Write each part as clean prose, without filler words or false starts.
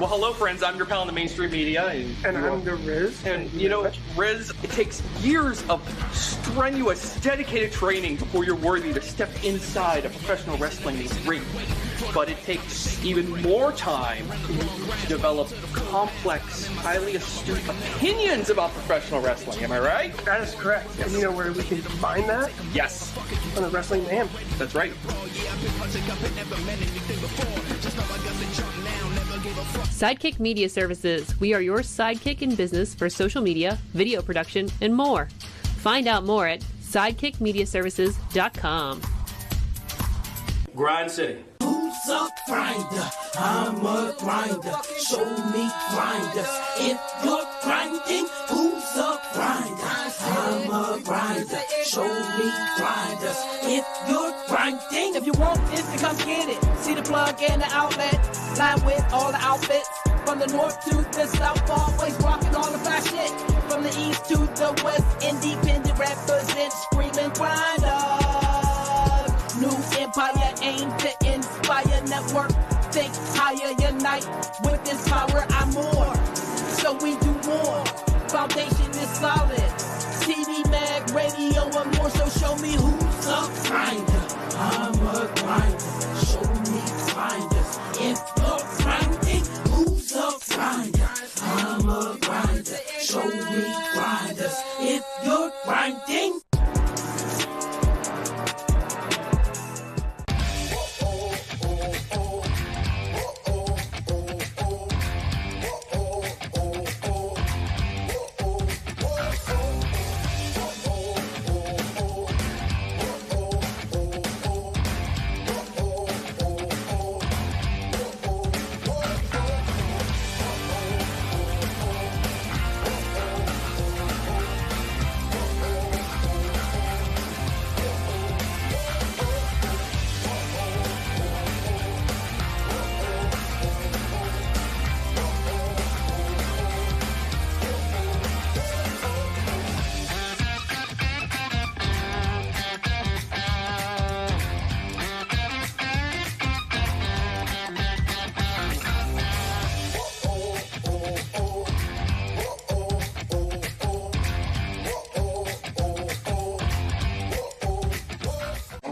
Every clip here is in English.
Well, hello, friends. I'm your pal in the mainstream media. And I'm the Riz. And, you know, Riz, it takes years of strenuous, dedicated training before you're worthy to step inside a professional wrestling ring. But it takes even more time to develop complex, highly astute opinions about professional wrestling. Am I right? That is correct. And you know where we can combine that? Yes. On the Wrestling Mayhem. That's right. Sidekick Media Services. We are your sidekick in business for social media, video production, and more. Find out more at sidekickmediaservices.com. Grind City. Who's a grinder? I'm a grinder. Show me grinders. If you're grinding, who's a grinder? I'm a grinder. Show me grinders. If you're grinding, if you want this, then come get it. See the plug and the outlet. Line with all the outfits. From the north to the south, always rocking all the fly shit. From the east to the west, independent represent, screaming grinders. New empire aim to inspire, network, think higher, unite. With this power, I'm more. So we do more. Foundation is solid. TV, mag, radio, and more. So show me who's a grinder. I'm a grinder. Show me grinders. If you're grinding, who's a grinder? I'm a grinder. Show me grinders. If you're grinding.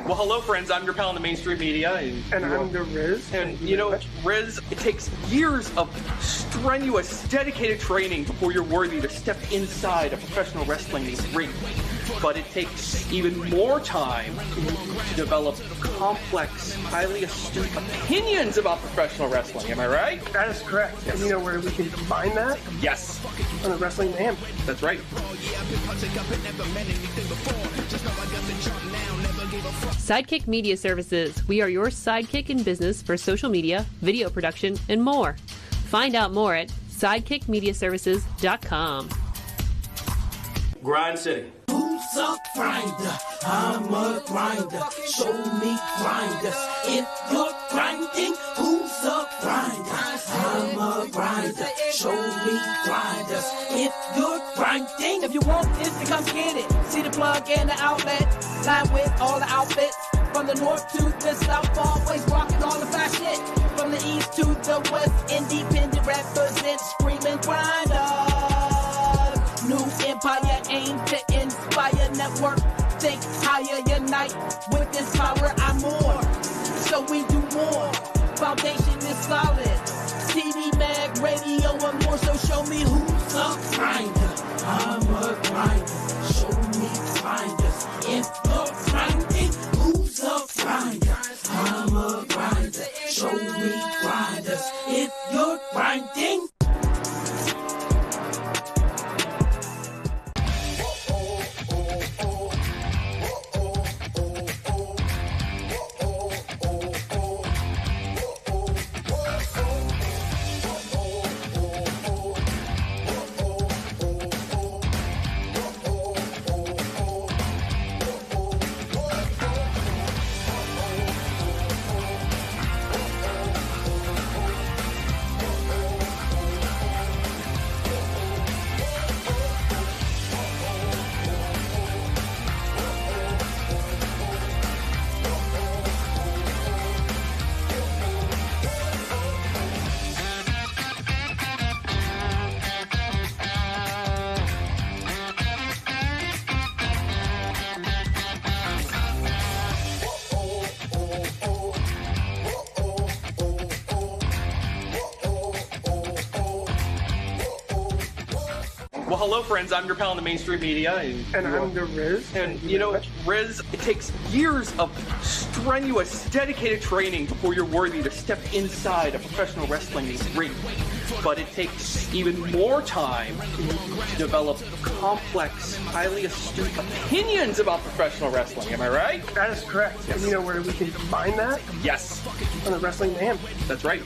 Well, hello, friends. I'm your pal in the mainstream media. And I'm the Riz. And, you know, Riz, it takes years of strenuous, dedicated training before you're worthy to step inside a professional wrestling ring. But it takes even more time to develop complex, highly astute opinions about professional wrestling. Am I right? That is correct. And you know where we can combine that? Yes. On the Wrestling Mayhem. That's right. Sidekick Media Services. We are your sidekick in business for social media, video production, and more. Find out more at sidekickmediaservices.com. Grind City. Who's a grinder? I'm a grinder. Show me grinders. If you're grinding, who's a grinder? I'm a grinder. Show me grinders. If you're grinding, if you want this, then come get it. See the plug and the outlet. Line with all the outfits. From the north to the south, always rocking all the fly shit. From the east to the west, independent represent, screaming grinders. New empire aim to inspire, network, think higher, unite. With this power, I'm more. So we do more. Foundation is solid. TV, mag, radio, and more. So show me who's a grinder. I'm a grinder. Show me grinders. If you're grinding, who's a grinder? I'm a grinder. Show me grinders. If Well, hello, friends. I'm your pal in the mainstream media. And I'm the Riz. And, you know, Riz, it takes years of strenuous, dedicated training before you're worthy to step inside a professional wrestling ring. But it takes even more time to develop complex, highly astute opinions about professional wrestling. Am I right? That is correct. Yes. And you know where we can combine that? Yes. On the Wrestling Mayhem. That's right.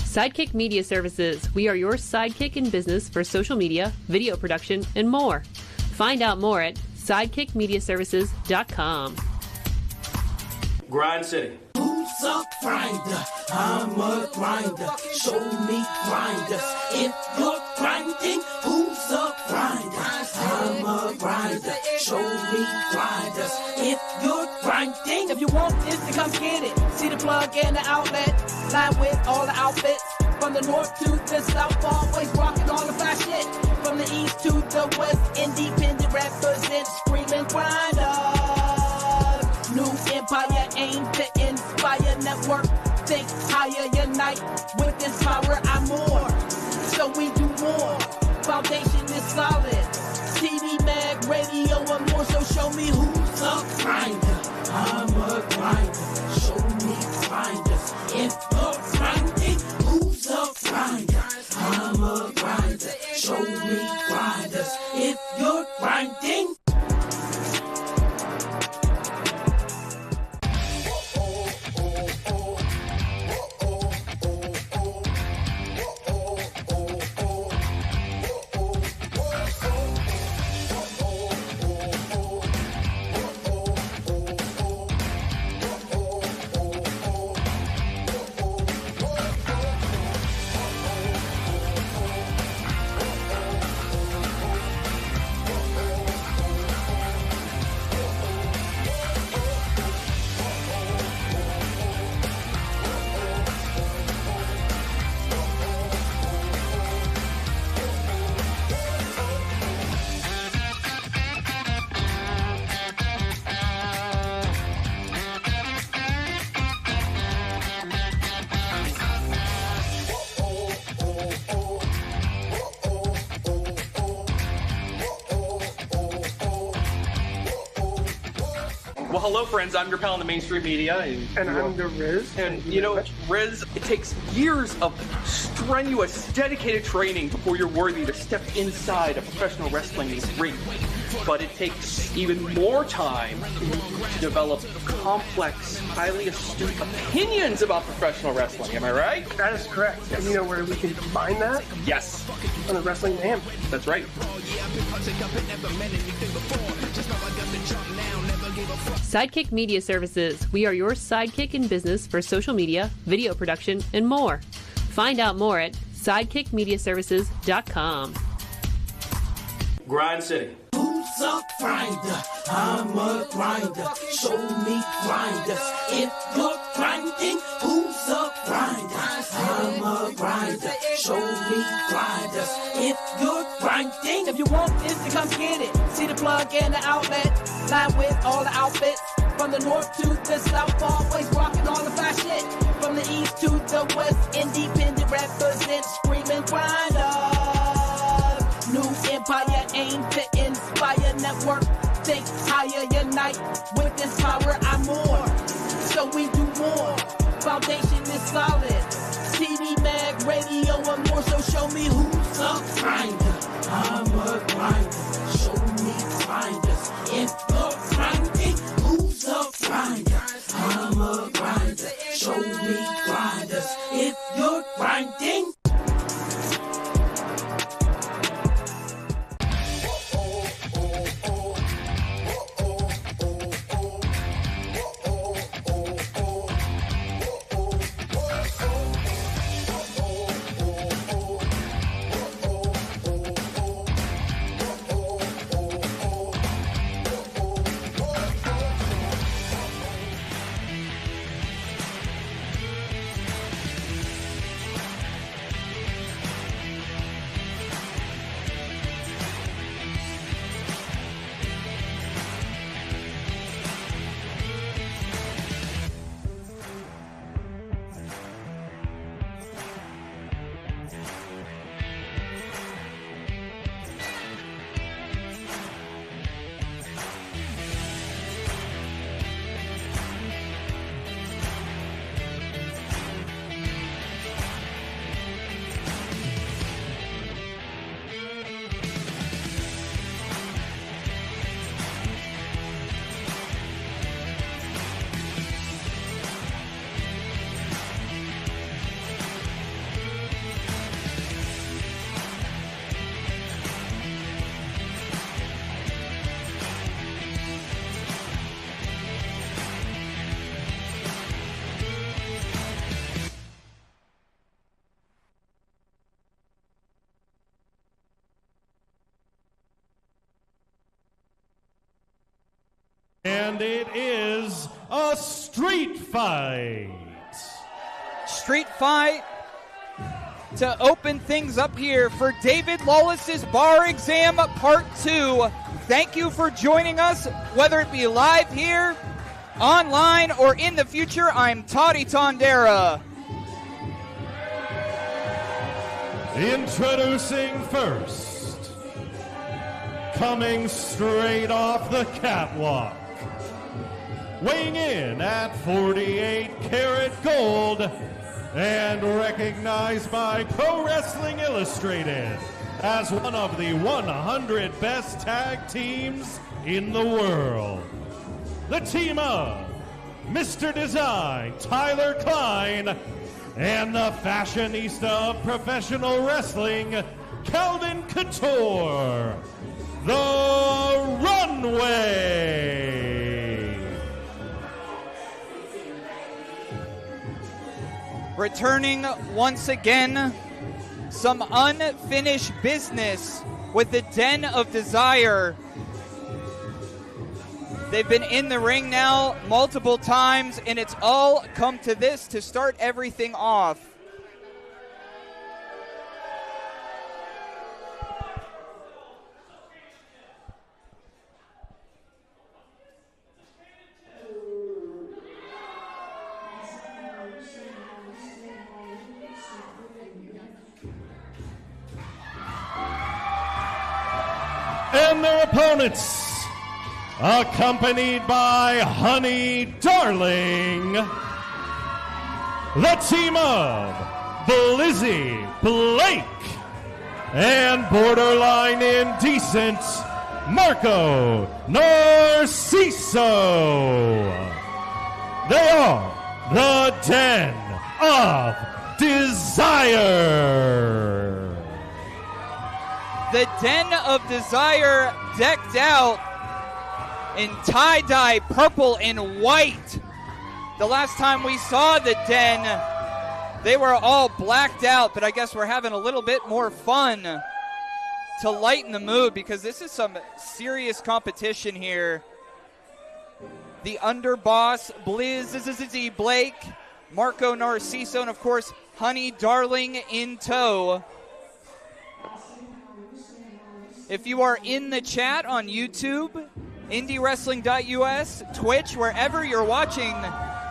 Sidekick Media Services. We are your sidekick in business for social media, video production, and more. Find out more at sidekickmediaservices.com. Grind City. Who's a grinder? I'm a grinder. Show me grinders. If you're grinding, who's a grinder? I'm a grinder. Show me grinders. If you're grinding, If you want this, then come get it. See the plug and the outlet. Line with all the outfits. From the north to the south, always rocking all the fly shit. From the east to the west, independent represent, screaming grinders. New empire aim to inspire network. Think higher, unite. With this power, I'm more. So we do more. Foundation is solid. TV, mag, radio, and more. So show me who's a grinder. I'm a grinder. Show me grinders. If you're grinding, who's a grinder? I'm a grinder. Show me grinders. If you're grinding. Well, hello, friends. I'm your pal in the mainstream media. And I'm the Riz. And, you know, Riz, it takes years of strenuous, dedicated training before you're worthy to step inside a professional wrestling ring. But it takes even more time to develop complex, highly astute opinions about professional wrestling. Am I right? That is correct. And you know where we can combine that? Yes. On the Wrestling Mayhem. That's right. Sidekick Media Services. We are your sidekick in business for social media, video production, and more. Find out more at sidekickmediaservices.com. Grind City. Who's a grinder? I'm a grinder. Show me grinders. If you're grinding, who's a grinder? I'm a grinder. Show me grinders. If you're grinding. If you want this, then come get it. See the plug and the outlet. Line with all the outfits. From the north to the south, always rocking all the fly shit. From the east to the west, independent represent, screaming grinders. New empire aim to inspire network. Think higher, unite. With this power, I'm more. So we do more. Foundation is solid. TV, mag, radio, and more. So show me who's a grinder. I'm a grinder. Show me grinders. If you're grinding, who's a grinder? I'm a grinder. Show me grinders. If you're grinding. And it is a street fight. Street fight to open things up here for David Lawless's Bar Exam Part 2. Thank you for joining us, whether it be live here, online, or in the future. I'm Toddy Tondera. Introducing first, coming straight off the catwalk, weighing in at 48 karat gold, and recognized by Pro Wrestling Illustrated as one of the 100 best tag teams in the world. The team of Mr. Design, Tyler Klein, and the fashionista of professional wrestling, Calvin Couture, the Runway. Returning once again, some unfinished business with the Den of Desire. They've been in the ring now multiple times, and it's all come to this to start everything off. And their opponents, accompanied by Honey Darling, the team of Blizzy Blake and borderline indecent Marco Narciso. They are the Den of Desire. The Den of Desire decked out in tie-dye purple and white. The last time we saw the Den, they were all blacked out, but I guess we're having a little bit more fun to lighten the mood because this is some serious competition here. The underboss, Blizzy Blake, Marco Narciso, and of course, Honey Darling in tow. If you are in the chat on YouTube, IndyWrestling.us, Twitch, wherever you're watching,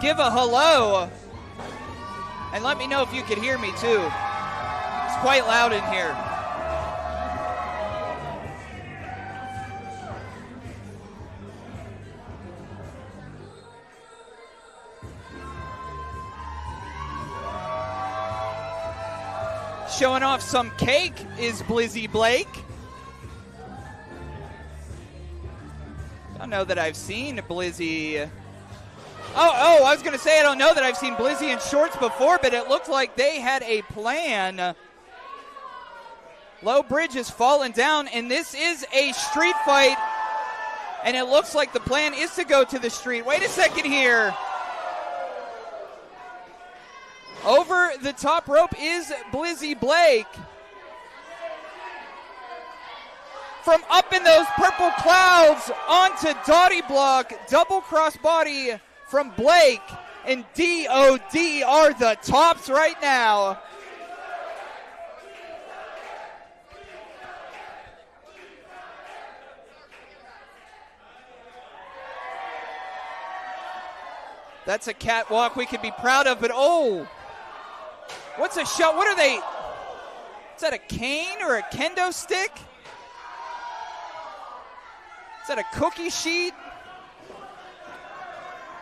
give a hello. And let me know if you can hear me too. It's quite loud in here. Showing off some cake is Blizzy Blake. I don't know that I've seen Blizzy. I was going to say I don't know that I've seen Blizzy in shorts before, but it looked like they had a plan. Low bridge has fallen down, and this is a street fight, and it looks like the plan is to go to the street. Wait a second here. Over the top rope is Blizzy Blake. From up in those purple clouds onto Dottie Block, double crossbody from Blake, and DOD are the tops right now. That's a catwalk we could be proud of, but what's a shot? What are they? Is that a cane or a kendo stick? Is that a cookie sheet?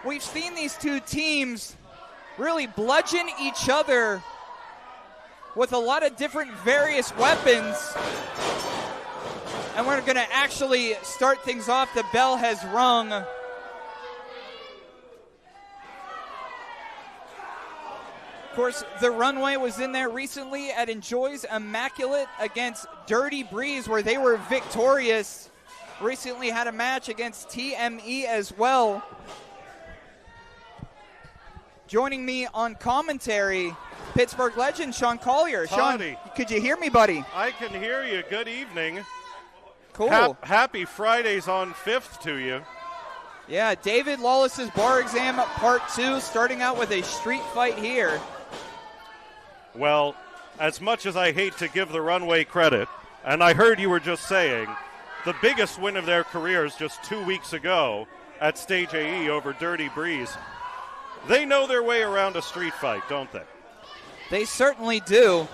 We've seen these two teams really bludgeon each other with a lot of different various weapons. And we're going to actually start things off. The bell has rung. Of course, the Runway was in there recently at Enjoy's Immaculate against Dirty Breeze, where they were victorious. Recently had a match against TME as well. Joining me on commentary, Pittsburgh legend Sean Collier. Toddy. Sean, could you hear me, buddy? I can hear you. Good evening. Cool. Happy Fridays on 5th to you. Yeah, David Lawless's bar exam part 2, starting out with a street fight here. Well, as much as I hate to give the Runway credit, and I heard you were just saying, the biggest win of their careers just 2 weeks ago at Stage AE over Dirty Breeze. They know their way around a street fight, don't they? They certainly do.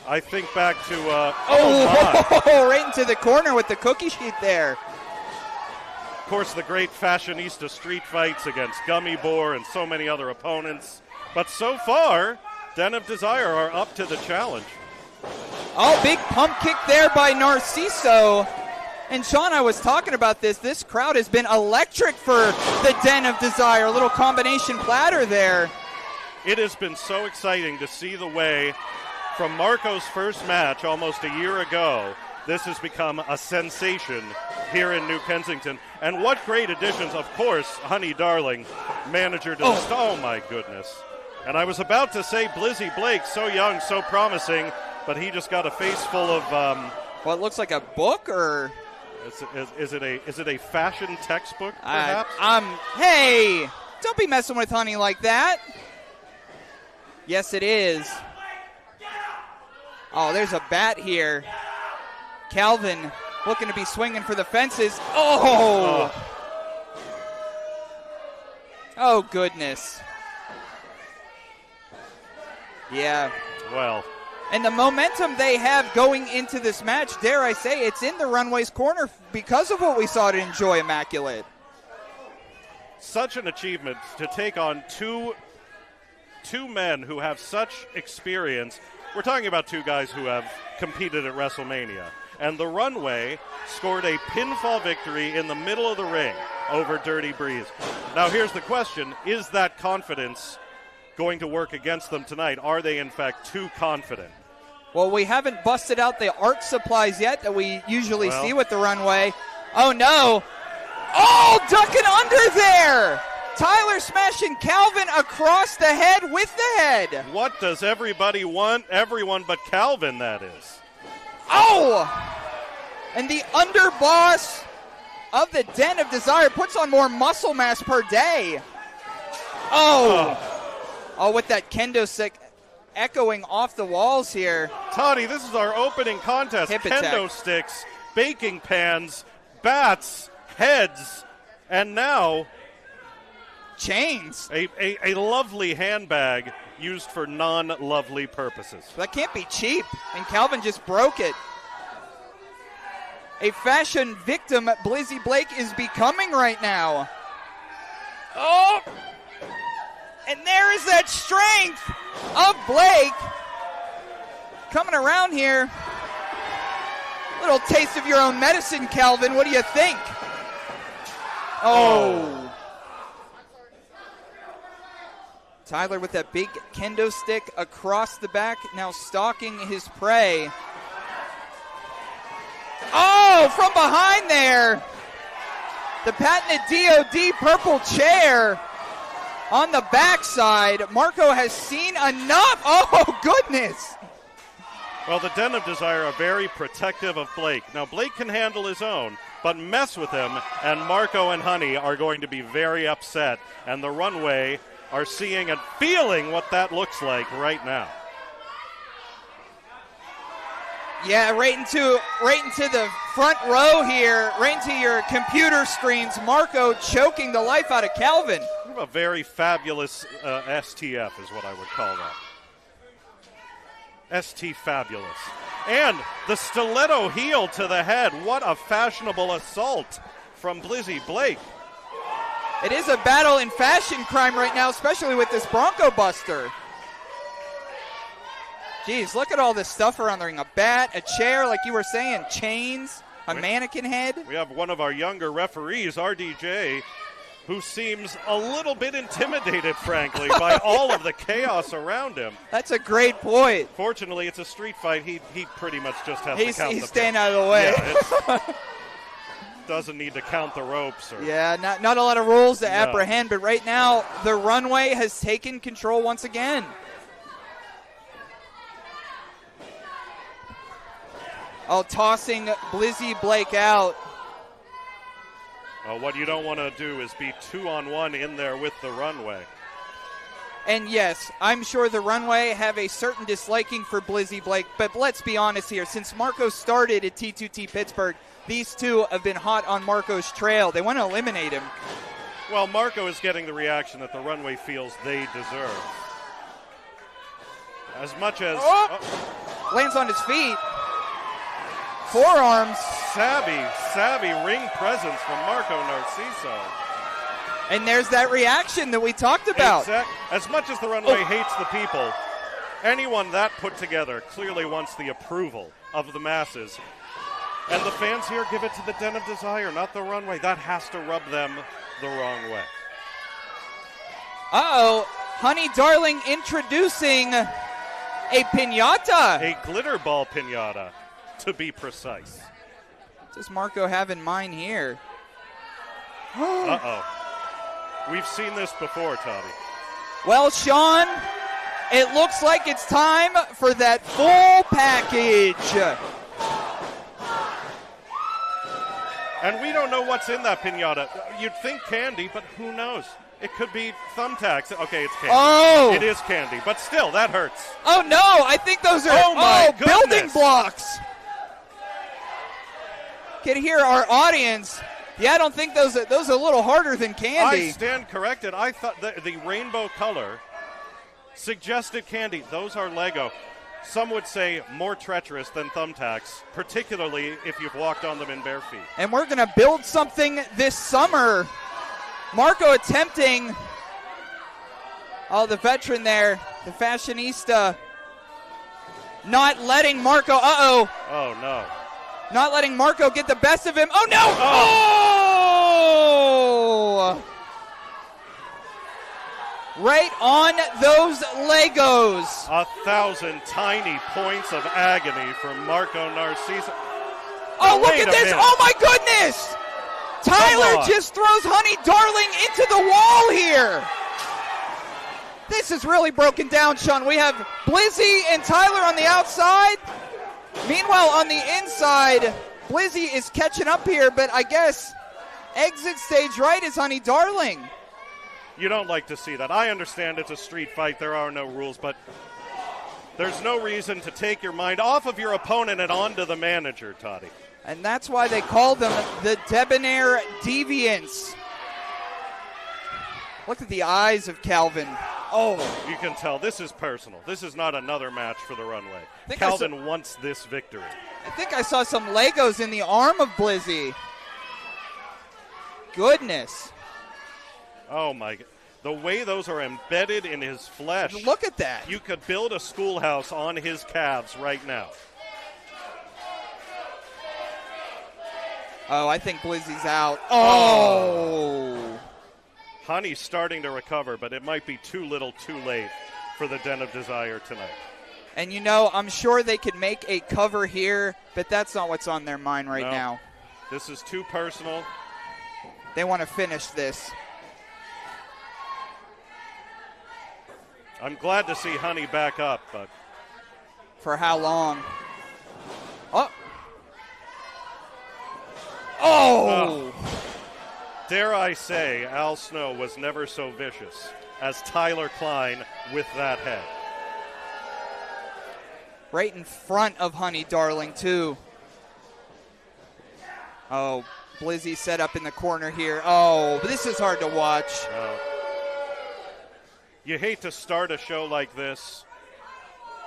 I think back to, right into the corner with the cookie sheet there. Of course, the great fashionista street fights against Gummy Boar and so many other opponents. But so far, Den of Desire are up to the challenge. Oh, big pump kick there by Narciso. And Sean, I was talking about this. This crowd has been electric for the Den of Desire. A little combination platter there. It has been so exciting to see the way from Marco's first match almost a year ago. This has become a sensation here in New Kensington. And what great additions, of course, Honey Darling, manager to oh my goodness. And I was about to say Blizzy Blake, so young, so promising, but he just got a face full of what looks like a book, or is it a fashion textbook, perhaps? Hey, don't be messing with Honey like that. Yes, it is. Oh, there's a bat here. Calvin looking to be swinging for the fences. Oh, goodness. Yeah. Well. And the momentum they have going into this match, dare I say, it's in the Runway's corner because of what we saw to Enjoy Immaculate. Such an achievement to take on two men who have such experience. We're talking about two guys who have competed at WrestleMania. And the Runway scored a pinfall victory in the middle of the ring over Dirty Breeze. Now here's the question, is that confidence going to work against them tonight? Are they, in fact, too confident? Well, we haven't busted out the art supplies yet that we usually see with the Runway. Oh, no. Oh, ducking under there. Tyler smashing Calvin across the head with the head. What does everybody want? Everyone but Calvin, that is. Oh! And the underboss of the Den of Desire puts on more muscle mass per day. Oh, with that kendo stick echoing off the walls here. Toddy, this is our opening contest. Hip Kendo attack. sticks, baking pans, bats, heads, and now chains. A lovely handbag used for non-lovely purposes. That can't be cheap, and Calvin just broke it. A fashion victim Blizzy Blake is becoming right now. Oh! And there is that strength of Blake coming around here. Little taste of your own medicine, Calvin. What do you think? Oh. Tyler with that big kendo stick across the back, now stalking his prey. Oh, from behind there. The patented DOD purple chair on the backside. Marco has seen enough. Oh, goodness. Well, the Den of Desire are very protective of Blake. Now, Blake can handle his own, but mess with him, and Marco and Honey are going to be very upset. And the Runway are seeing and feeling what that looks like right now. Yeah, right into the front row here, right into your computer screens. Marco choking the life out of Calvin. A very fabulous STF is what I would call that. ST fabulous. And the stiletto heel to the head. What a fashionable assault from Blizzy Blake. It is a battle in fashion crime right now, especially with this Bronco Buster. Jeez, look at all this stuff around the ring. A bat, a chair, like you were saying, chains, a mannequin head. We have one of our younger referees, RDJ, who seems a little bit intimidated, frankly, by all of the chaos around him. That's a great point. Fortunately, it's a street fight. He pretty much just has to count He's staying out of the way. Yeah, doesn't need to count the ropes. Yeah, not a lot of rules to apprehend, but right now the Runway has taken control once again. Oh, tossing Blizzy Blake out. What you don't want to do is be 2-on-1 in there with the Runway. And yes, I'm sure the Runway have a certain disliking for Blizzy Blake, but let's be honest here. Since Marco started at T2T Pittsburgh, these two have been hot on Marco's trail. They want to eliminate him. Well, Marco is getting the reaction that the Runway feels they deserve. As much as... Lands on his feet. Forearms. Savvy ring presence from Marco Narciso. And there's that reaction that we talked about. As much as the Runway hates the people, anyone that put together clearly wants the approval of the masses. And the fans here give it to the Den of Desire, not the Runway. That has to rub them the wrong way. Honey Darling introducing a piñata. A glitter ball piñata, to be precise. What does Marco have in mind here? We've seen this before, Toddy. Well, Sean, it looks like it's time for that full package. And we don't know what's in that piñata. You'd think candy, but who knows? It could be thumbtacks. Okay, it's candy. Oh! It is candy, but still, that hurts. Oh, no, I think those are building blocks. Can hear our audience. Yeah, I don't think those are a little harder than candy. I stand corrected. I thought the rainbow color suggested candy. Those are Lego. Some would say more treacherous than thumbtacks, particularly if you've walked on them in bare feet. And we're going to build something this summer. Marco attempting, the veteran there, the fashionista, not letting Marco, Oh, no. Not letting Marco get the best of him. Oh, no! Oh! Right on those Legos. 1,000 tiny points of agony from Marco Narciso. Oh, look at this! Oh, my goodness! Tyler just throws Honey Darling into the wall here. This is really broken down, Sean. We have Blizzy and Tyler on the outside. Meanwhile, on the inside, Blizzy is catching up here, but I guess exit stage right is Honey Darling. You don't like to see that. I understand it's a street fight. There are no rules, but there's no reason to take your mind off of your opponent and onto the manager, Toddy. And that's why they call them the Debonair Deviants. Look at the eyes of Calvin. Oh. You can tell this is personal. This is not another match for the Runway. Calvin wants this victory. I think I saw some Legos in the arm of Blizzy. Goodness. Oh, my God. The way those are embedded in his flesh. Look at that. You could build a schoolhouse on his calves right now. Oh, I think Blizzy's out. Oh. Honey's starting to recover, but it might be too little too late for the Den of Desire tonight. And, I'm sure they could make a cover here, but that's not what's on their mind right now. This is too personal. They want to finish this. I'm glad to see Honey back up, but... For how long? Oh! Dare I say, Al Snow was never so vicious as Tyler Klein with that head. Right in front of Honey Darling, too. Oh, Blizzy set up in the corner here. Oh, but this is hard to watch. You hate to start a show like this.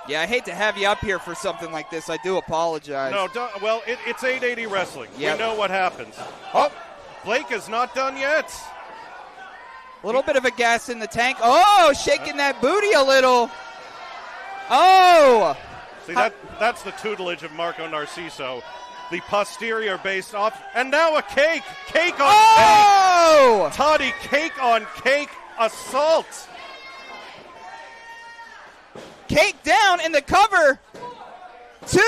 Yeah, I hate to have you up here for something like this. I do apologize. No, it's 880 Wrestling. Yep. We know what happens. Blake is not done yet. A little bit of a gas in the tank. Oh, shaking that booty a little. Oh. See, that's the tutelage of Marco Narciso. The posterior based off. And now a cake. Cake on cake. Toddy, cake on cake assault. Cake down in the cover. 2.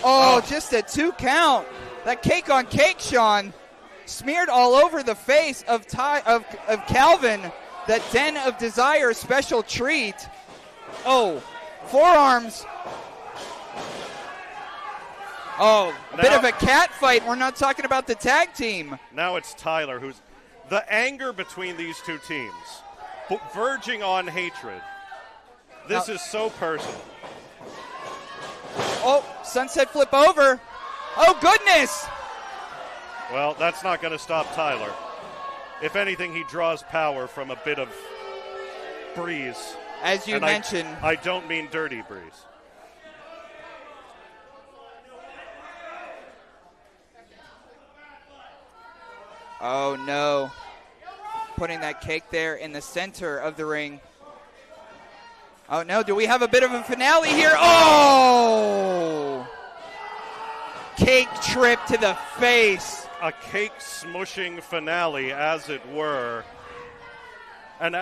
Oh, just a 2 count. That cake on cake, Sean, smeared all over the face of Calvin. That Den of Desire special treat. Oh, forearms. Oh, a bit Now- of a cat fight. We're not talking about the tag team. Now it's Tyler who's the anger between these two teams, verging on hatred. This is so personal. Oh, sunset flip over. Oh, goodness. Well, that's not going to stop Tyler. If anything, he draws power from a bit of breeze. As you And mentioned. I don't mean dirty breeze. Oh, no. Putting that cake there in the center of the ring. Oh, no. Do we have a bit of a finale here? Oh! Cake trip to the face. A cake smushing finale, as it were. And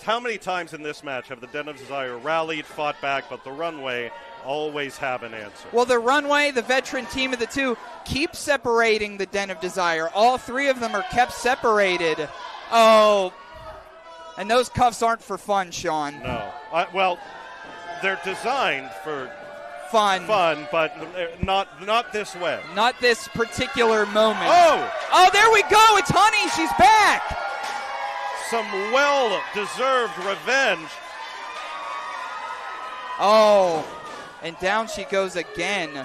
how many times in this match have the Den of Desire rallied, fought back, but the Runway always have an answer? Well, the Runway, the veteran team of the two, keep separating the Den of Desire. All three of them are kept separated. Oh, and those cuffs aren't for fun, Sean. No. Well, they're designed for Fun, but not this way. not this particular moment. Oh, there we go. It's Honey. She's back. some well-deserved revenge. Oh, and down she goes again.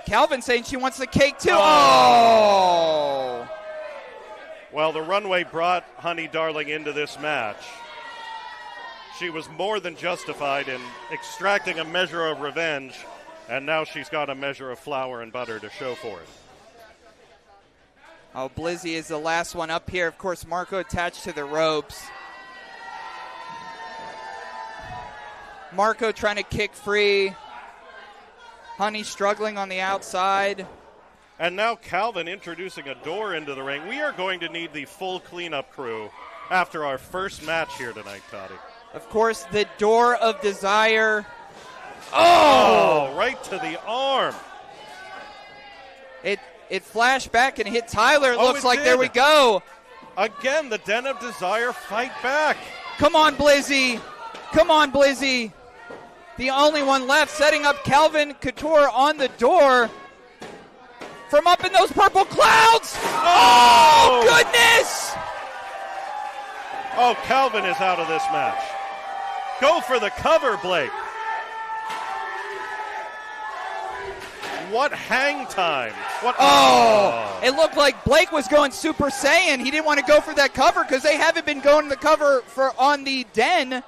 Calvin saying she wants the cake too. Oh! Well, the Runway brought Honey Darling into this match. She was more than justified in extracting a measure of revenge, and now she's got a measure of flour and butter to show for it. Oh, Blizzy is the last one up here. Of course, Marco attached to the ropes. Marco trying to kick free. Honey struggling on the outside. And now Calvin introducing a door into the ring. We are going to need the full cleanup crew after our first match here tonight, Toddy. Of course, the Door of Desire. Oh! Right to the arm. It flashed back and hit Tyler. It looks it like did. there we go. Again, the Den of Desire fight back. Come on, Blizzy. Come on, Blizzy. The only one left, setting up Calvin Couture on the door. From up in those purple clouds. Oh, goodness. Oh, Calvin is out of this match. Go for the cover, Blake. What hang time. It looked like Blake was going Super Saiyan. He didn't want to go for that cover because they haven't been going to the cover on the Den.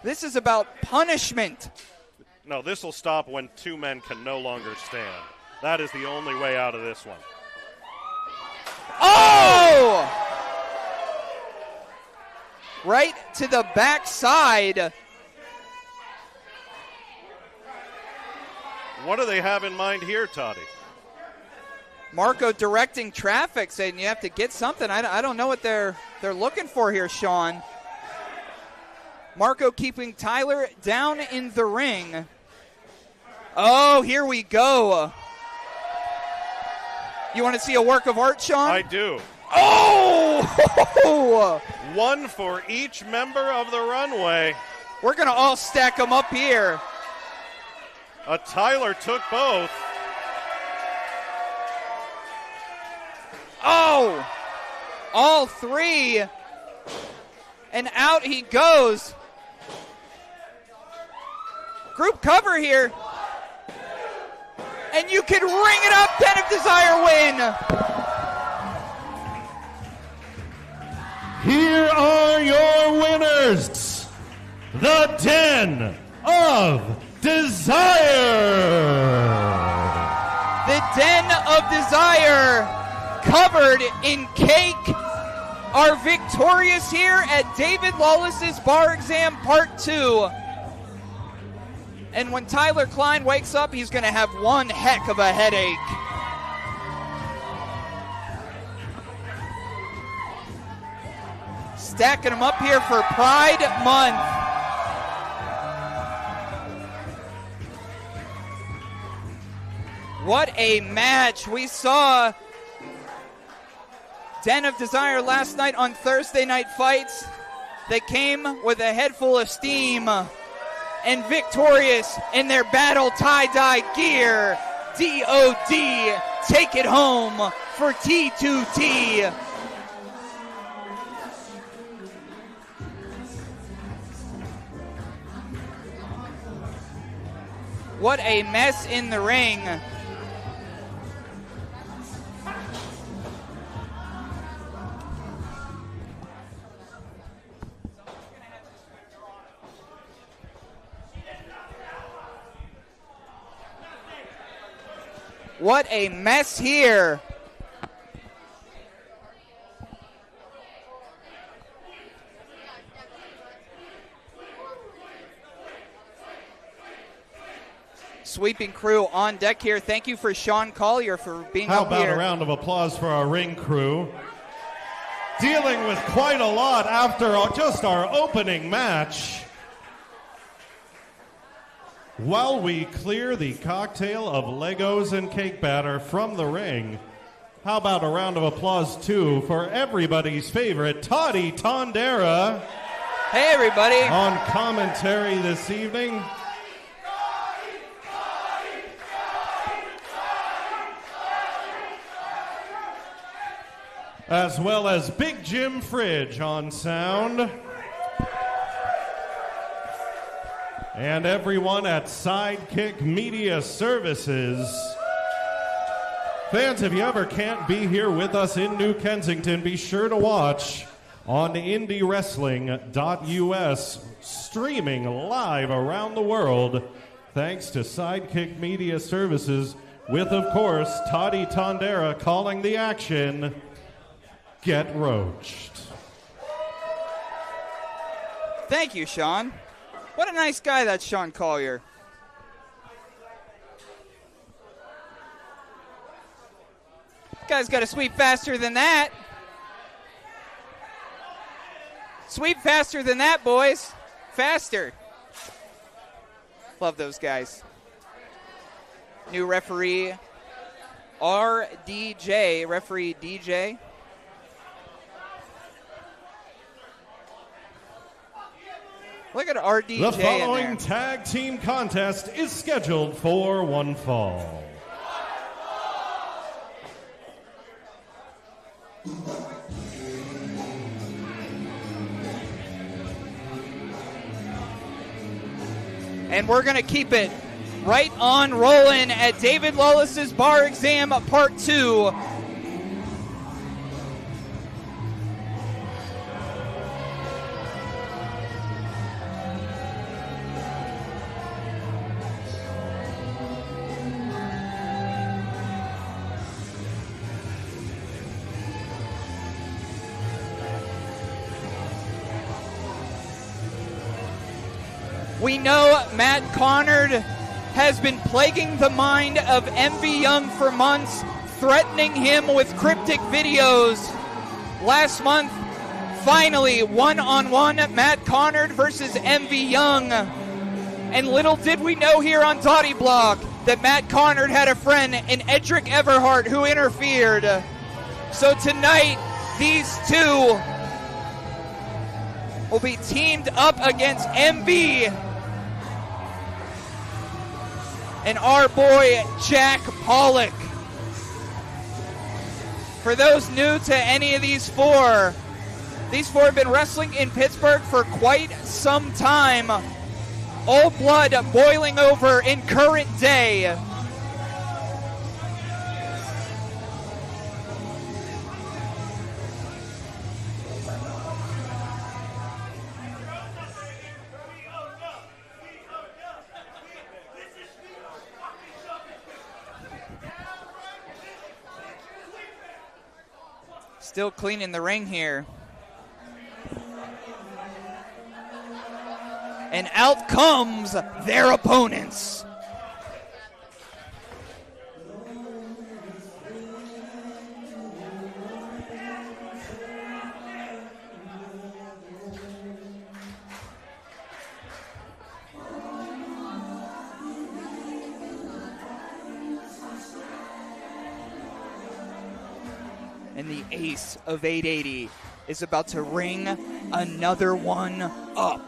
This is about punishment. No, this will stop when two men can no longer stand. That is the only way out of this one. Oh! Right to the backside. What do they have in mind here, Toddy? Marco directing traffic, saying you have to get something. I don't know what they're looking for here, Sean. Marco keeping Tyler down in the ring. Oh, here we go. You want to see a work of art, Sean? I do. Oh! One for each member of the Runway. We're going to all stack them up here. Tyler took both. Oh! All three. And out he goes. Group cover here. And you can ring it up. Den of Desire win. Here are your winners, the Den of Desire. The Den of Desire, covered in cake, are victorious here at David Lawless's Bar Exam Part 2. And when Tyler Klein wakes up, he's going to have one heck of a headache. Stacking them up here for Pride Month. What a match. We saw Den of Desire last night on Thursday Night Fights. They came with a head full of steam and victorious in their battle tie-dye gear. DOD, take it home for T2T. What a mess in the ring. What a mess here. Sweeping crew on deck here. Thank you for Sean Collier for being How up about here. a round of applause for our ring crew? Dealing with quite a lot after just our opening match. While we clear the cocktail of Legos and cake batter from the ring, how about a round of applause, too, for everybody's favorite, Toddy Tondera. Hey, everybody. On commentary this evening. As well as Big Jim Fridge on sound. And everyone at Sidekick Media Services. Fans, if you ever can't be here with us in New Kensington, be sure to watch on IndyWrestling.us, streaming live around the world, thanks to Sidekick Media Services, with, of course, Toddy Tondera calling the action. Get roached. Thank you, Sean. What a nice guy that Sean Collier. Guy's got to sweep faster than that. Sweep faster than that, boys. Faster. Love those guys. New referee, RDJ, referee DJ. Look at RDJ. The following tag team contest is scheduled for one fall. And we're going to keep it right on rolling at David Lawless's Bar Exam Part 2. We know Matt Conard has been plaguing the mind of MV Young for months, threatening him with cryptic videos. Last month, finally, one-on-one, Matt Conard versus MV Young. And little did we know here on Dottie Block that Matt Conard had a friend in Edric Everhart who interfered. So tonight, these two will be teamed up against MV and our boy Jack Pollock. For those new to any of these four have been wrestling in Pittsburgh for quite some time. Old blood boiling over in current day. Still cleaning the ring here. And out comes their opponents. And the ace of 880, is about to ring another one up.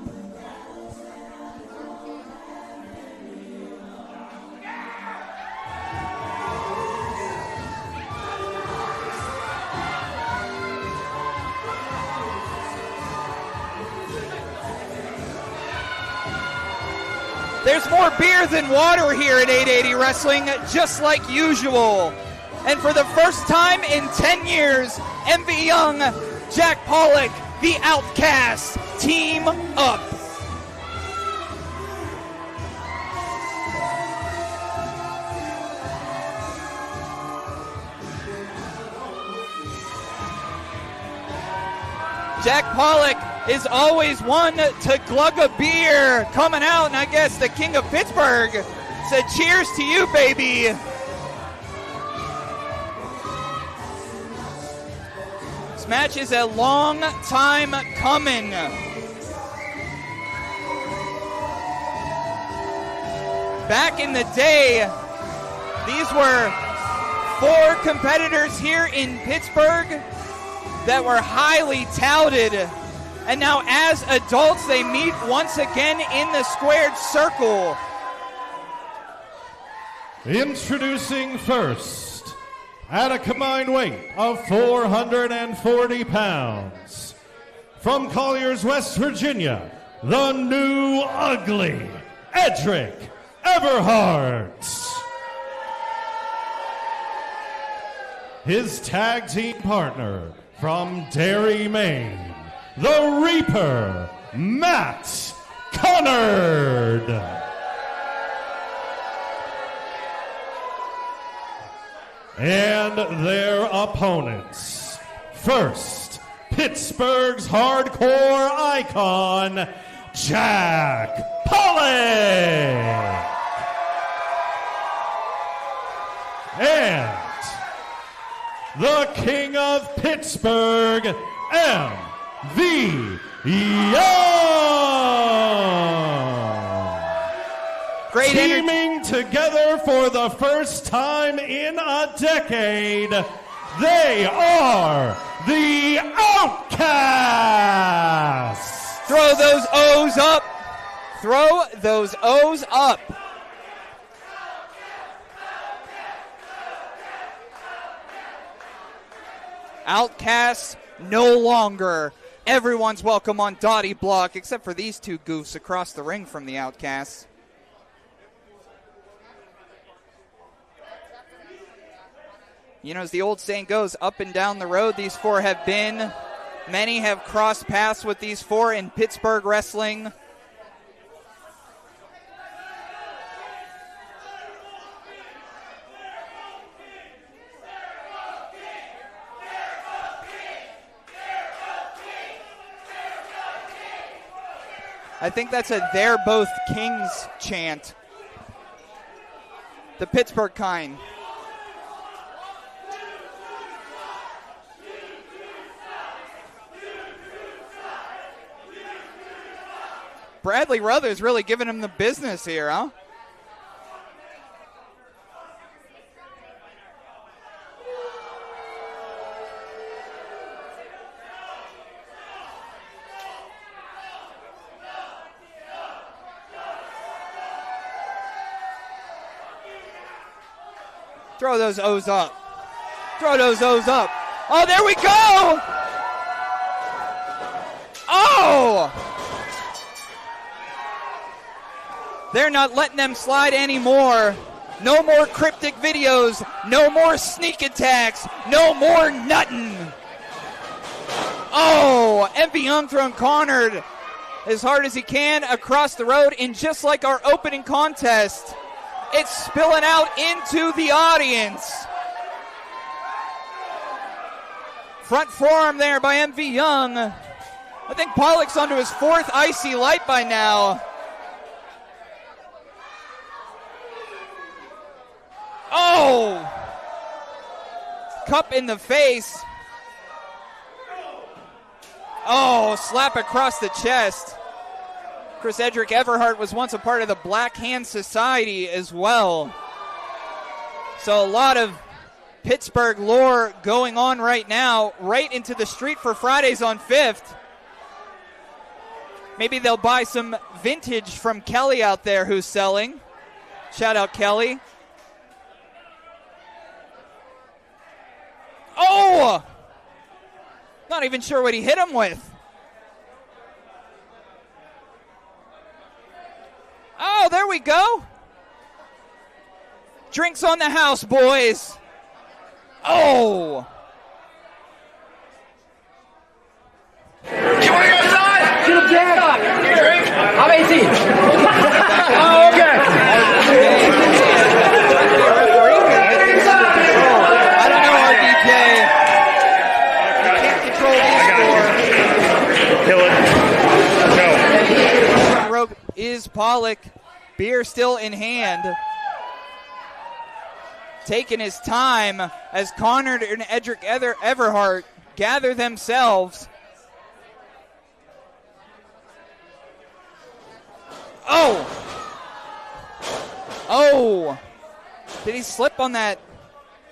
There's more beer than water here at 880 Wrestling, just like usual. And for the first time in 10 years, MV Young, Jack Pollock, the Outcasts, team up. Jack Pollock is always one to glug a beer coming out, and I guess the King of Pittsburgh said cheers to you, baby. This match is a long time coming. Back in the day, these were 4 competitors here in Pittsburgh that were highly touted. And now as adults, they meet once again in the squared circle. Introducing first, at a combined weight of 440 pounds, from Collier's, West Virginia, the new ugly, Edric Everhart. His tag team partner from Derry, Maine, the Reaper, Matt Conard. And their opponents. First, Pittsburgh's hardcore icon, Jack Pollock. And the King of Pittsburgh, MV Young. Great Teaming together for the first time in a decade, they are the Outcasts. Throw those O's up. Throw those O's up. Outcasts no longer everyone's welcome on Dottie Block, except for these 2 goofs across the ring from the Outcasts. You know, as the old saying goes, up and down the road these 4 have been. Many have crossed paths with these 4 in Pittsburgh wrestling. I think that's a "They're both kings" chant. The Pittsburgh kind. Bradley Ruthers really giving him the business here, huh? Throw those O's up. Throw those O's up. Oh, there we go! Oh! They're not letting them slide anymore. No more cryptic videos. No more sneak attacks. No more nuttin'. Oh, MV Young throwing Conard as hard as he can across the road. And just like our opening contest, it's spilling out into the audience. Front forearm there by MV Young. I think Pollock's onto his 4th icy light by now. Oh! Cup in the face. Oh, slap across the chest. Chris Edric Everhart was once a part of the Black Hand Society as well. So a lot of Pittsburgh lore going on right now, right into the street for Fridays on 5th. Maybe they'll buy some vintage from Kelly out there who's selling. Shout out Kelly. Oh! Not even sure what he hit him with. Oh, there we go. Drinks on the house, boys. Oh! You want to go inside? Get him down. Drink? I'm 18. Oh, okay. I don't know, RDJ. You can't control these four. Kill it. No. Rope is Pollock. Beer still in hand. Taking his time as Conard and Edric Everhart gather themselves. Oh! Oh! Did he slip on that?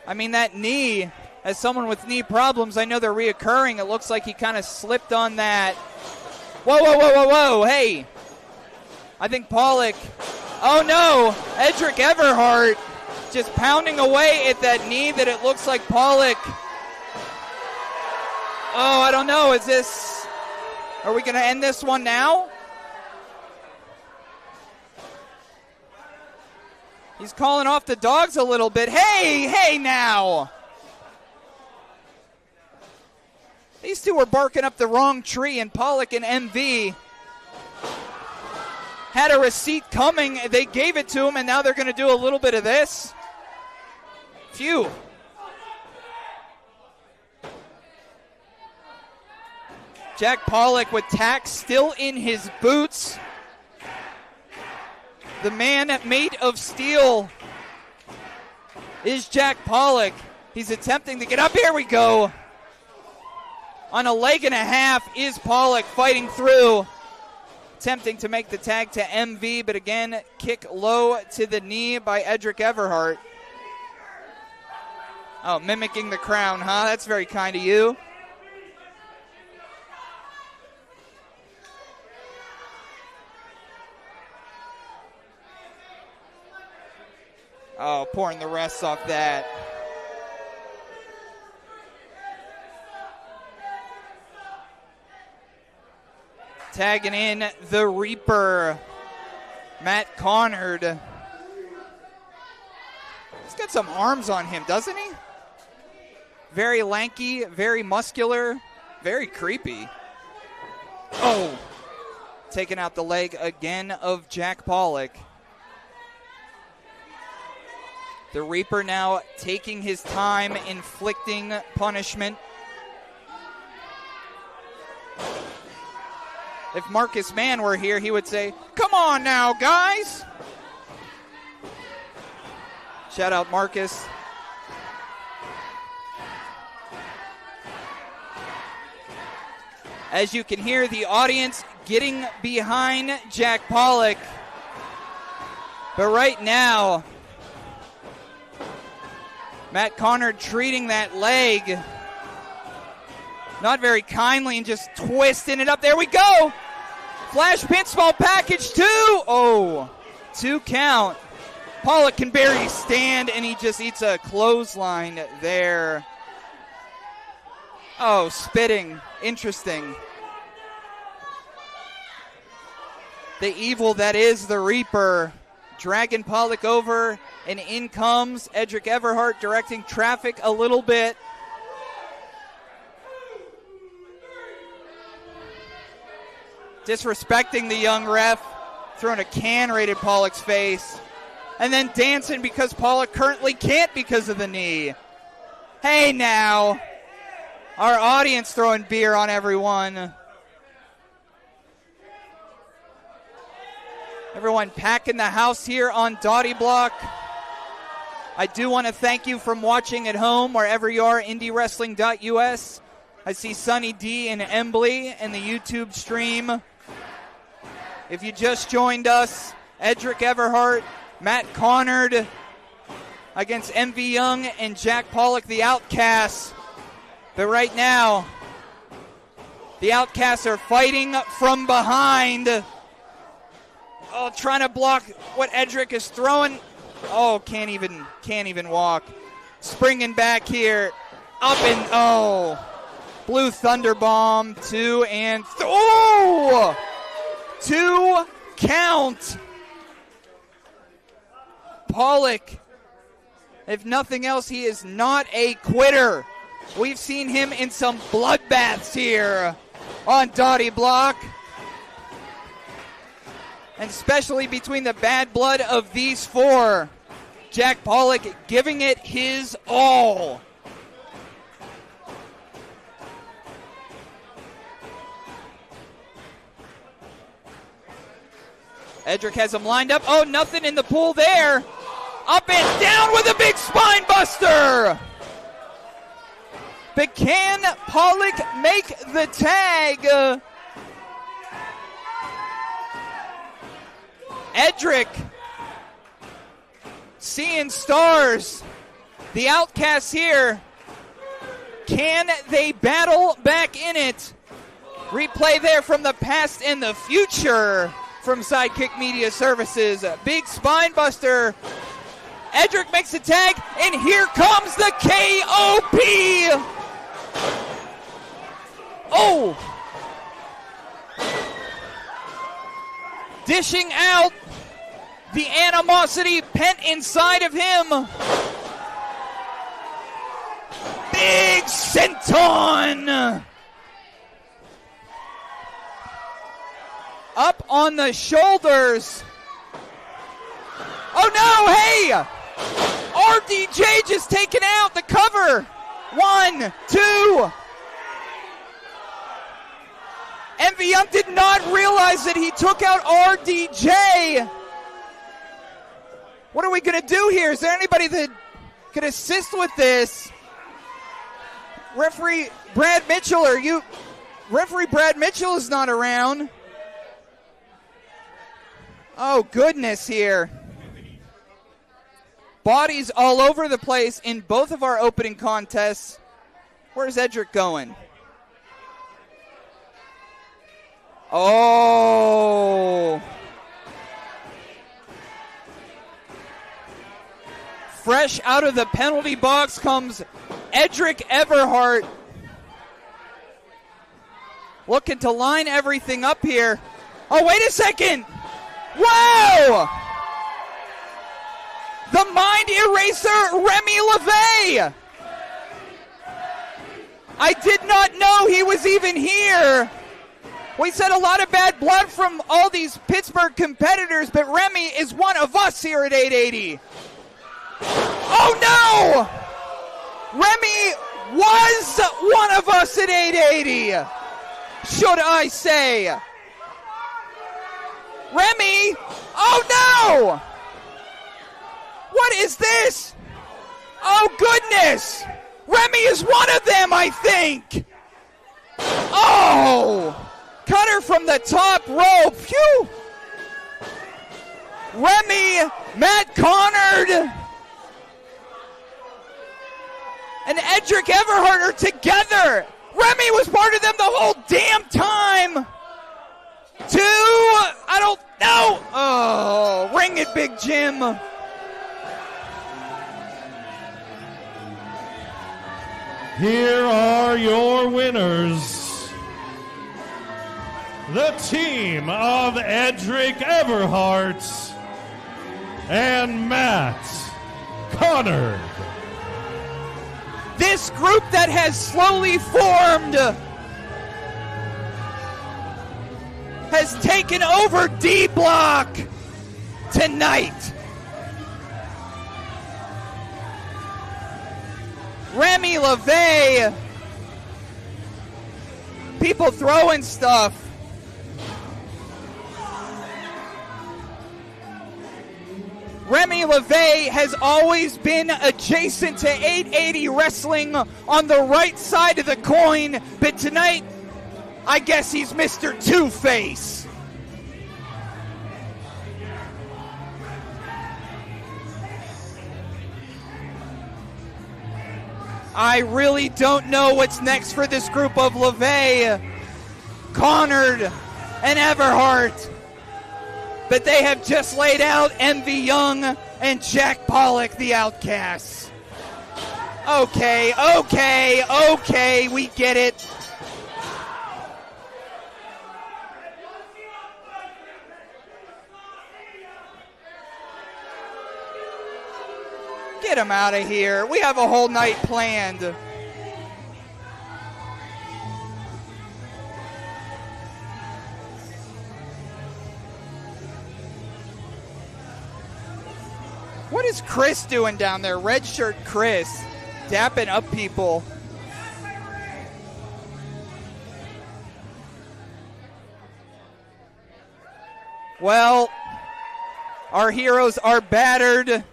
I mean, that knee, as someone with knee problems, I know they're reoccurring. It looks like he kind of slipped on that. Whoa, whoa, whoa, whoa, whoa, hey! I think Pollock, oh no! Edric Everhart just pounding away at that knee that it looks like Pollock. Oh, I don't know, are we going to end this one now? He's calling off the dogs a little bit. Hey now! These two were barking up the wrong tree, and Pollock and MV had a receipt coming. They gave it to him, and now they're going to do a little bit of this. Phew. Jack Pollock with tack still in his boots. The man made of steel is Jack Pollock. He's attempting to get up. Here we go. On a leg and a half is Pollock fighting through. Attempting to make the tag to MV, but again, kick low to the knee by Edric Everhart. Oh, mimicking the crown, huh? That's very kind of you. Oh, pouring the rest off that. Tagging in the Reaper, Matt Conard. He's got some arms on him, doesn't he? Very lanky, very muscular, very creepy. Oh, taking out the leg again of Jack Pollock. The Reaper now taking his time, inflicting punishment. If Marcus Mann were here, he would say, "Come on now, guys." Shout out Marcus. As you can hear, the audience getting behind Jack Pollock. But right now, Matt Conard treating that leg not very kindly and just twisting it up. There we go. Flash pin, small package, 2. Oh, 2 count. Pollock can barely stand, and he just eats a clothesline there. Oh, spitting. Interesting. The evil that is the Reaper. Dragging Pollock over, and in comes Edric Everhart directing traffic a little bit. Disrespecting the young ref, throwing a can right at Pollock's face, and then dancing because Pollock currently can't because of the knee. Hey now, our audience throwing beer on everyone. Everyone packing the house here on Dottie Block. I do want to thank you from watching at home, wherever you are, IndyWrestling.us. I see Sunny D and Embley in the YouTube stream. If you just joined us, Edric Everhart, Matt Conard. against MV Young and Jack Pollock, the Outcasts. But right now, the Outcasts are fighting from behind. Oh, trying to block what Edric is throwing. Oh, can't even walk. Springing back here. Up and, oh. Blue Thunder Bomb, 2 and, oh! 2 count. Pollock, if nothing else, he is not a quitter. We've seen him in some bloodbaths here on Dottie Block. And especially between the bad blood of these four. Jack Pollock giving it his all. Edric has him lined up. Oh, nothing in the pool there. Up and down with a big spine buster. But can Pollock make the tag? Edric seeing stars. The Outcasts here. Can they battle back in it? Replay there from the past and the future from Sidekick Media Services. Big spine buster. Edric makes the tag, and here comes the KOP. Oh. Dishing out the animosity pent inside of him. Big senton. Up on the shoulders. Oh no, hey! RDJ just taken out the cover. 1, 2. MV Young did not realize that he took out RDJ. What are we going to do here? Is there anybody that could assist with this? Referee Brad Mitchell, Referee Brad Mitchell is not around. Oh, goodness here. Bodies all over the place in both of our opening contests. Where's Edric going? Oh. Fresh out of the penalty box comes Edric Everhart. Looking to line everything up here. Oh, wait a second. Whoa! The Mind Eraser, Remy LeVay. I did not know he was even here. We said a lot of bad blood from all these Pittsburgh competitors, but Remy is one of us here at 880. Oh no! Remy was one of us at 880, should I say. Remy, oh no! What is this? Oh goodness! Remy is one of them, I think! Oh! Cutter from the top rope. Phew! Remy, Matt Conard, and Edric Everhart are together. Remy was part of them the whole damn time. 2, I don't know. Oh, ring it, Big Jim. Here are your winners. The team of Edric Everhart and Matt Conard. This group that has slowly formed has taken over D Block tonight. Remy LeVay. People throwing stuff. Remy LeVay has always been adjacent to 880 Wrestling on the right side of the coin, but tonight, I guess he's Mr. Two-Face. I really don't know what's next for this group of LeVay, Conard, and Everhart. But they have just laid out MV Young and Jack Pollock, the Outcasts. Okay, we get it. Get him out of here. We have a whole night planned. What is Chris doing down there? Red shirt Chris, dapping up people. Well, our heroes are battered,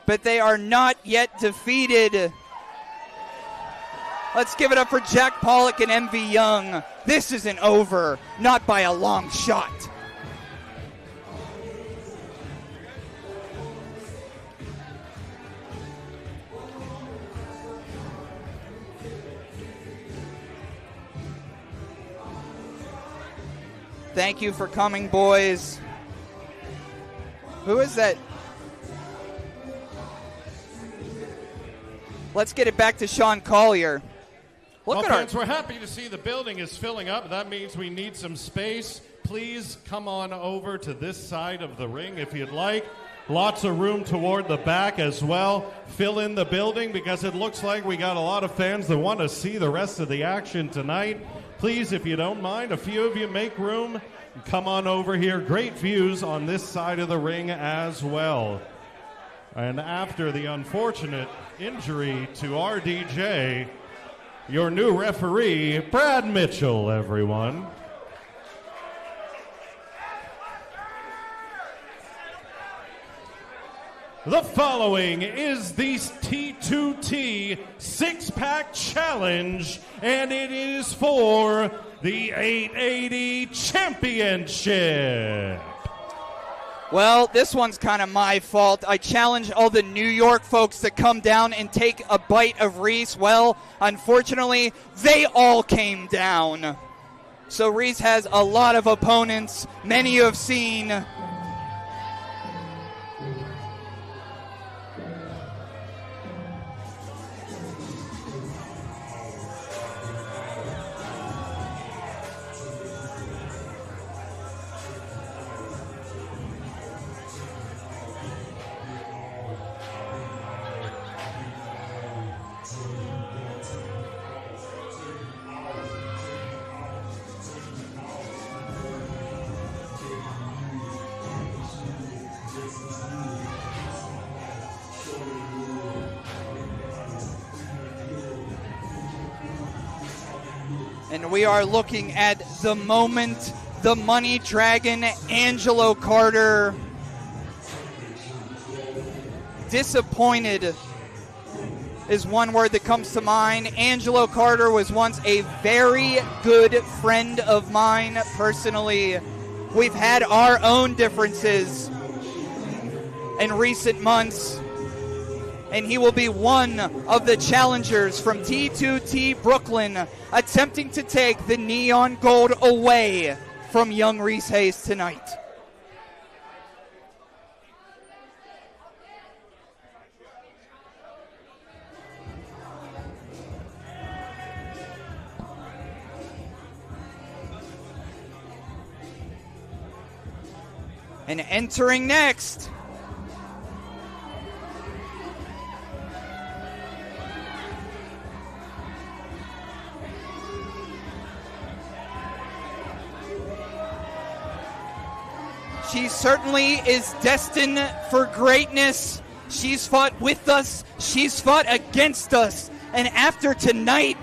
but they are not yet defeated. Let's give it up for Jack Pollock and MV Young. This isn't over, not by a long shot. Thank you for coming, boys. Who is that? Let's get it back to Sean Collier. Well, fans, we're happy to see the building is filling up. That means we need some space. Please come on over to this side of the ring if you'd like. Lots of room toward the back as well. Fill in the building because it looks like we got a lot of fans that want to see the rest of the action tonight. Please, if you don't mind, a few of you make room. Come on over here. Great views on this side of the ring as well. And after the unfortunate injury to RDJ, your new referee, Brad Mitchell, everyone. The following is the T2T six-pack challenge, and it is for the 880 championship. Well, this one's kind of my fault. I challenged all the New York folks to come down and take a bite of Reese. Well, unfortunately, they all came down. So Reese has a lot of opponents, many you have seen. And we are looking at the moment, the money dragon, Angelo Carter. Disappointed is one word that comes to mind. Angelo Carter was once a very good friend of mine personally. We've had our own differences in recent months, and he will be one of the challengers from T2T Brooklyn, attempting to take the neon gold away from young Reese Hayes tonight. And entering next, she certainly is destined for greatness. She's fought with us. She's fought against us. And after tonight,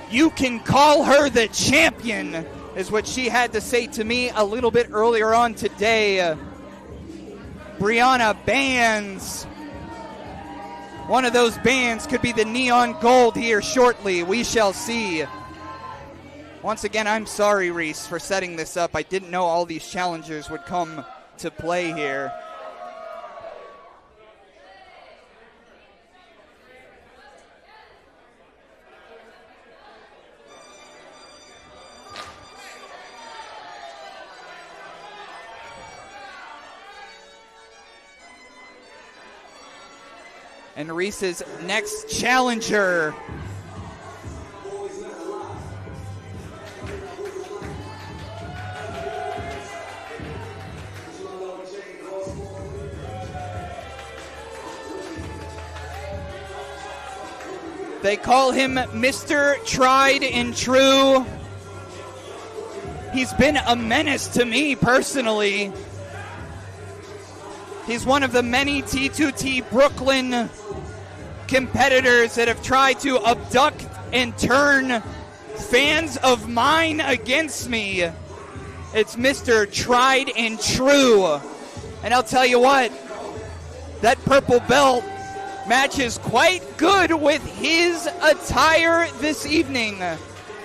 you can call her the champion, is what she had to say to me a little bit earlier on today. Brianna bands. One of those bands could be the neon gold here shortly. We shall see. Once again, I'm sorry, Reese, for setting this up. I didn't know all these challengers would come to play here. And Reese's next challenger. They call him Mr. Tried and True. He's been a menace to me personally. He's one of the many T2T Brooklyn competitors that have tried to abduct and turn fans of mine against me. It's Mr. Tried and True. And I'll tell you what, that purple belt matches quite good with his attire this evening.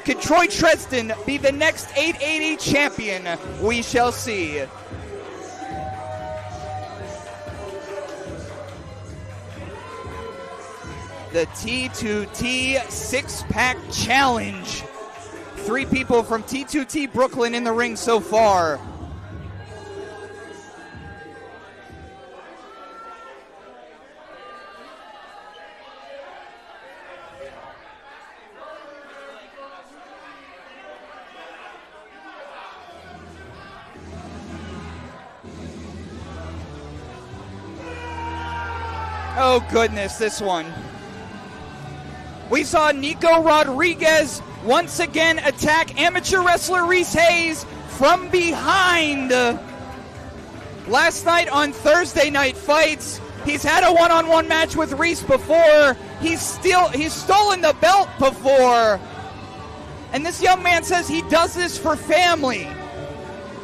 Could Troy Tresden be the next 880 champion? We shall see. The T2T six-pack challenge. 3 people from T2T Brooklyn in the ring so far. Oh goodness, this one. We saw Niko Rodriguez once again attack amateur wrestler Reese Hayes from behind. Last night on Thursday Night Fights, he's had a one-on-one match with Reese before. He's stolen the belt before. And this young man says he does this for family.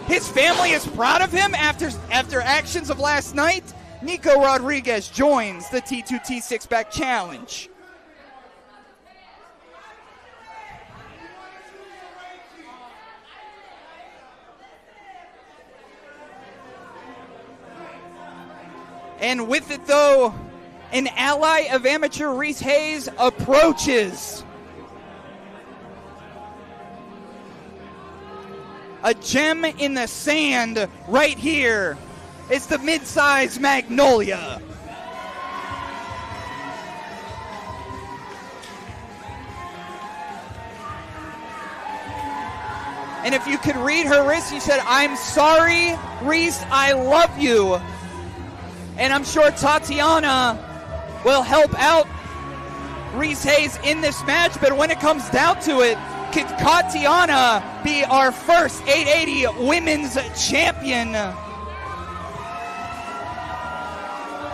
His family is proud of him after actions of last night. Niko Rodriguez joins the T2T six-pack challenge. And with it, though, an ally of amateur Reese Hayes approaches. A gem in the sand right here. It's the mid-size Magnolia. And if you could read her wrist, she said, "I'm sorry, Reese, I love you." And I'm sure Tatiana will help out Reese Hayes in this match, but when it comes down to it, could Tatiana be our first 880 women's champion?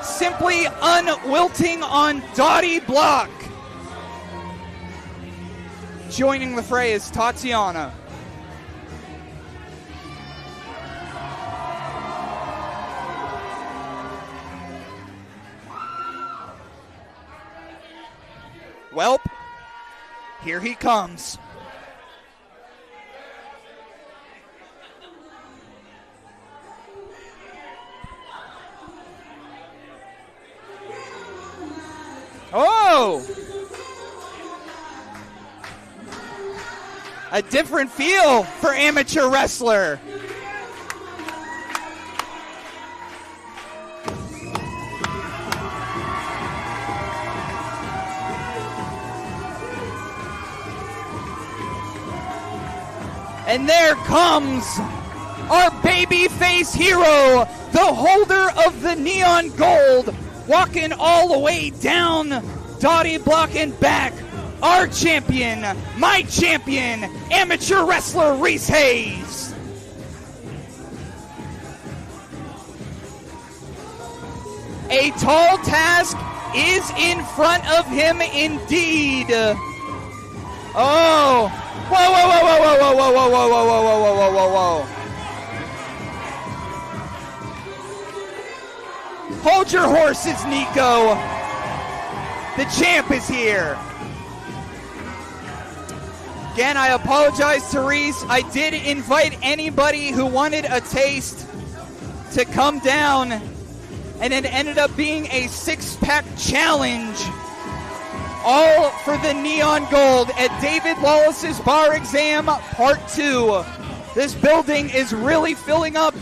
Simply unwilting on Dottie Block. Joining the fray is Tatiana. Welp, here he comes. Oh! A different feel for amateur wrestler. And there comes our babyface hero, the holder of the neon gold, walking all the way down Dottie Block and back. Our champion, my champion, amateur wrestler Reese Hayes. A tall task is in front of him indeed. Oh. Whoa, whoa, whoa, whoa, whoa, whoa, whoa, whoa, whoa, whoa, whoa, whoa, whoa, whoa, whoa. Hold your horses, Niko. The champ is here. Again, I apologize to Reese. I did invite anybody who wanted a taste to come down, and it ended up being a six-pack challenge. All for the neon gold at David Lawless's Bar Exam Part 2. This building is really filling up,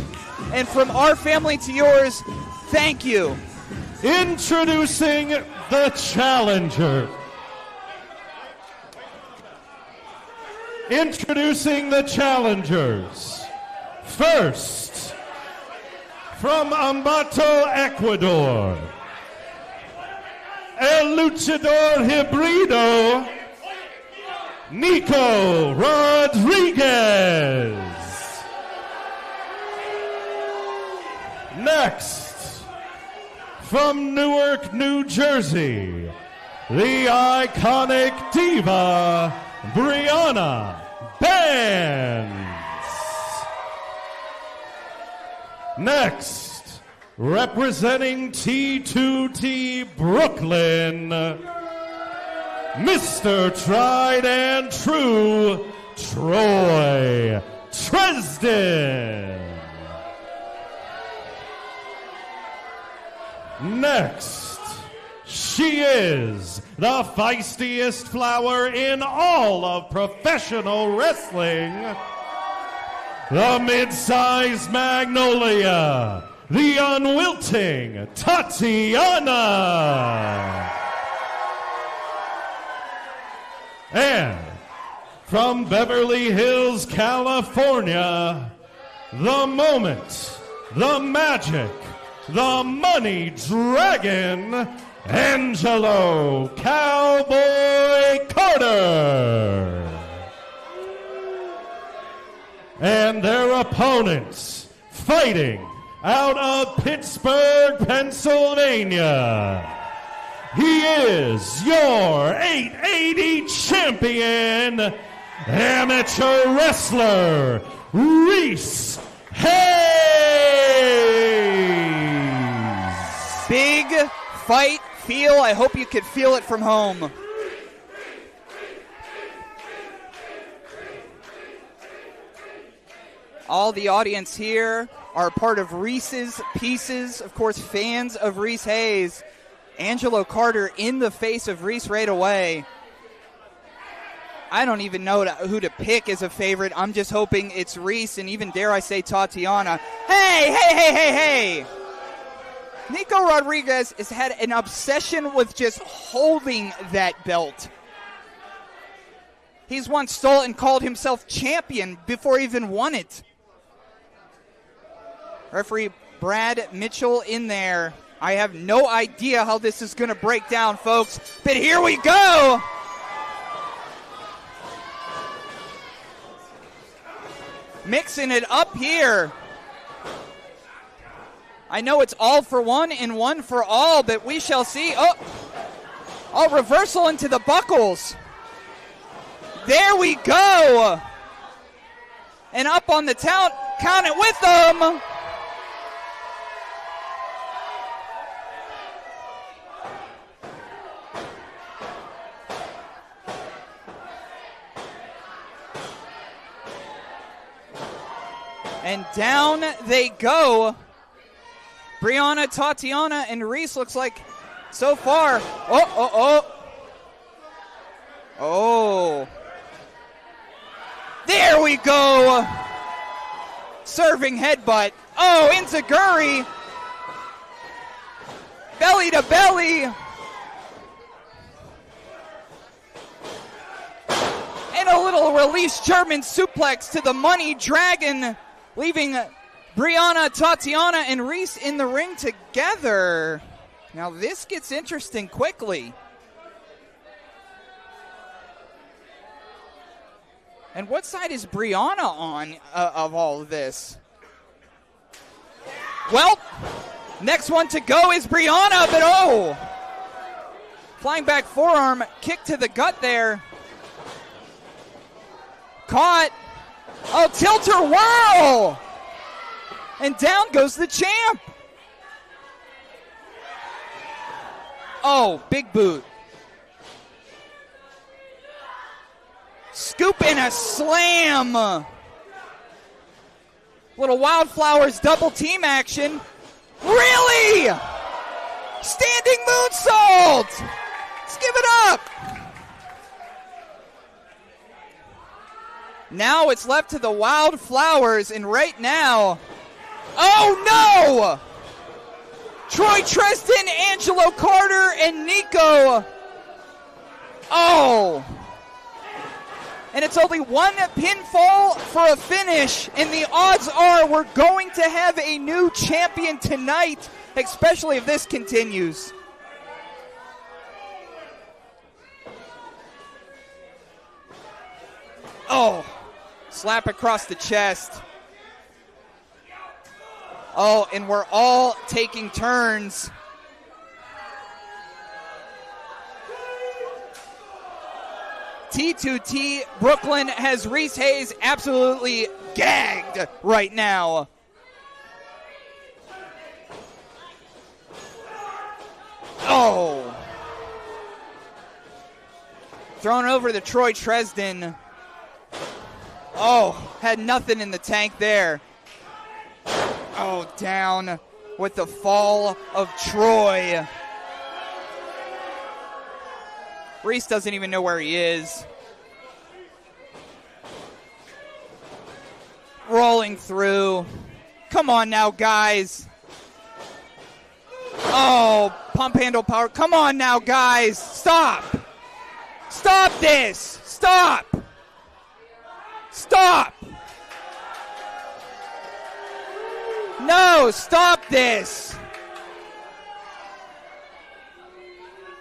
and from our family to yours, thank you. Introducing the challenger. Introducing the challengers. First, from Ambato, Ecuador, El Luchador Hibrido, Niko Rodriguez. Next, from Newark, New Jersey, the iconic diva, Brianna Bands. Next, representing T2T Brooklyn, Mr. Tried and True, Troy Tresden. Next, she is the feistiest flower in all of professional wrestling, the mid-sized magnolia, the unwilting Tatiana. And from Beverly Hills, California, the moment, the magic, the money dragon, Angelo Cowboy Carter. And their opponents, fighting out of Pittsburgh, Pennsylvania, he is your 880 champion, amateur wrestler, Reese Hayes. Big fight feel. I hope you could feel it from home. All the audience here are part of Reese's Pieces, of course, fans of Reese Hayes. Angelo Carter in the face of Reese right away. I don't even know who to pick as a favorite. I'm just hoping it's Reese and even, dare I say, Tatiana. Hey! Niko Rodriguez has had an obsession with just holding that belt. He's once stole and called himself champion before he even won it. Referee Brad Mitchell in there. I have no idea how this is going to break down, folks, but here we go. Mixing it up here. I know it's all for one and one for all, but we shall see. Oh, reversal into the buckles. There we go. And up on the count it with them. And down they go. Brianna, Tatiana, and Reese looks like so far. Oh. There we go. Serving headbutt. Oh, Enziguri. Belly to belly. And a little release German suplex to the money dragon, leaving Brianna, Tatiana, and Reese in the ring together. Now this gets interesting quickly. And what side is Brianna on of all of this? Well, next one to go is Brianna, but flying back forearm, kick to the gut there. Caught. Oh, tilt-her whirl! And down goes the champ. Oh, big boot. Scoop and a slam. Little Wildflowers double team action. Really? Standing moonsault. Let's give it up. Now it's left to the Wildflowers, and right now, oh no! Troy Tresden, Angelo Carter, and Niko. Oh. And it's only one pinfall for a finish, and the odds are we're going to have a new champion tonight, especially if this continues. Oh, slap across the chest. Oh, and we're all taking turns. T2T Brooklyn has Reese Hayes absolutely gagged right now. Oh. Thrown over to Troy Tresden. Oh, had nothing in the tank there. Oh, down with the fall of Troy. Reese doesn't even know where he is. Rolling through. Come on now, guys. Oh, pump handle power. Come on now, guys. Stop. Stop this. Stop. Stop. No, stop this.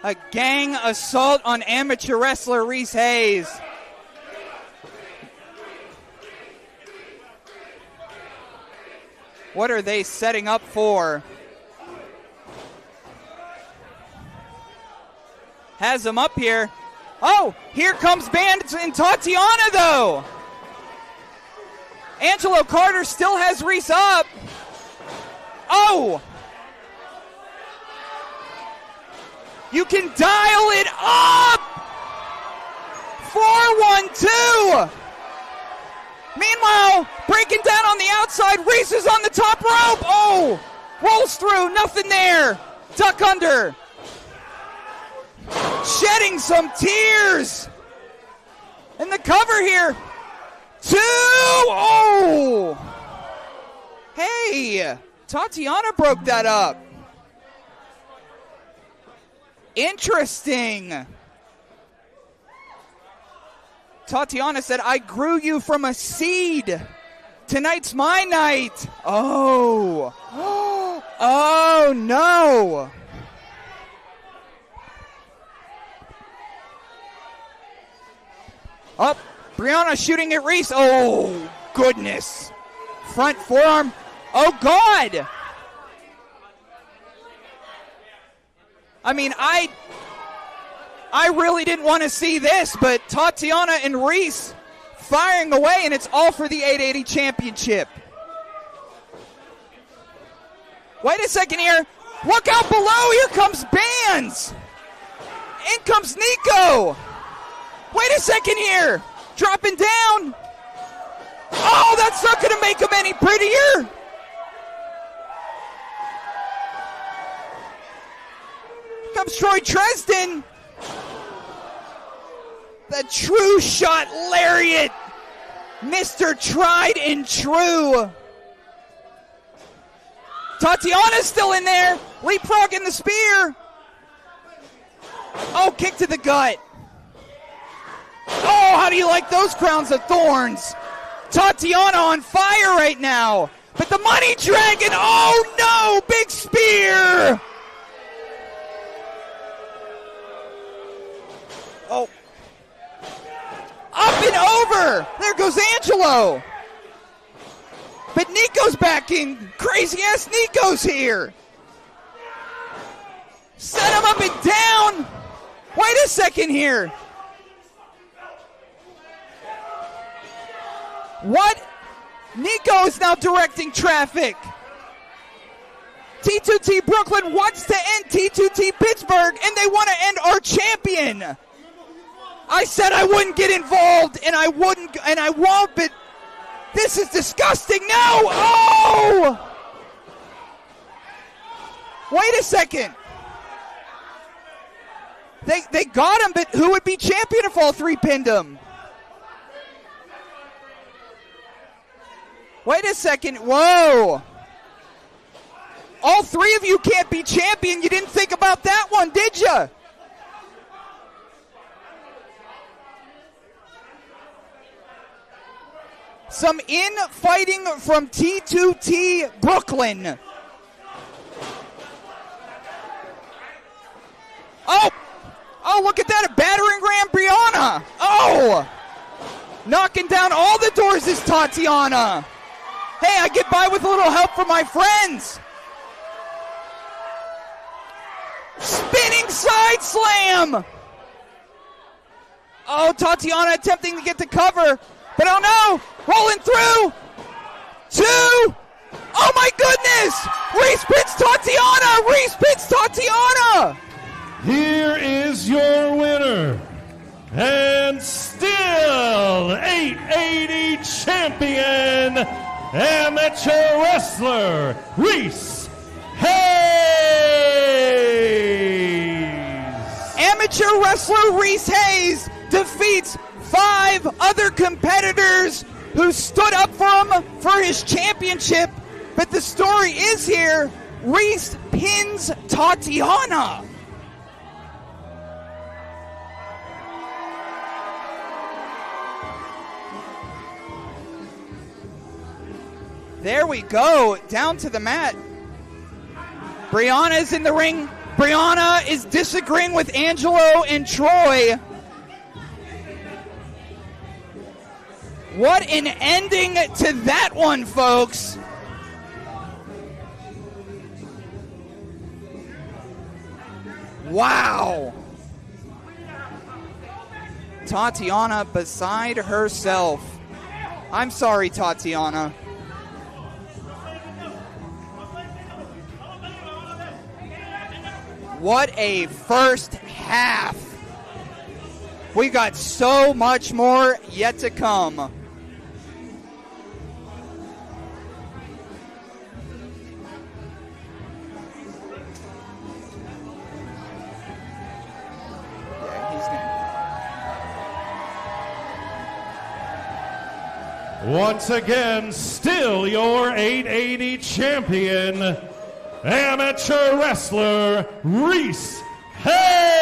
A gang assault on amateur wrestler Reese Hayes. What are they setting up for? Has him up here. Oh, here comes Bandits and Tatiana, though. Angelo Carter still has Reese up. Oh! You can dial it up! 4-1-2! Meanwhile, breaking down on the outside, Reese is on the top rope. Oh! Rolls through, nothing there. Duck under. Shedding some tears. And the cover here. 2! Oh! Hey! Tatiana broke that up. Interesting. Tatiana said, I grew you from a seed. Tonight's my night. Oh. Oh, no. Up. Brianna shooting at Reese. Oh, goodness. Front forearm. Oh, God. I mean, I really didn't want to see this, but Tatiana and Reese firing away, and it's all for the 880 championship. Wait a second here. Look out below. Here comes Bands. In comes Niko. Wait a second here. Dropping down. Oh, that's not going to make him any prettier. Comes Troy Tresden. The true shot lariat. Mr. Tried and True. Tatiana's still in there. Leapfrogging the spear. Oh, kick to the gut. Oh, how do you like those crowns of thorns? Tatiana on fire right now. But the Money Dragon. Oh, no. Big spear. Oh. Up and over. There goes Angelo. But Niko's back in. Crazy ass Niko's here. Set him up and down. Wait a second here. What? Niko is now directing traffic. T2T Brooklyn wants to end T2T Pittsburgh, and they want to end our champion. I said I wouldn't get involved, and I wouldn't, and I won't, but this is disgusting. No! Oh! Wait a second. They got him, but who would be champion if all three pinned him? Wait a second. Whoa. All three of you can't be champion. You didn't think about that one, did you? Some infighting from T2T Brooklyn. Oh, look at that, a battering ram Brianna. Oh, knocking down all the doors is Tatiana. Hey, I get by with a little help from my friends. Spinning side slam. Oh, Tatiana attempting to get the cover, but oh no, rolling through. 2. Oh my goodness, Reese pins Tatiana. Reese pins Tatiana. Here is your winner, and still 880 champion, amateur wrestler, Reese Hayes. Amateur wrestler Reese Hayes defeats 5 other competitors who stood up for him for his championship. But the story is here, Reese pins Tatiana. There we go, down to the mat. Brianna is in the ring. Brianna is disagreeing with Angelo and Troy. What an ending to that one, folks. Wow. Tatiana beside herself. I'm sorry, Tatiana. What a first half. We got so much more yet to come. Once again, still your 880 champion, amateur wrestler, Reese Hayes.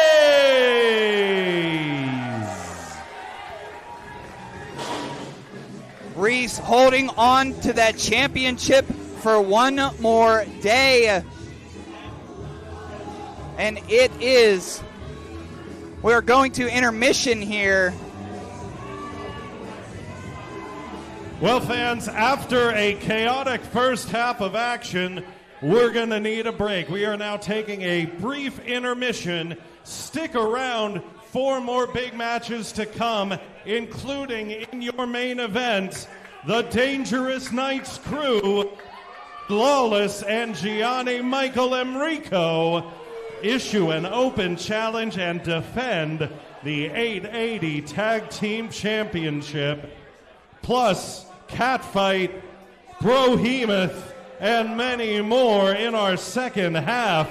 Reese holding on to that championship for one more day. And it is, we're going to intermission here. Well, fans, after a chaotic first half of action, we're going to need a break. We are now taking a brief intermission. Stick around, 4 more big matches to come, including in your main event, the Dangerous Knights crew, Lawless and Gianni Michael Enrico, issue an open challenge and defend the 880 Tag Team Championship. Plus, Catfight, Brohemoth, and many more in our second half.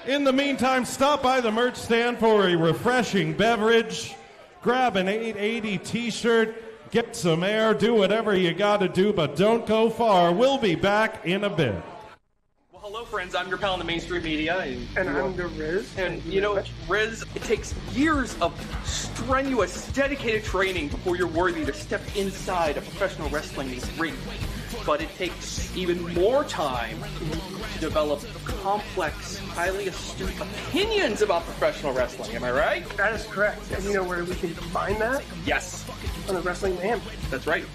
In the meantime, stop by the merch stand for a refreshing beverage, grab an 880 t-shirt, get some air, do whatever you gotta do, but don't go far. We'll be back in a bit. Well, hello, friends. I'm your pal in the mainstream media. And I'm the Riz. And, you know, Riz, it takes years of strenuous, dedicated training before you're worthy to step inside a professional wrestling ring. But it takes even more time to develop complex, highly astute opinions about professional wrestling. Am I right? That is correct. And you know where we can combine that? Yes. On the Wrestling Mayhem. That's right.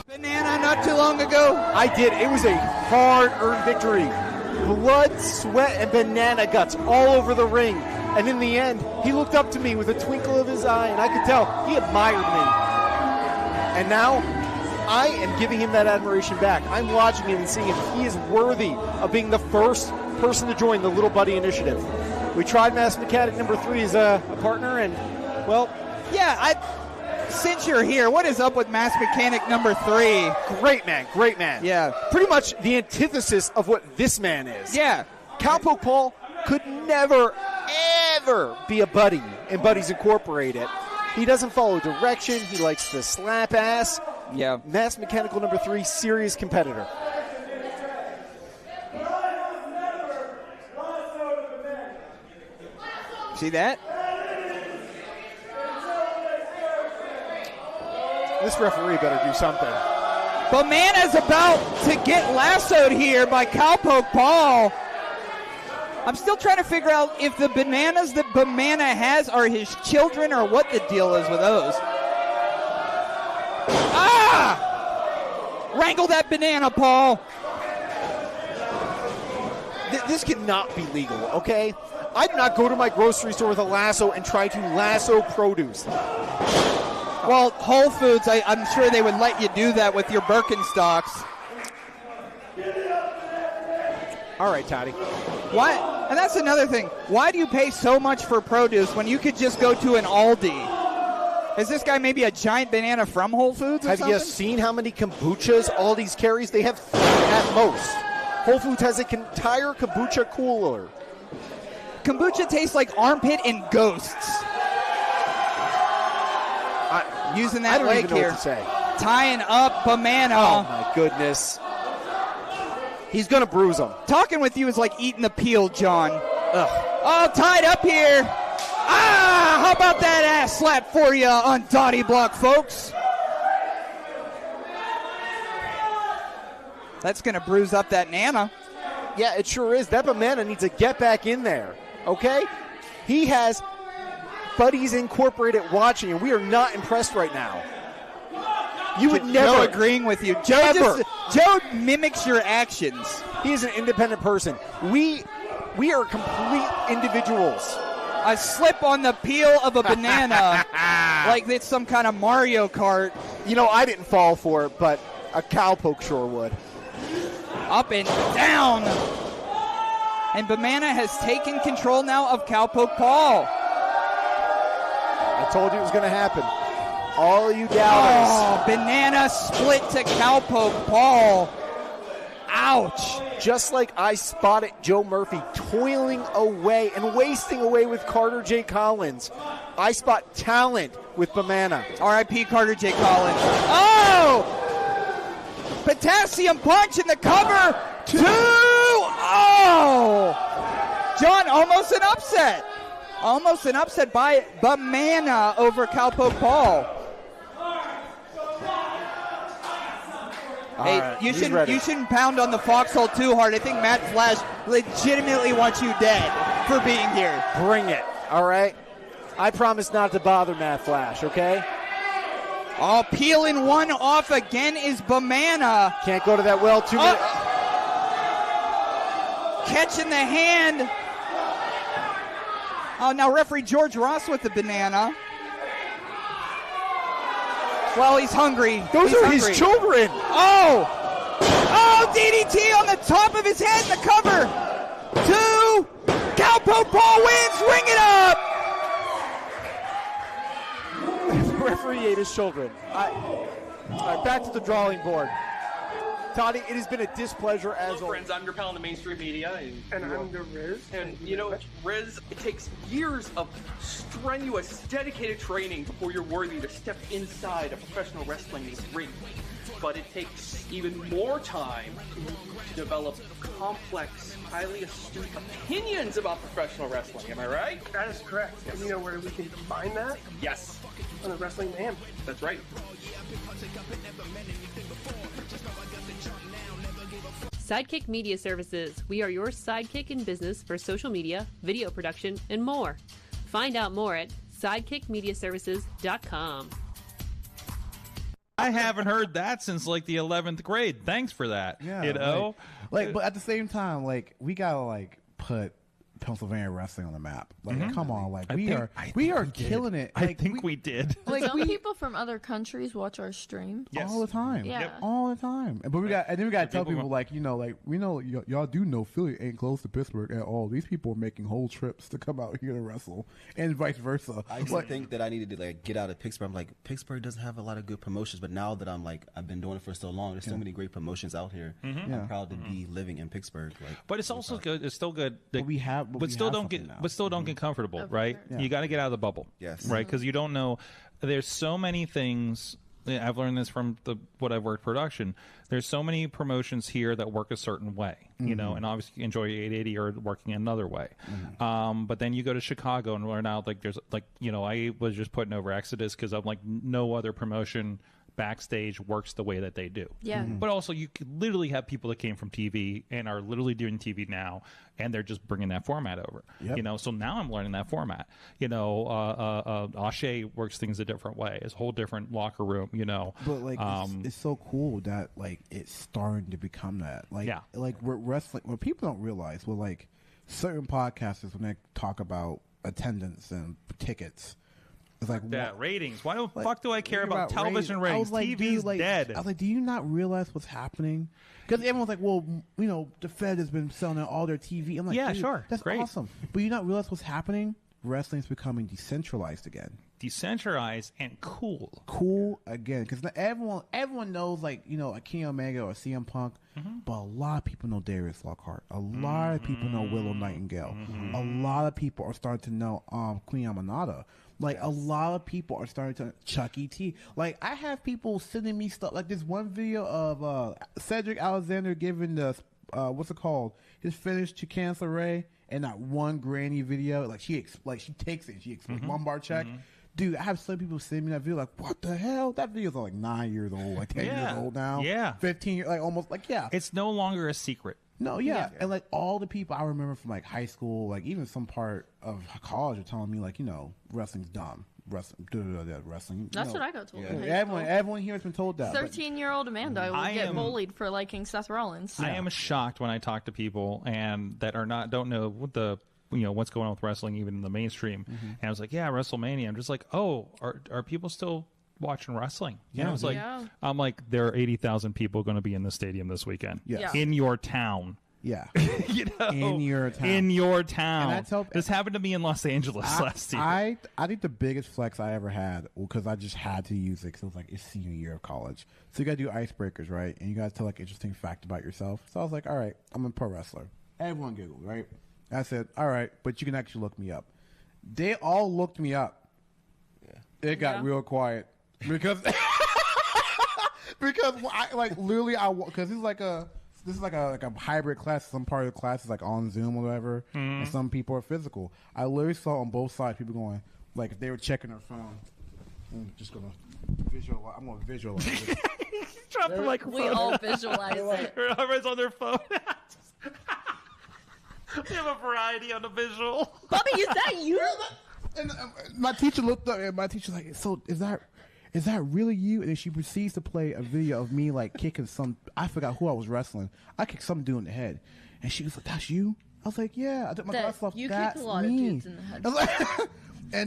Banana not too long ago. I did. It was a hard-earned victory. Blood, sweat, and banana guts all over the ring. And in the end, he looked up to me with a twinkle of his eye, and I could tell he admired me. And now, I am giving him that admiration back. I'm watching him and seeing if he is worthy of being the first person to join the Little Buddy Initiative. We tried Mass Mechanic number 3 as a partner, and, well... Yeah, since you're here, what is up with Mass Mechanic number 3? Great man, great man. Yeah. Pretty much the antithesis of what this man is. Yeah. Cowpoke Paul could never, ever be a buddy in Buddies Incorporated. He doesn't follow direction. He likes to slap ass. Yeah. Mass Mechanical number 3, serious competitor. See that? This referee better do something. Bamana's about to get lassoed here by Cowpoke Paul. I'm still trying to figure out if the bananas that Bamana has are his children or what the deal is with those. Ah! Wrangle that banana, Paul. This cannot be legal, okay? I do not go to my grocery store with a lasso and try to lasso produce. Well, Whole Foods, I'm sure they would let you do that with your Birkenstocks. All right, Toddy. Why? And that's another thing. Why do you pay so much for produce when you could just go to an Aldi? Is this guy maybe a giant banana from Whole Foods or Have something? you seen how many kombuchas Aldi's carries? They have 3 at most. Whole Foods has an entire kombucha cooler. Kombucha tastes like armpit and ghosts. Using that I don't leg even know here. what to say. Tying up Bamana. Oh, my goodness. He's going to bruise him. Talking with you is like eating the peel, John. Ugh. Oh, tied up here. Ah, how about that ass slap for you on Dottie Block, folks? That's going to bruise up that Nana. Yeah, it sure is. That Bamana needs to get back in there, okay? He has Buddies Incorporated watching, and we are not impressed right now. You would never. Joe agreeing with you. Joe mimics your actions. He is an independent person. We are complete individuals. A slip on the peel of a banana like it's some kind of Mario Kart. You know, I didn't fall for it, but a cowpoke sure would. Up and down. And Bamana has taken control now of Cowpoke Paul. I told you it was going to happen. All you doubters. Oh, banana split to Cowpoke Paul. Ouch. Just like I spotted Joe Murphy toiling away and wasting away with Carter J. Collins, I spot talent with Bamana. R.I.P. Carter J. Collins. Oh! Potassium punch in the cover. 2. Oh! John, almost an upset. Almost an upset by Bamana over Cowpoke Paul. Hey, right, you ready. shouldn't pound on the foxhole too hard. I think Matt Flash legitimately wants you dead for being here. Bring it, all right? I promise not to bother Matt Flash, okay? Oh, peeling one off again is Bamana. Can't go to that well too much. Catching the hand. Oh, now referee George Ross with the banana. Well, he's hungry. Those are his children. Oh! Oh, DDT on the top of his head in the cover. 2. Cowpoke Paul wins. Ring it up. The referee ate his children. All right, back to the drawing board. Toddy, it has been a displeasure as Hello, friends. I'm your pal in the mainstream media. And I'm the Riz. And, you know, Riz, it takes years of strenuous, dedicated training before you're worthy to step inside a professional wrestling ring. But it takes even more time to develop complex, highly astute opinions about professional wrestling. Am I right? That is correct. And you know where we can combine that? Yes. On the Wrestling Mayhem. That's right. Sidekick Media Services. We are your sidekick in business for social media, video production, and more. Find out more at sidekickmediaservices.com. I haven't heard that since like the 11th grade. Thanks for that. Yeah, you know, like, but at the same time, like we gotta like put Pennsylvania wrestling on the map. Like, come on, like we are killing it. I Like, think we did. Like Don't people from other countries watch our stream? Yes. all the time. Yeah. Yep. All the time. But we got, and then we got to tell people people like, you know, like we know y'all do know Philly ain't close to Pittsburgh at all. These people are making whole trips to come out here to wrestle, and vice versa. I used to think that I needed to like get out of Pittsburgh. I'm like, Pittsburgh doesn't have a lot of good promotions, but now that I'm like, I've been doing it for so long, there's so many great promotions out here. I'm proud to be living in Pittsburgh. Like, But it's also good. It's still good. That, But we have, but still don't get. something now. But still don't get comfortable, right? Yeah. You got to get out of the bubble, Yes. right? Because you don't know. There's so many things I've learned this from what I've worked production. There's so many promotions here that work a certain way, you know, and obviously you enjoy 880 or working another way. But then you go to Chicago and learn out like there's like, you know, I was just putting over Exodus because I'm like no other promotion Backstage works the way that they do. Yeah. But also you could literally have people that came from TV and are literally doing TV now, and they're just bringing that format over. You know, so now I'm learning that format. You know, Ashe works things a different way. It's a whole different locker room, you know. But like it's so cool that like it's starting to become that. Like like we're wrestling, what people don't realize, well, like certain podcasters when they talk about attendance and tickets, it's like that ratings. Why the fuck do I care about television ratings? Like, TV's like, dead. I was like, do you not realize what's happening? Because everyone's like, well, you know, the Fed has been selling out all their TV. I'm like, yeah, dude, sure, that's great. awesome. But you not realize what's happening? Wrestling's becoming decentralized again. Decentralized and cool. Cool again. Because everyone knows, like, you know, a Kenny Omega or CM Punk, but a lot of people know Darius Lockhart. A lot of people know Willow Nightingale. A lot of people are starting to know Queen Amanada. Like, a lot of people are starting to Chuck E.T. Like, I have people sending me stuff. Like, this one video of Cedric Alexander giving the, what's it called? His finish to Cancer Ray, and that one granny video. Like, she takes it. She explains one bar check. Dude, I have some people send me that video like, what the hell? That video's like 9 years old, like 10 years old now. Yeah. 15 years, like almost, like, yeah. It's no longer a secret. No, yeah. And like all the people I remember from like high school, like even some part of college are telling me like, you know, wrestling's dumb. Wrestling. That's what I got told. Everyone here has been told that. 13-year-old Amanda will get bullied for liking Seth Rollins. I am shocked when I talk to people and that don't know what the, you know, what's going on with wrestling even in the mainstream. And I was like, yeah, WrestleMania. I'm just like, oh, are people still watching wrestling? Yeah. And I was like, I'm like, there are 80,000 people going to be in the stadium this weekend. Yes. In your town. Yeah. You know, in your town. In your town. And that's this happened to me in Los Angeles last year. I think the biggest flex I ever had, because I just had to use it because it was like it's senior year of college. So you got to do icebreakers, right? And you got to tell like interesting fact about yourself. So I was like, all right, I'm a pro wrestler. Everyone giggled, right? I said, all right, but you can actually look me up. They all looked me up. Yeah. It got real quiet because because I like literally because this is like a hybrid class. Some part of the class is like on Zoom or whatever, and some people are physical. I literally saw on both sides people going like if they were checking their phone. I'm just gonna visualize. I'm gonna visualize it. Drop the microphone. We all visualize it. Everyone's on their phone. We have a variety on the visual. Bobby, is that you? And my teacher looked up, and my teacher's like, "So is that really you?" And then she proceeds to play a video of me like kicking some. I forgot who I was wrestling. I kicked some dude in the head, and she was like, "That's you?" I was like, "Yeah." I took my glasses off. You That's kicked a lot me. of dudes in the head. I was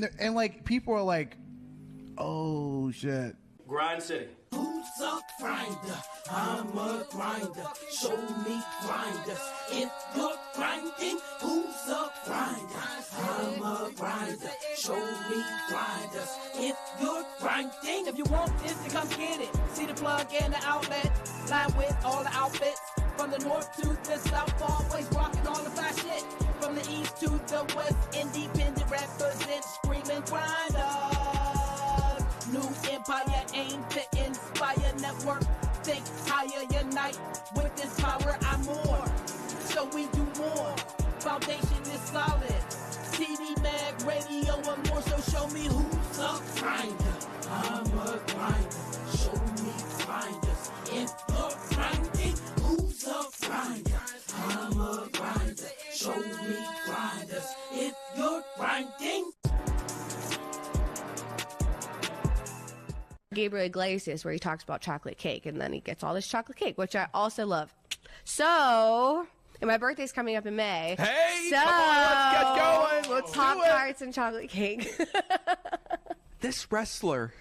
like, and like people are like, "Oh shit." Grind City. Who's a grinder? I'm a grinder. Show me grinders. If you're grinding, who's a grinder? I'm a grinder. Show me grinders. If you're grinding, If you want this, then come get it. See the plug and the outlet. Line with all the outfits. From the north to the south, always rocking all the fly shit. From the east to the west, independent represent screaming grinders. New empire aim to inspire network. Think higher, unite. With this power, I'm more. So we do more. Foundation is solid. CD, mag, radio, and more. So show me who's a grinder. I'm a grinder. Show me grinders. If you're grinding, who's a grinder? I'm a grinder. Show me grinders. If you're grinding. Gabriel Iglesias, where he talks about chocolate cake, and then he gets all this chocolate cake, which I also love. So, and my birthday's coming up in May. Hey, so, come on, let's get going. Let's do it. Pop-Tarts and chocolate cake. This wrestler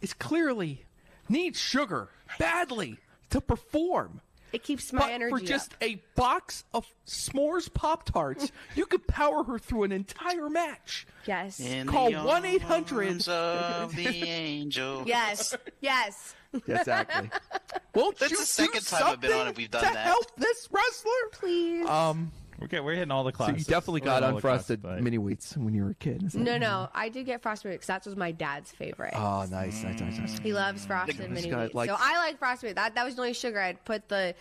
is clearly needs sugar badly to perform. It keeps my energy for just up. a box of s'mores Pop-Tarts, you could power her through an entire match. Yes. Call 1-800 of the angel. Yes. Yes. Exactly. Won't That's you the second do time I've been on it. something We've done to that. help this wrestler? Please. We're hitting all the So classes. you definitely We're got hitting all the unfrosted classes, mini wheats when you were a kid. Is that No. I did get frosted because that was my dad's favorite. Oh, nice. He loves frosted This mini guy wheats. likes- So I like frosted wheats. That was the only sugar I'd put the.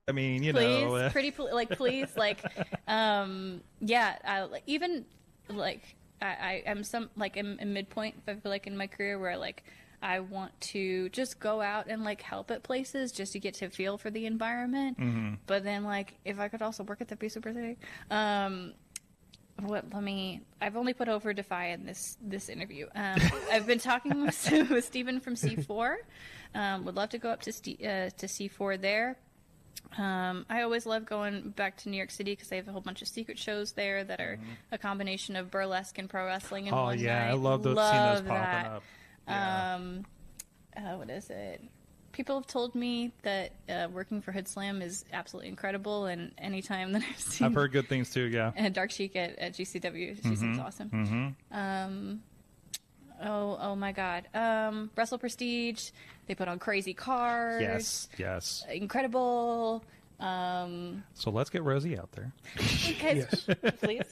I mean, you please, know. please, even like I'm in midpoint. I feel like in my career where like I want to just go out and like help at places just to get to feel for the environment. Mm-hmm. But then like if I could also work at the Be Super City. I've only put over Defy in this interview. I've been talking with Steven from C4. Would love to go up to C4 there. I always love going back to New York City because they have a whole bunch of secret shows there that are a combination of burlesque and pro wrestling in one night. I love those. Seeing those popping up. Yeah. What is it? People have told me that working for Hood Slam is absolutely incredible, and anytime that I've seen, I've heard good things too. Yeah. And Dark Sheik at GCW, she seems awesome. Mm-hmm. Oh my God. Wrestle Prestige. They put on crazy cars. Yes. Incredible. So let's get Rosie out there. Guys, please.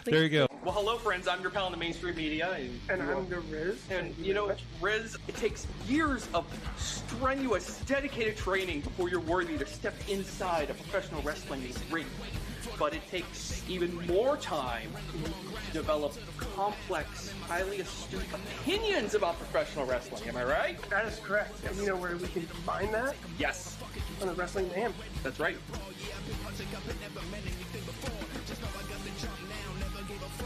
There you go. Well, hello, friends. I'm your pal in the mainstream media. And I'm the Riz. And, you know, Riz, it takes years of strenuous, dedicated training before you're worthy to step inside a professional wrestling ring. But it takes even more time to develop complex, highly astute opinions about professional wrestling. Am I right? That is correct. And you know where we can combine that? Yes. On the Wrestling Mayhem. That's right.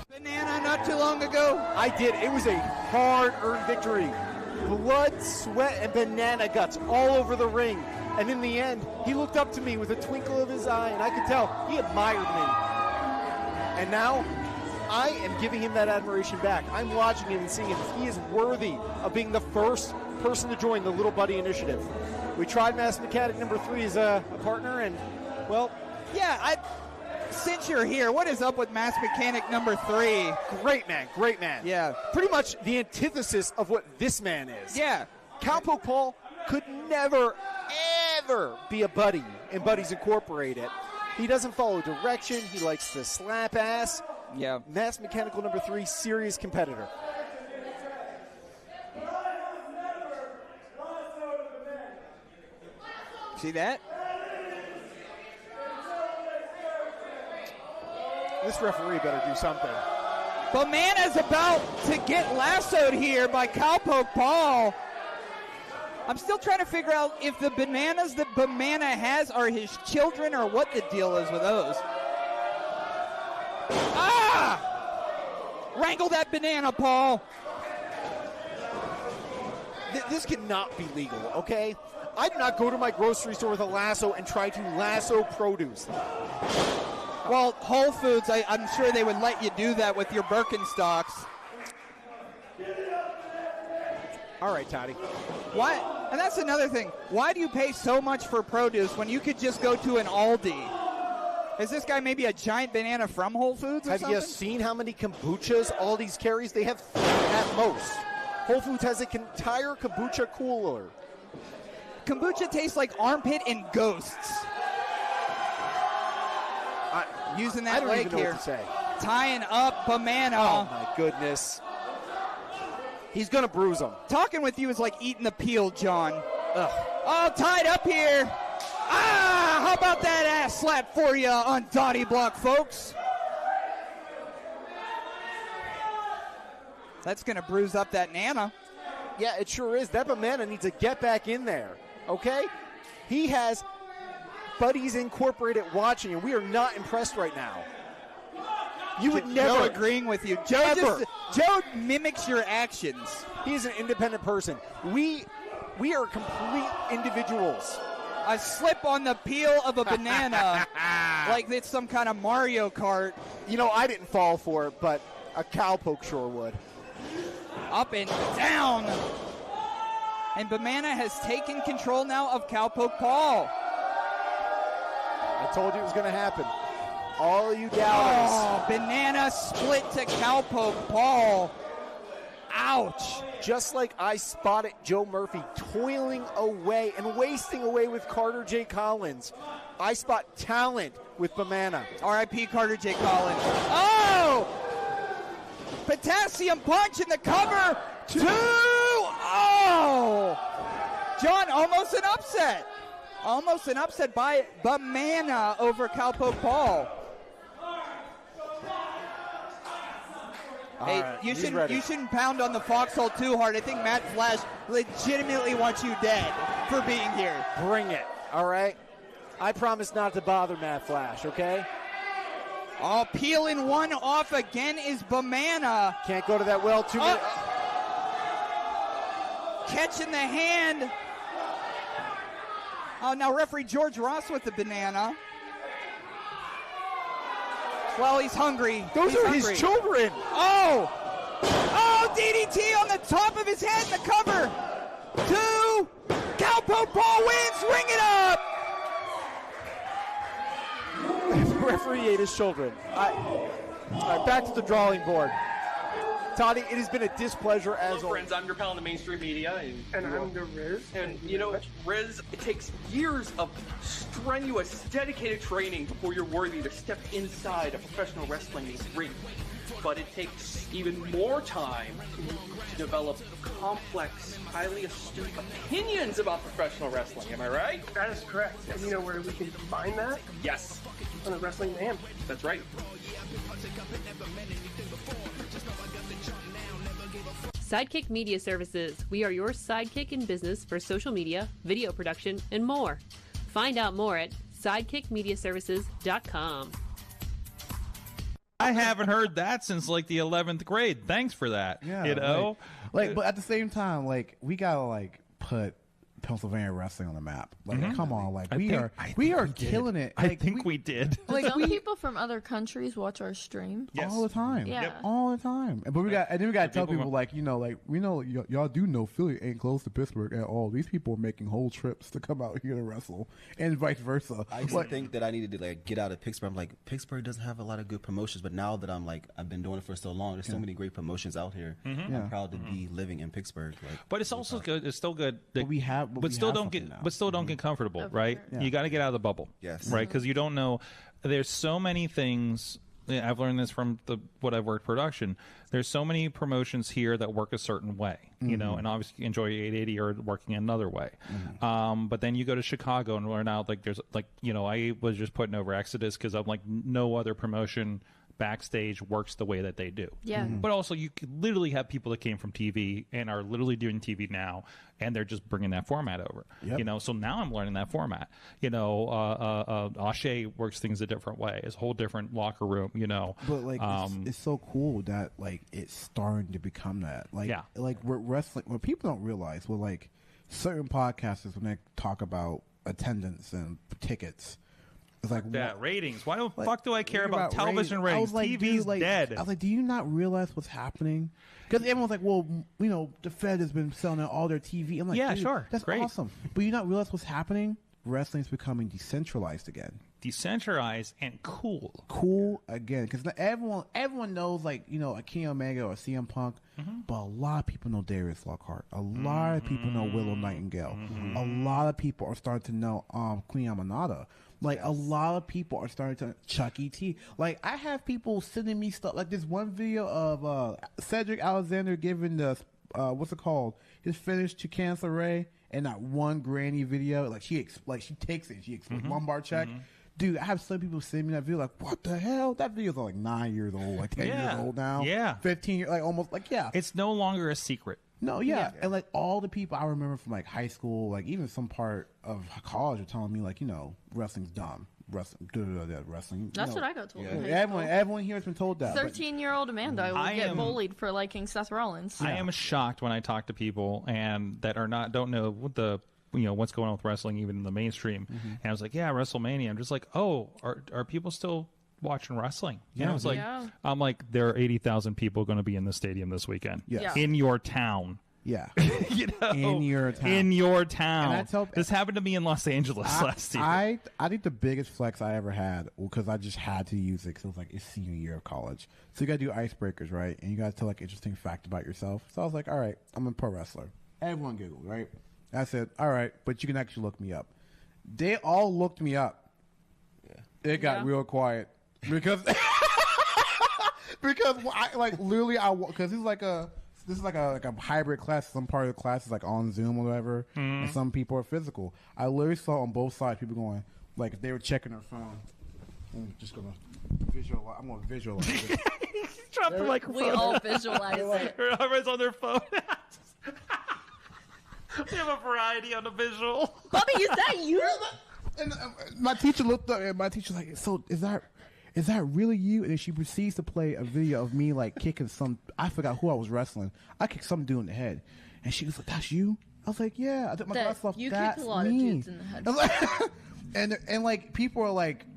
Banana not too long ago. I did. It was a hard-earned victory. Blood, sweat, and banana guts all over the ring. And in the end, he looked up to me with a twinkle of his eye, and I could tell he admired me. And now, I am giving him that admiration back. I'm watching him and seeing if he is worthy of being the first person to join the Little Buddy Initiative. We tried Mass Mechanic number 3 as a partner, and, well... Yeah, since you're here, what is up with Mass Mechanic number 3? Great man. Yeah. Pretty much the antithesis of what this man is. Yeah. Cowpoke Paul could never, ever be a buddy in Buddies Incorporated. He doesn't follow direction. He likes to slap ass. Yeah. Mass Mechanical number 3, serious competitor. See that? This referee better do something. Banana's about to get lassoed here by Cowpoke Paul. I'm still trying to figure out if the bananas that Banana has are his children or what the deal is with those. Wrangle that banana, Paul. This cannot be legal, okay? I do not go to my grocery store with a lasso and try to lasso produce. Well, Whole Foods, I'm sure they would let you do that with your Birkenstocks. All right, Toddy. Why? And that's another thing. Why do you pay so much for produce when you could just go to an Aldi? Is this guy maybe a giant banana from Whole Foods or Have something? you seen how many kombuchas Aldi's carries? They have 3 at most. Whole Foods has an entire kombucha cooler. Kombucha tastes like armpit and ghosts. Using that I don't leg even know here. what to say. Tying up Banana. Oh, my goodness. He's going to bruise him. Talking with you is like eating the peel, John. Ugh. Oh, tied up here. How about that ass slap for you on Dottie Block, folks? That's going to bruise up that Nana. Yeah, it sure is. That banana needs to get back in there, okay? He has Buddies Incorporated watching, and we are not impressed right now. You would never... Joe agreeing with you. Joe mimics your actions. He's an independent person. We are complete individuals. A slip on the peel of a banana like it's some kind of Mario Kart. You know, I didn't fall for it, but a cowpoke sure would. Up and down. And Banana has taken control now of Cowpoke Paul. I told you it was going to happen. All you doubters. Oh, Banana split to Cowpoke Paul. Ouch. Just like I spotted Joe Murphy toiling away and wasting away with Carter J. Collins, I spot talent with Banana. R.I.P. Carter J. Collins. Oh! Potassium punch in the cover. 2! Oh! John, almost an upset. Almost an upset by Banana over Cowpoke Paul. Hey, right, you shouldn't pound on the foxhole too hard. I think Matt Flash legitimately wants you dead for being here. Bring it, all right? I promise not to bother Matt Flash, okay? Oh, peeling one off again is Banana. Can't go to that well. 2 minutes. Catching the hand. Oh, now referee George Ross with the banana. Well, he's hungry. Those are his children. Oh! Oh, DDT on the top of his head in the cover. 2. Cowpoke Paul wins. Ring it up. The referee ate his children. All right, back to the drawing board. Toddy, it has been a displeasure as Hello, friends. I'm your pal in the mainstream media. And I'm the Riz. And, you know, Riz, it takes years of strenuous, dedicated training before you're worthy to step inside a professional wrestling ring. But it takes even more time to develop complex, highly astute opinions about professional wrestling. Am I right? That is correct. And you know where we can find that? Yes. On the Wrestling Mayhem. That's right. Sidekick Media Services. We are your sidekick in business for social media, video production, and more. Find out more at sidekickmediaservices.com. I haven't heard that since like the 11th grade. Thanks for that. Yeah, you know, like, but at the same time, like, we gotta like put Pennsylvania wrestling on the map. Like, come on, like we are killing it. I Like, think we did. Like, Some people from other countries watch our stream. all the time. Yeah. All the time. But we got, and then we got to tell people, like, you know, like, we know y'all do know Philly ain't close to Pittsburgh at all. These people are making whole trips to come out here to wrestle, and vice versa. I used to think that I needed to like get out of Pittsburgh. I'm like, Pittsburgh doesn't have a lot of good promotions, but now that I've been doing it for so long, there's so many great promotions out here. I'm proud to be living in Pittsburgh. Like, but it's also good. It's still good. That, but still don't get. But still don't get comfortable, right? Yeah. You got to get out of the bubble, yes, right? Because you don't know. There's so many things. I've learned this from what I've worked production. There's so many promotions here that work a certain way, you know, and obviously Enjoy 880 are working another way. But then you go to Chicago and learn out like there's like, you know, I was just putting over Exodus because I'm like no other promotion Backstage works the way that they do. Yeah. But also you could literally have people that came from TV and are literally doing TV now, and they're just bringing that format over. You know, so now I'm learning that format. You know, Ashe works things a different way. It's a whole different locker room, you know. But like it's so cool that like it's starting to become that. Like like we're wrestling, what people don't realize, well, like certain podcasters when they talk about attendance and tickets, it's like that ratings. Why the fuck do I care about television ratings? Like, TV's dude, dead. I was like, do you not realize what's happening? Because everyone's like, well, you know, the Fed has been selling out all their TV. I'm like, yeah, dude, sure, that's great. awesome. But you not realize what's happening? Wrestling's becoming decentralized again. Decentralized and cool. Cool again, because everyone knows, like, you know, a Kenny Omega or CM Punk, but a lot of people know Darius Lockhart. A lot of people know Willow Nightingale. A lot of people are starting to know Queen Amanada. Like, a lot of people are starting to Chuck E.T. Like, I have people sending me stuff. Like, this one video of Cedric Alexander giving the, what's it called? His finish to Cancer Ray, and not one granny video. Like, she takes it. She lumbar check. Dude, I have some people send me that video like, what the hell? That video's like 9 years old, like 10 years old now. Yeah. 15 years, like almost, like, yeah. It's no longer a secret. No, yeah. And like all the people I remember from like high school, like even some part of college are telling me like, wrestling's dumb. Wrestling. That's what I got told. Yeah. Everyone here has been told that. 13-year-old Amanda will get bullied for liking Seth Rollins. I am shocked when I talk to people and that don't know what the what's going on with wrestling even in the mainstream. And I was like, yeah, WrestleMania. I'm just like, oh, are people still watching wrestling? Yeah, I was like, I'm like, there are 80,000 people going to be in the stadium this weekend. Yes. In your town. Yeah. In your town. In your town. And I tell, this happened to me in Los Angeles last year. I think the biggest flex I ever had, because I just had to use it because it was like it's senior year of college. So you got to do icebreakers, right? And you got to tell like interesting fact about yourself. So I was like, all right, I'm a pro wrestler. Everyone giggled, right? I said, all right, but you can actually look me up. They all looked me up. Yeah. It got real quiet because because this is like a hybrid class. Some part of the class is like on Zoom or whatever, and some people are physical. I literally saw on both sides people going like if they were checking their phone. I'm just gonna visualize. I'm gonna visualize it. Dropped the microphone. We all visualize it. Everybody's on their phone. We have a variety on the visual. Bobby, is that you? And my teacher looked up, and my teacher's like, "So is that really you?" And then she proceeds to play a video of me like kicking some. I forgot who I was wrestling. I kicked some dude in the head, and she was like, "That's you?" I was like, "Yeah." I took my glasses off. You That's kicked a lot of me. dudes in the head. and like people are like,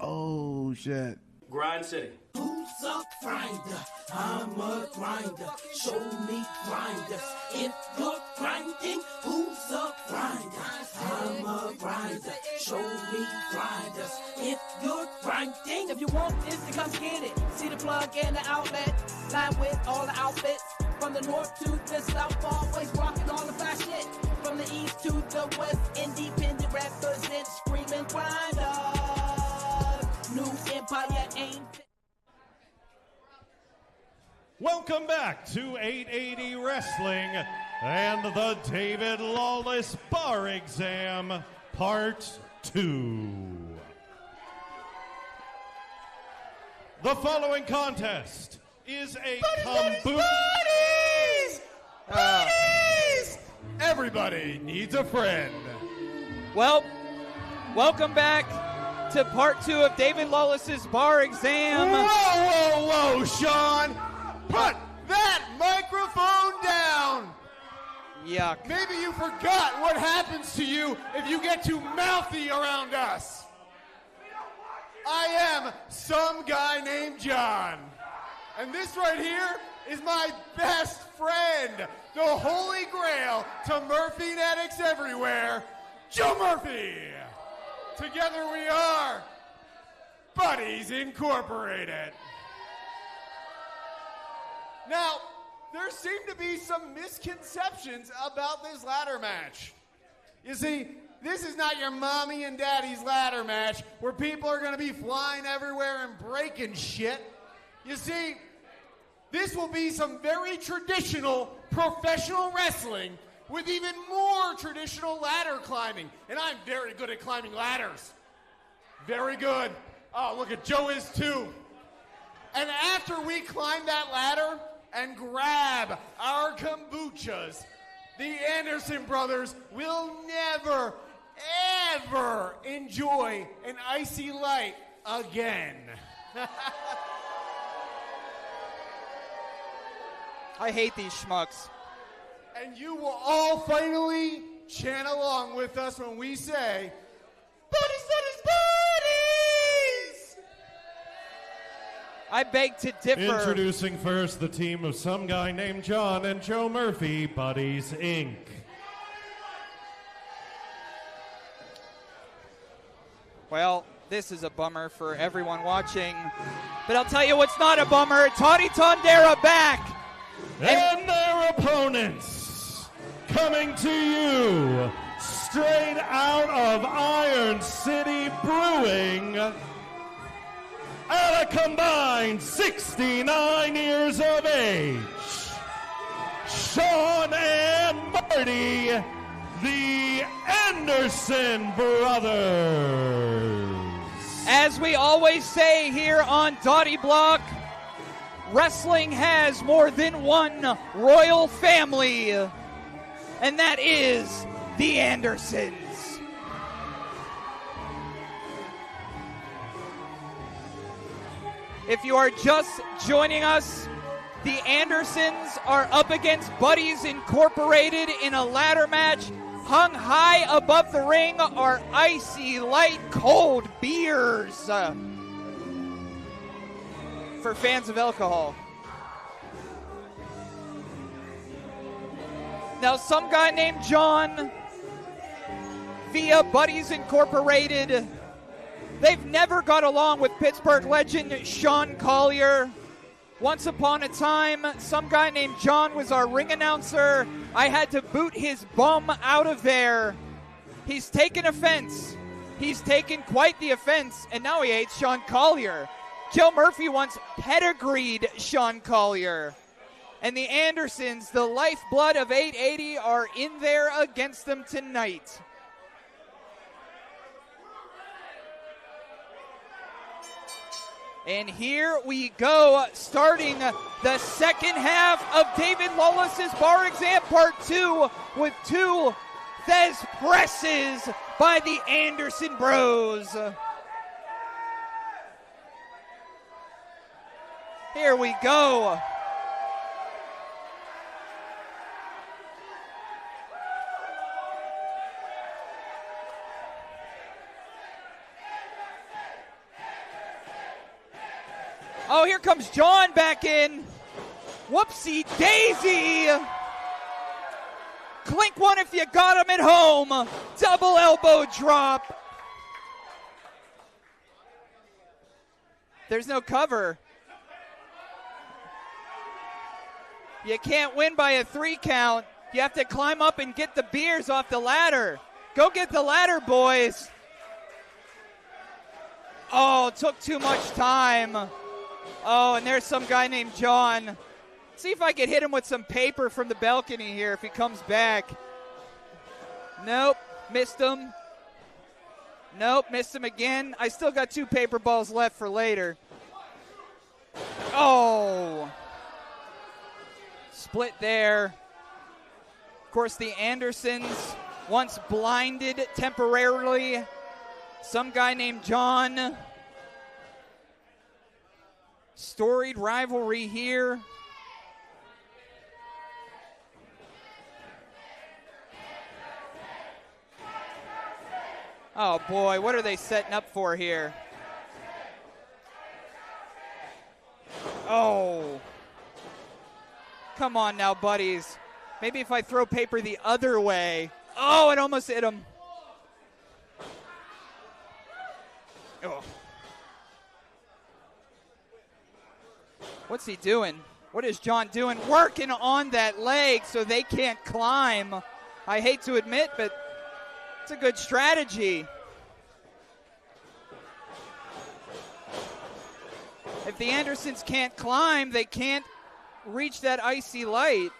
"Oh shit." Grind City. Who's a grinder? I'm a grinder. Show me grinders. If you're grinding, who's a grinder? I'm a grinder. Show me grinders. If you're grinding, if you want this, then come get it. See the plug and the outlet. Line with all the outfits. From the north to the south, always rocking all the fly shit. From the east to the west, independent represent screaming grinder. New empire ain't. Welcome back to 880 Wrestling and the David Lawless Bar Exam, Part 2. The following contest is a Buddies! Everybody needs a friend. Well, welcome back to Part 2 of David Lawless's Bar Exam. Whoa, Sean! Put that microphone down! Yuck. Maybe you forgot what happens to you if you get too mouthy around us. I am some guy named John. And this right here is my best friend, the holy grail to Murphy addicts everywhere, Joe Murphy. Together we are Buddies Incorporated. Now, there seem to be some misconceptions about this ladder match. You see, this is not your mommy and daddy's ladder match where people are going to be flying everywhere and breaking shit. You see, this will be some very traditional professional wrestling with even more traditional ladder climbing. And I'm very good at climbing ladders. Very good. Oh, look at Joe is too. And after we climb that ladder and grab our kombuchas, the Anderson brothers will never, ever enjoy an icy light again. I hate these schmucks. And you will all finally chant along with us when we say, Buddies, buddies, buddies! I beg to differ. Introducing first the team of some guy named John and Joe Murphy, Buddies Inc. Well, this is a bummer for everyone watching. But I'll tell you what's not a bummer. Toddy Tondera back. And their opponents, coming to you straight out of Iron City Brewing, at a combined 69 years of age, Sean and Marty, the Anderson brothers. As we always say here on Dottie Block, wrestling has more than one royal family, and that is the Andersons. If you are just joining us, the Andersons are up against Buddies Incorporated in a ladder match. Hung high above the ring are icy, light, cold beers for fans of alcohol. Now, some guy named John, via Buddies Incorporated, they've never got along with Pittsburgh legend Sean Collier. Once upon a time, some guy named John was our ring announcer. I had to boot his bum out of there. He's taken offense. He's taken quite the offense, and now he hates Sean Collier. Joe Murphy once pedigreed Sean Collier. And the Andersons, the lifeblood of 880, are in there against them tonight. And here we go, starting the second half of David Lawless's Bar Exam Part 2 with two Thez presses by the Anderson Bros. Here we go. Oh, here comes John back in. Whoopsie daisy. Clink one if you got him at home. Double elbow drop. There's no cover. You can't win by a 3 count. You have to climb up and get the beers off the ladder. Go get the ladder, boys. Oh, it took too much time. Oh, and there's some guy named John. See if I can hit him with some paper from the balcony here if he comes back. Nope, missed him. Nope, missed him again. I still got 2 paper balls left for later. Oh. Split there. Of course, the Andersons once blinded temporarily. Some guy named John. Storied rivalry here. Oh boy, what are they setting up for here? Oh. Come on now, buddies. Maybe if I throw paper the other way. Oh, it almost hit him. Oh. What's he doing? What is John doing? Working on that leg so they can't climb. I hate to admit, but it's a good strategy. If the Andersons can't climb, they can't reach that icy light.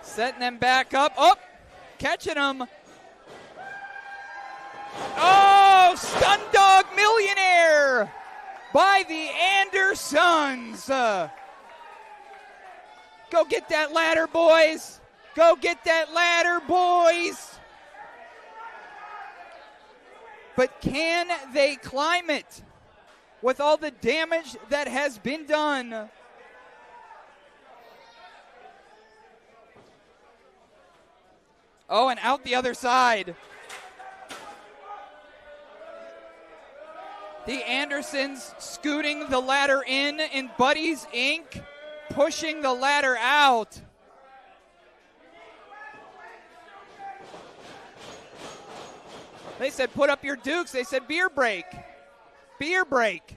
Setting them back up. Oh, catching them. Oh, Stun Dog Millionaire by the Andersons. Go get that ladder, boys. Go get that ladder, boys. But can they climb it with all the damage that has been done? Oh, and out the other side. The Andersons scooting the ladder in Buddies Inc., pushing the ladder out. They said, put up your dukes. They said, beer break. Beer break.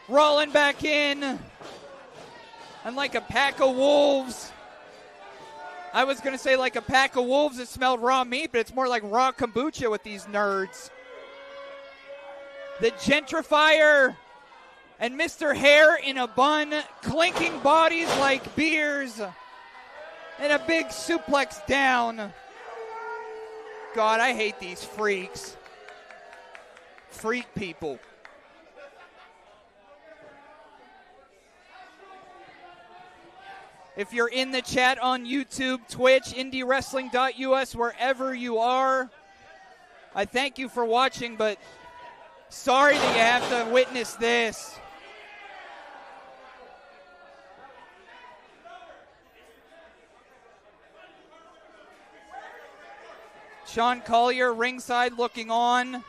Rolling back in. And like a pack of wolves, I was going to say like a pack of wolves that smelled raw meat, but it's more like raw kombucha with these nerds. The gentrifier and Mr. Hair in a bun, clinking bodies like beers, and a big suplex down. God, I hate these freaks. Freak people. If you're in the chat on YouTube, Twitch, IndyWrestling.us, wherever you are, I thank you for watching, but sorry that you have to witness this. Sean Collier, ringside, looking on.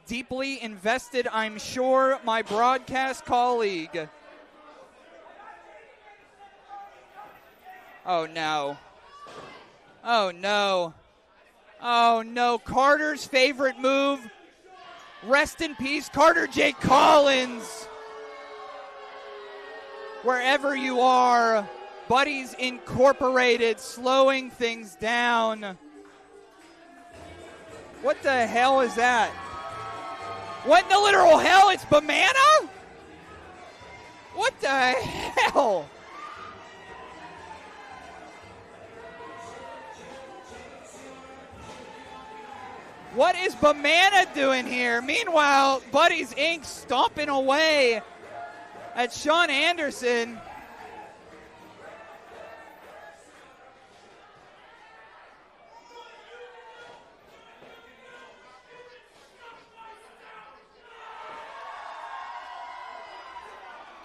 Deeply invested, I'm sure, my broadcast colleague. Oh, no. Oh, no. Oh, no. Carter's favorite move. Rest in peace, Carter J. Collins. Wherever you are, Buddies Incorporated, slowing things down. What the hell is that? What in the literal hell? It's Brianna? What the hell? What is Brianna doing here? Meanwhile, Buddies Inc. stomping away at Sean Anderson.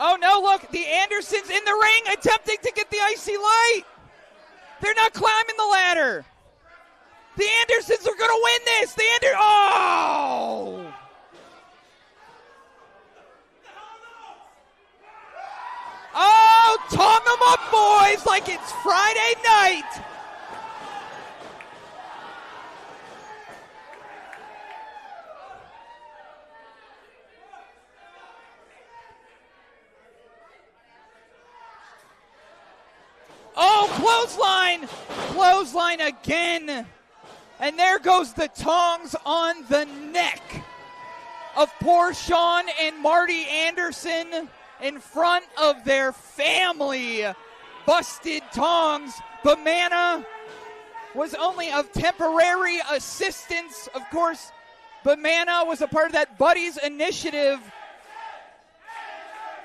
Oh no, look, the Andersons in the ring attempting to get the icy light. They're not climbing the ladder. The Andersons are going to win this. Oh! Oh, tongue them up, boys, like it's Friday night. Oh, clothesline! Clothesline again. And there goes the tongs on the neck of poor Sean and Marty Anderson in front of their family. Busted tongs. Brianna was only of temporary assistance. Of course, Brianna was a part of that Buddies initiative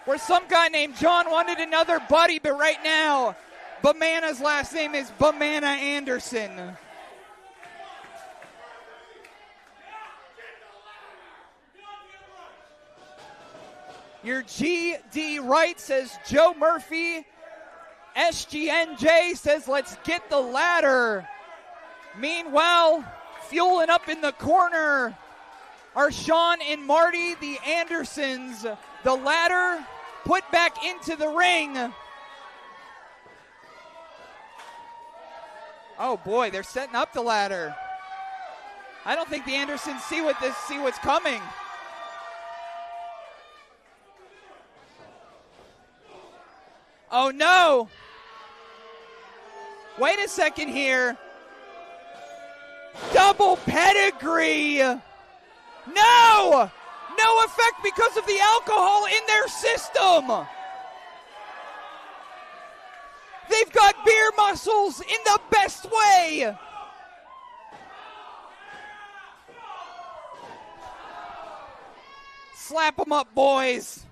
where some guy named John wanted another buddy, but right now, Brianna's last name is Brianna Anderson. Your GD Wright says Joe Murphy. SGNJ says let's get the ladder. Meanwhile, fueling up in the corner are Sean and Marty, the Andersons. The ladder put back into the ring. Oh boy, they're setting up the ladder. I don't think the Andersons see what's coming. Oh no! Wait a second here. Double pedigree! No! No effect because of the alcohol in their system! They've got beer muscles in the best way! Slap them up, boys!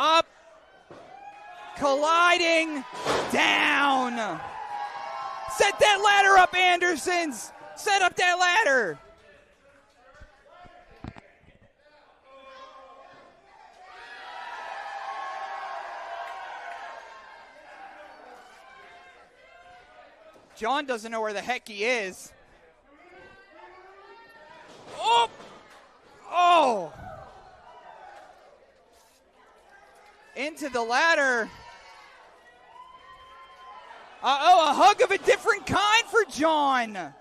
Up, colliding, down. Set that ladder up, Andersons. Set up that ladder. John doesn't know where the heck he is. Oh! Oh! Into the ladder. A hug of a different kind for John.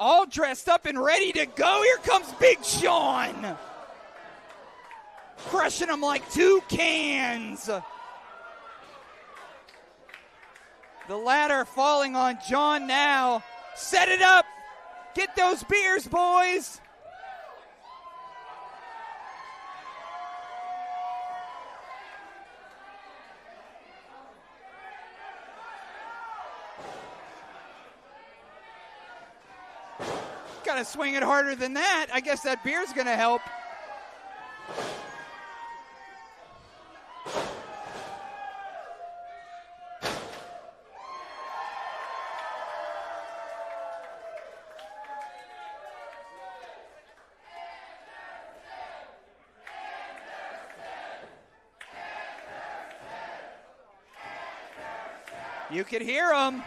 all dressed up and ready to go. Here comes Big Sean. Crushing them like two cans. The ladder falling on John now. Set it up. Get those beers, boys. Gotta swing it harder than that. I guess that beer's gonna help. You can hear them.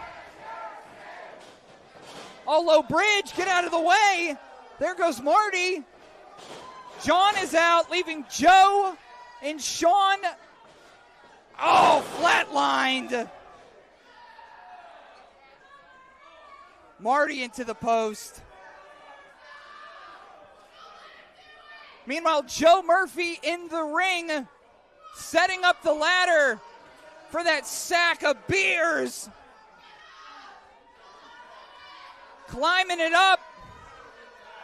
Oh, low bridge, get out of the way. There goes Marty. John is out, leaving Joe and Sean. Oh, flatlined. Marty into the post. Meanwhile, Joe Murphy in the ring, setting up the ladder for that sack of beers. Climbing it up.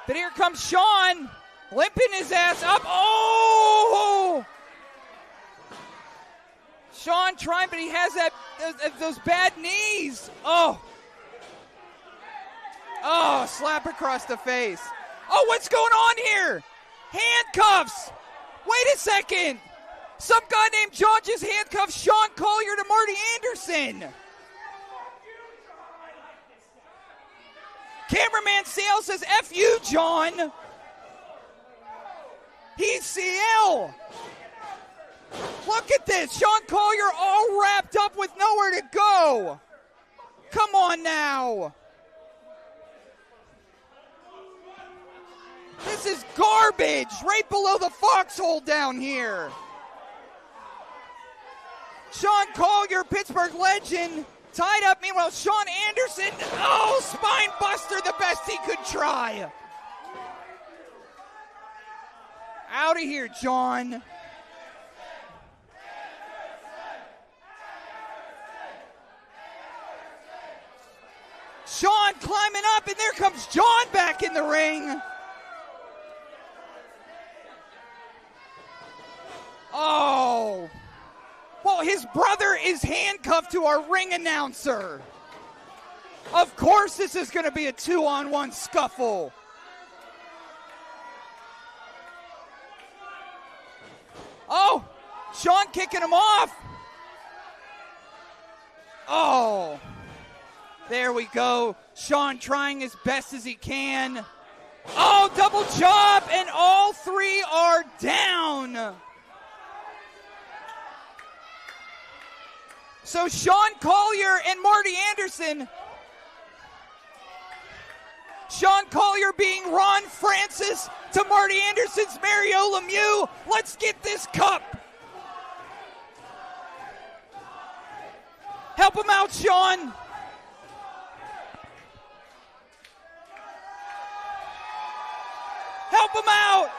But here comes Sean, limping his ass up. Oh! Sean trying, but he has those bad knees. Oh. Oh, slap across the face. Oh, what's going on here? Handcuffs. Wait a second. Some guy named John just handcuffed Sean Collier to Marty Anderson. Cameraman CL says, F you, John. He's CL. Look at this. Sean Collier all wrapped up with nowhere to go. Come on now. This is garbage right below the foxhole down here. Sean Collier, Pittsburgh legend, tied up. Meanwhile, Sean Anderson, oh, spine buster, the best he could try. Out of here, John. Sean climbing up, and there comes John back in the ring. Oh. Well, his brother is handcuffed to our ring announcer. Of course this is going to be a 2-on-1 scuffle. Oh, Sean kicking him off. Oh, there we go. Sean trying as best as he can. Oh, double chop, and all three are down. So Sean Collier and Marty Anderson. Sean Collier being Ron Francis to Marty Anderson's Mario Lemieux. Let's get this cup. Help him out, Sean. Help him out.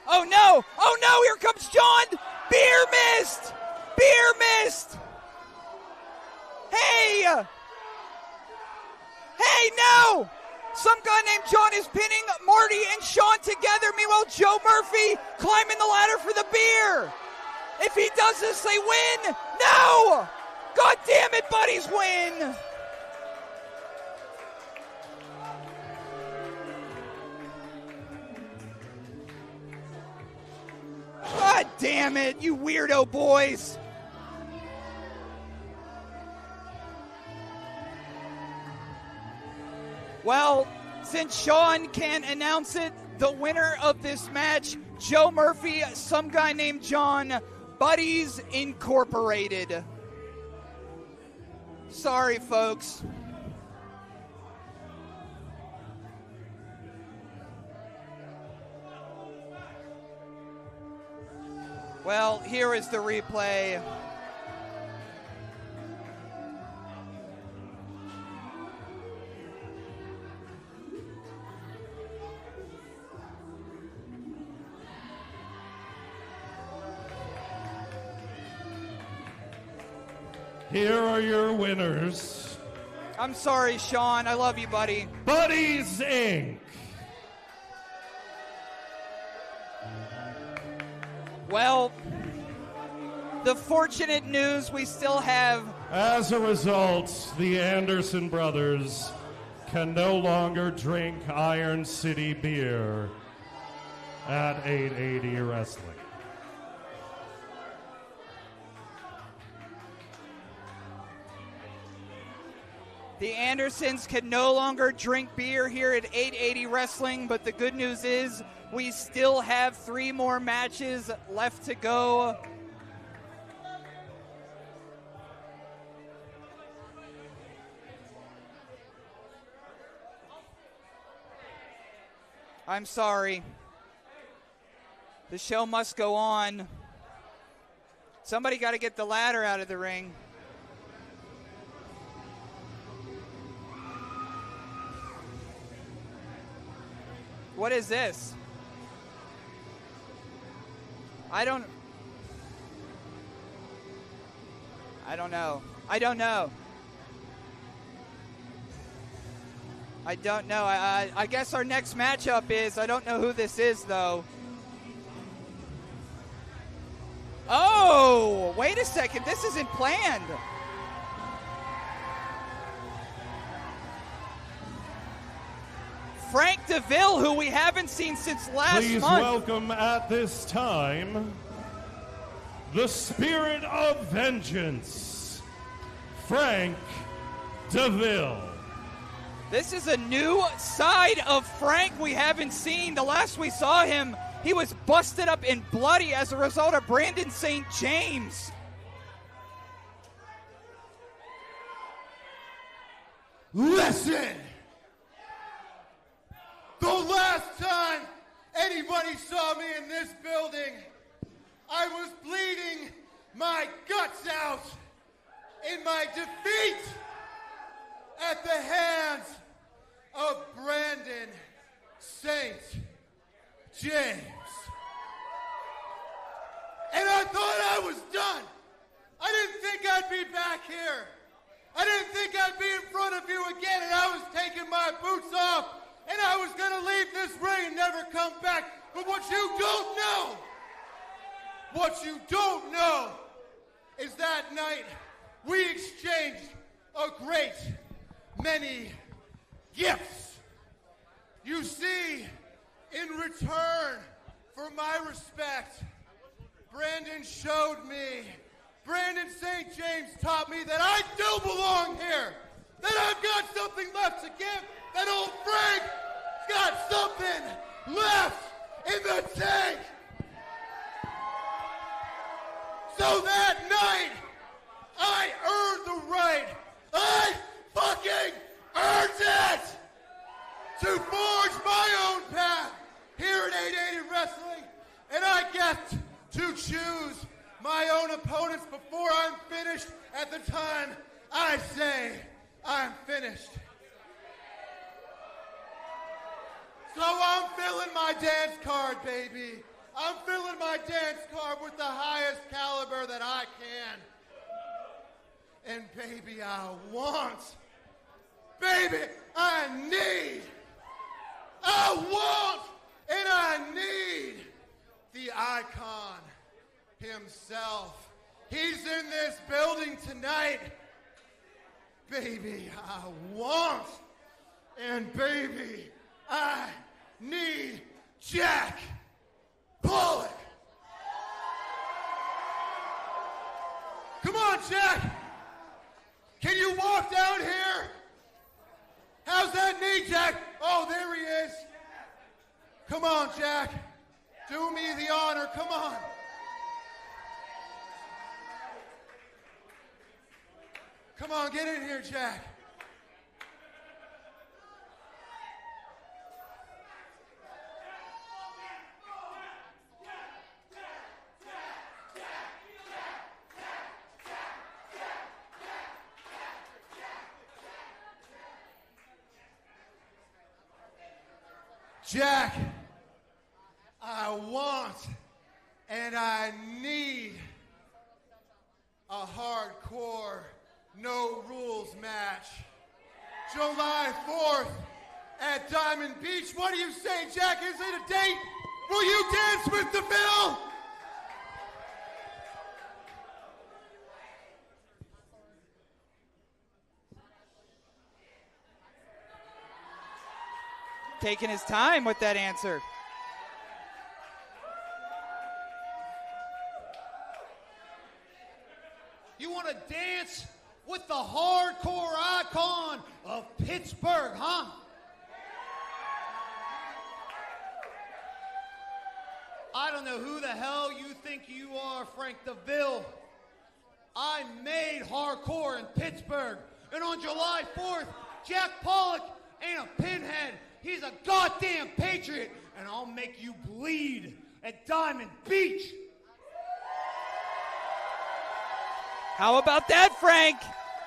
Oh no, oh no, here comes John. Beer missed! Beer missed! Hey! Hey, no! Some guy named John is pinning Marty and Sean together. Meanwhile, Joe Murphy climbing the ladder for the beer. If he does this, they win. No! God damn it, buddies win! God damn it, you weirdo boys. Well, since Sean can't announce it, the winner of this match, Joe Murphy, some guy named John, Buddies Incorporated. Sorry, folks. Well, here is the replay. Here are your winners. I'm sorry, Sean. I love you, buddy. Buddies, Inc. Well, the fortunate news we still have. As a result, the Anderson brothers can no longer drink Iron City beer at 880 Wrestling. The Andersons can no longer drink beer here at 880 Wrestling, but the good news is we still have 3 more matches left to go. I'm sorry. The show must go on. Somebody got to get the ladder out of the ring. What is this? I don't know. I don't know. I guess our next matchup is, I don't know who this is, though. Oh, wait a second. This isn't planned. Frank DeVille, who we haven't seen since last Please month. welcome at this time the Spirit of Vengeance, Frank DeVille. This is a new side of Frank we haven't seen. The last we saw him, he was busted up and bloody as a result of Brandon St. James. Listen! The last time anybody saw me in this building, I was bleeding my guts out in my defeat at the hands of Brandon St. James. And I thought I was done. I didn't think I'd be back here. I didn't think I'd be in front of you again, and I was taking my boots off, and I was going to leave this ring and never come back. But what you don't know is that night we exchanged a great many gifts. You see, in return for my respect, Brandon showed me, Brandon St. James taught me that I do belong here, that I've got something left to give, that old Frank's got something left in the tank. So that night, I earned the right, I fucking earned it, to forge my own path here at 880 Wrestling, and I get to choose my own opponents before I'm finished at the time I say I'm finished. So I'm filling my dance card, baby. I'm filling my dance card with the highest caliber that I can. And baby, I want, baby, I need, I want, and I need the icon himself. He's in this building tonight. Baby, I want, and baby, I need Jack Pollock. Come on, Jack. Can you walk down here? How's that knee, Jack? Oh, there he is. Come on, Jack. Do me the honor. Come on. Come on, get in here, Jack. Jack, I want and I need a hardcore no rules match. July 4th at Diamond Beach. What do you say, Jack? Is it a date? Will you dance with DeVille? Taking his time with that answer. You want to dance with the hardcore icon of Pittsburgh, huh? I don't know who the hell you think you are, Frank DeVille. I made hardcore in Pittsburgh. And on July 4th, Jack Pollock ain't a pinhead. He's a goddamn patriot. And I'll make you bleed at Diamond Beach. How about that, Frank?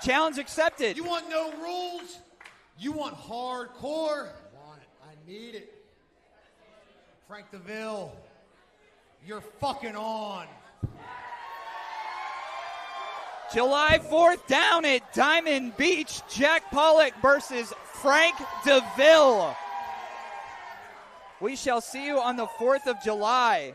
Challenge accepted. You want no rules? You want hardcore? I want it. I need it. Frank DeVille, you're fucking on. July 4th down at Diamond Beach, Jack Pollock versus Frank DeVille. We shall see you on the 4th of July.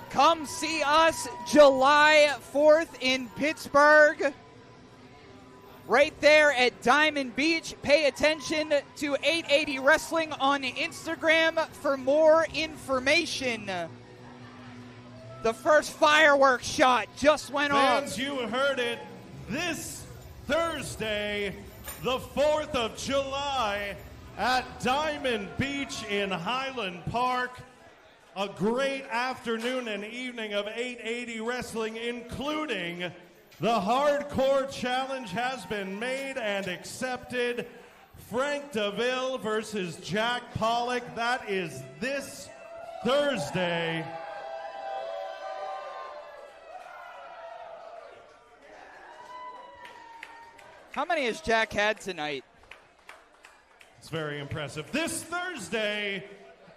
Come see us July 4th in Pittsburgh. Right there at Diamond Beach. Pay attention to 880 Wrestling on Instagram for more information. The first fireworks shot just went off. Fans, you heard it. This Thursday, the 4th of July, at Diamond Beach in Highland Park. A great afternoon and evening of 880 Wrestling, including the Hardcore Challenge has been made and accepted. Frank DeVille versus Jack Pollock. That is this Thursday. How many has Jack had tonight? It's very impressive. This Thursday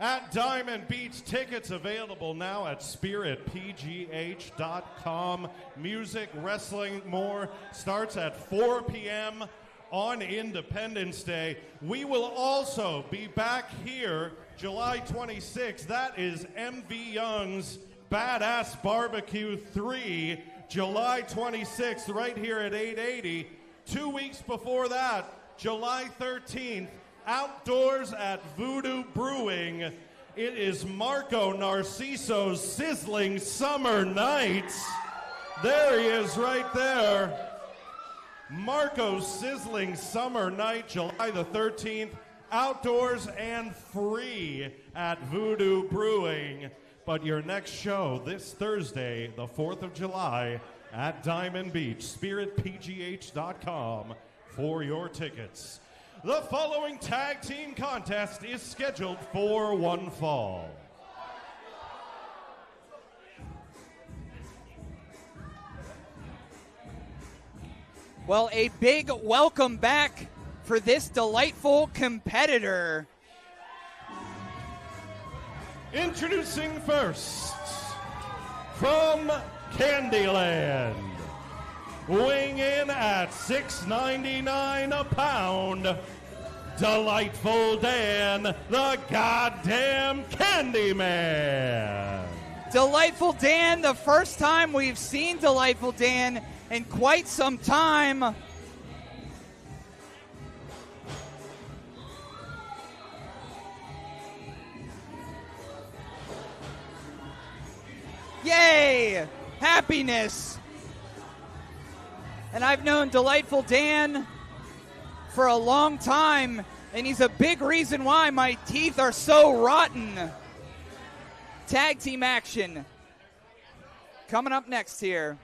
at Diamond Beach, tickets available now at spiritpgh.com. Music, wrestling, more starts at 4 p.m. on Independence Day. We will also be back here July 26th. That is MV Young's Badass Barbecue 3, July 26th, right here at 880. 2 weeks before that, July 13th, outdoors at Voodoo Brewing. It is Marco Narciso's Sizzling Summer Nights. There he is right there. Marco's Sizzling Summer Night, July the 13th, outdoors and free at Voodoo Brewing. But your next show this Thursday, the 4th of July, at Diamond Beach, spiritpgh.com for your tickets. The following tag team contest is scheduled for one fall. Well, a big welcome back for this delightful competitor. Introducing first, from Candyland, weighing in at $6.99 a pound, Delightful Dan, the goddamn Candyman. Delightful Dan, the first time we've seen Delightful Dan in quite some time. Yay! Happiness! And I've known Delightful Dan for a long time, and he's a big reason why my teeth are so rotten. Tag team action coming up next here.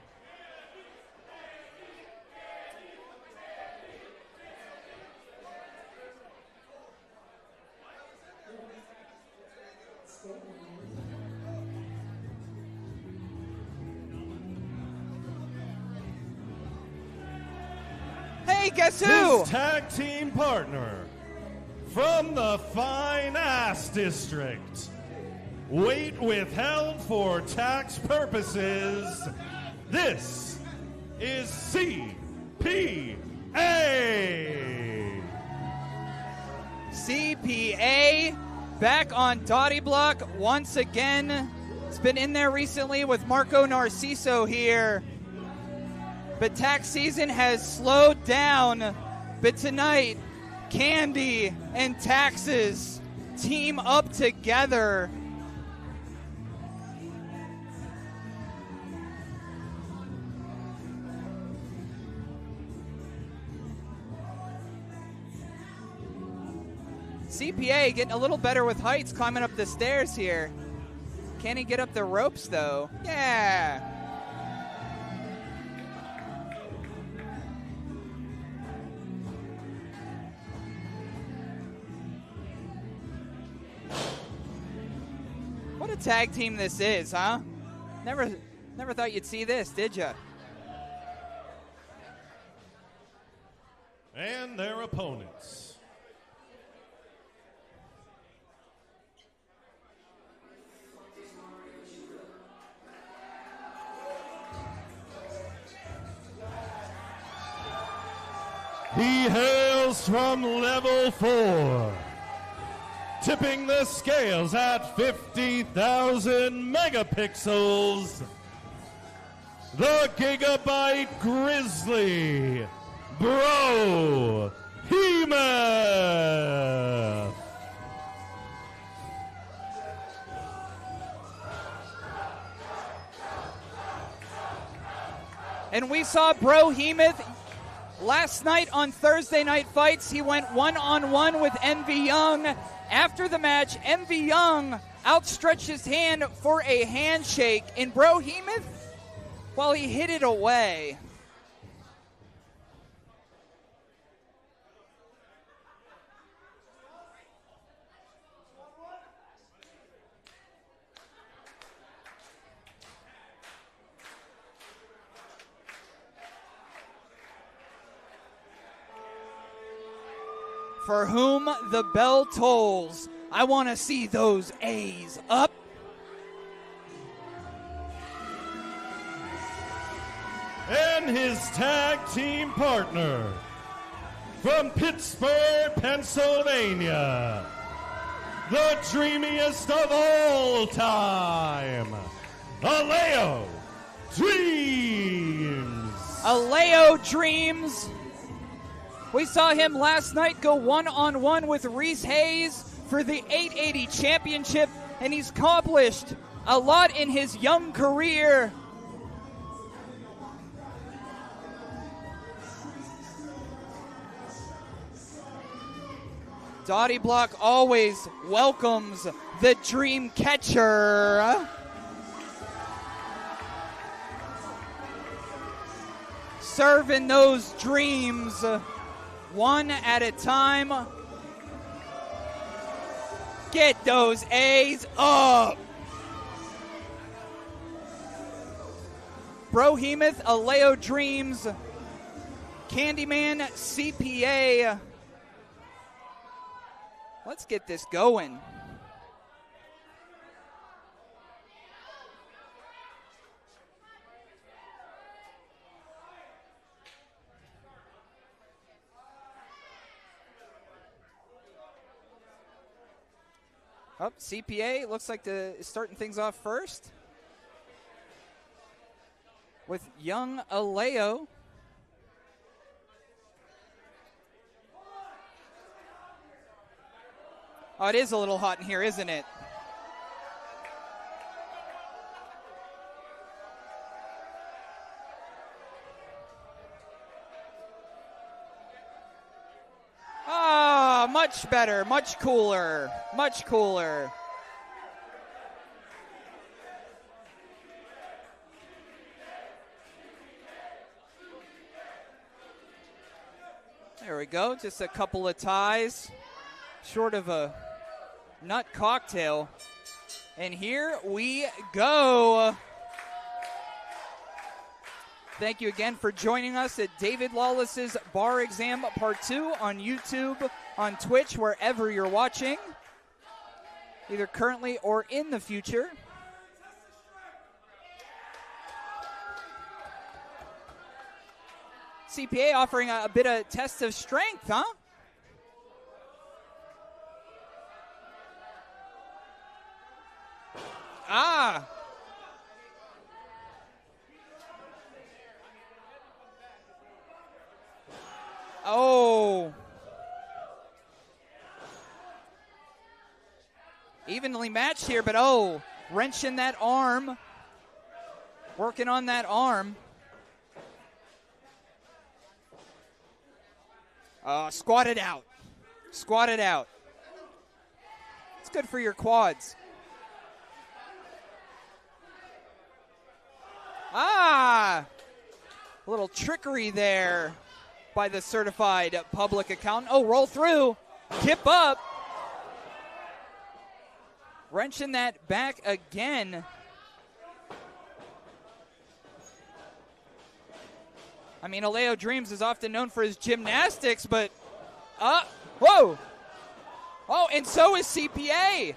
Hey, guess who? His tag team partner from the Fine Ass District. Weight withheld for tax purposes. This is CPA. CPA back on Dottie Block once again. It's been in there recently with Marco Narciso here. But tax season has slowed down. But tonight, Candy and Taxes team up together. CPA getting a little better with heights climbing up the stairs here. Can he get up the ropes, though? Yeah. What a tag team this is, huh? Never thought you'd see this, did ya? And their opponents. He hails from level 4, tipping the scales at 50,000 megapixels. The Gigabyte Grizzly, Brohemoth. And we saw Brohemoth last night on Thursday Night Fights. He went one-on-one with Envy Young. After the match, Envy Young outstretched his hand for a handshake. And Brohemoth, well, he hid it away. For whom the bell tolls. I want to see those A's up. And his tag team partner from Pittsburgh, Pennsylvania, the dreamiest of all time, Alao Dreams. Alao Dreams. We saw him last night go one-on-one with Reese Hayes for the 880 championship, and he's accomplished a lot in his young career. Dottie Block always welcomes the dream catcher. Serving those dreams one at a time. Get those A's up. Brohemoth, Alao Dreams, Candyman, CPA. Let's get this going. Up, CPA looks like starting things off first with young Alao. Oh, it is a little hot in here, isn't it? Ah, much better, much cooler, much cooler. There we go, just a couple of ties, short of a nut cocktail. And here we go. Thank you again for joining us at David Lawless's Bar Exam Part 2 on YouTube, on Twitch, wherever you're watching, either currently or in the future. CPA offering a bit of test of strength, huh? Ah! Oh! Evenly matched here, but oh, wrenching that arm. Working on that arm. Squat it out. Squat it out. It's good for your quads. Ah! A little trickery there by the certified public accountant. Oh, roll through. Tip up. Wrenching that back again. I mean, Alao Dreams is often known for his gymnastics, but, whoa! Oh, and so is CPA.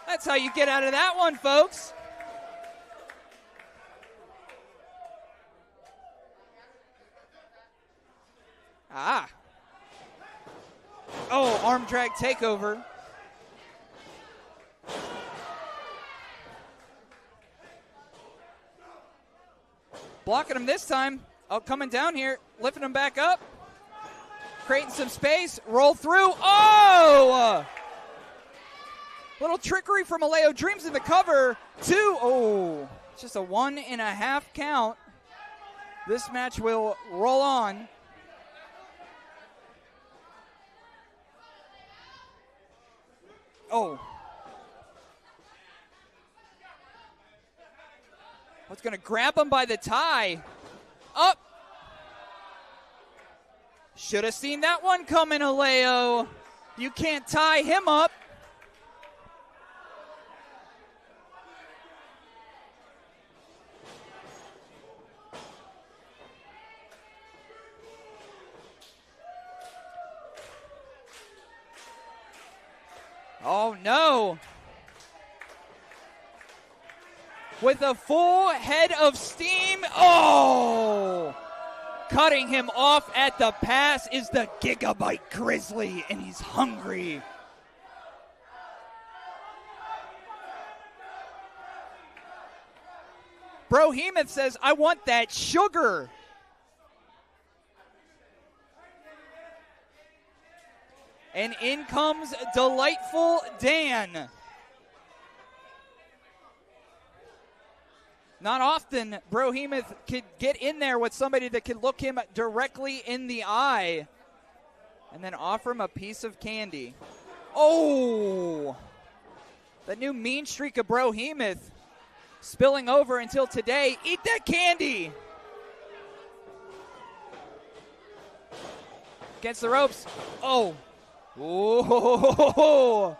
That's how you get out of that one, folks. Ah. Oh, arm drag takeover. Blocking him this time. Oh, coming down here. Lifting him back up. Creating some space. Roll through. Oh! Little trickery from Alao Dreams in the cover. 2. Oh, it's just a 1.5 count. This match will roll on. Oh. What's going to grab him by the tie? Up. Should have seen that one coming, Alao. You can't tie him up. Oh, no. With a full head of steam. Oh! Cutting him off at the pass is the Gigabyte Grizzly, and he's hungry. Brohemoth says, I want that sugar. And in comes Delightful Dan. Not often Brohemoth could get in there with somebody that could look him directly in the eye and then offer him a piece of candy. Oh! The new mean streak of Brohemoth spilling over until today. Eat that candy! Against the ropes. Oh! Oh!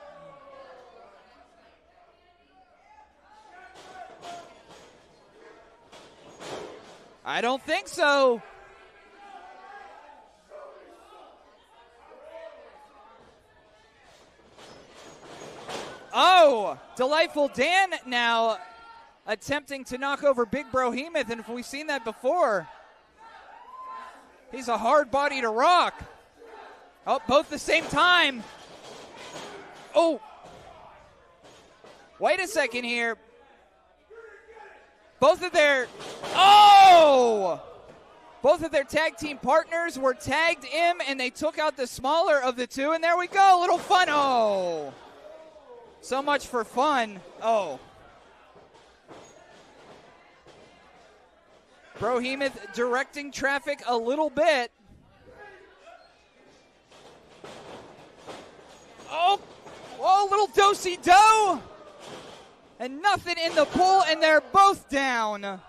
I don't think so. Oh, Delightful Dan now attempting to knock over Big Brohemoth, and if we've seen that before, he's a hard body to rock. Oh, both the same time. Oh. Wait a second here. Both of their tag team partners were tagged in, and they took out the smaller of the two, and there we go, a little fun. Oh, so much for fun. Oh. Brohemoth directing traffic a little bit. Oh, whoa, little do-si-do. And nothing in the pull, and they're both down.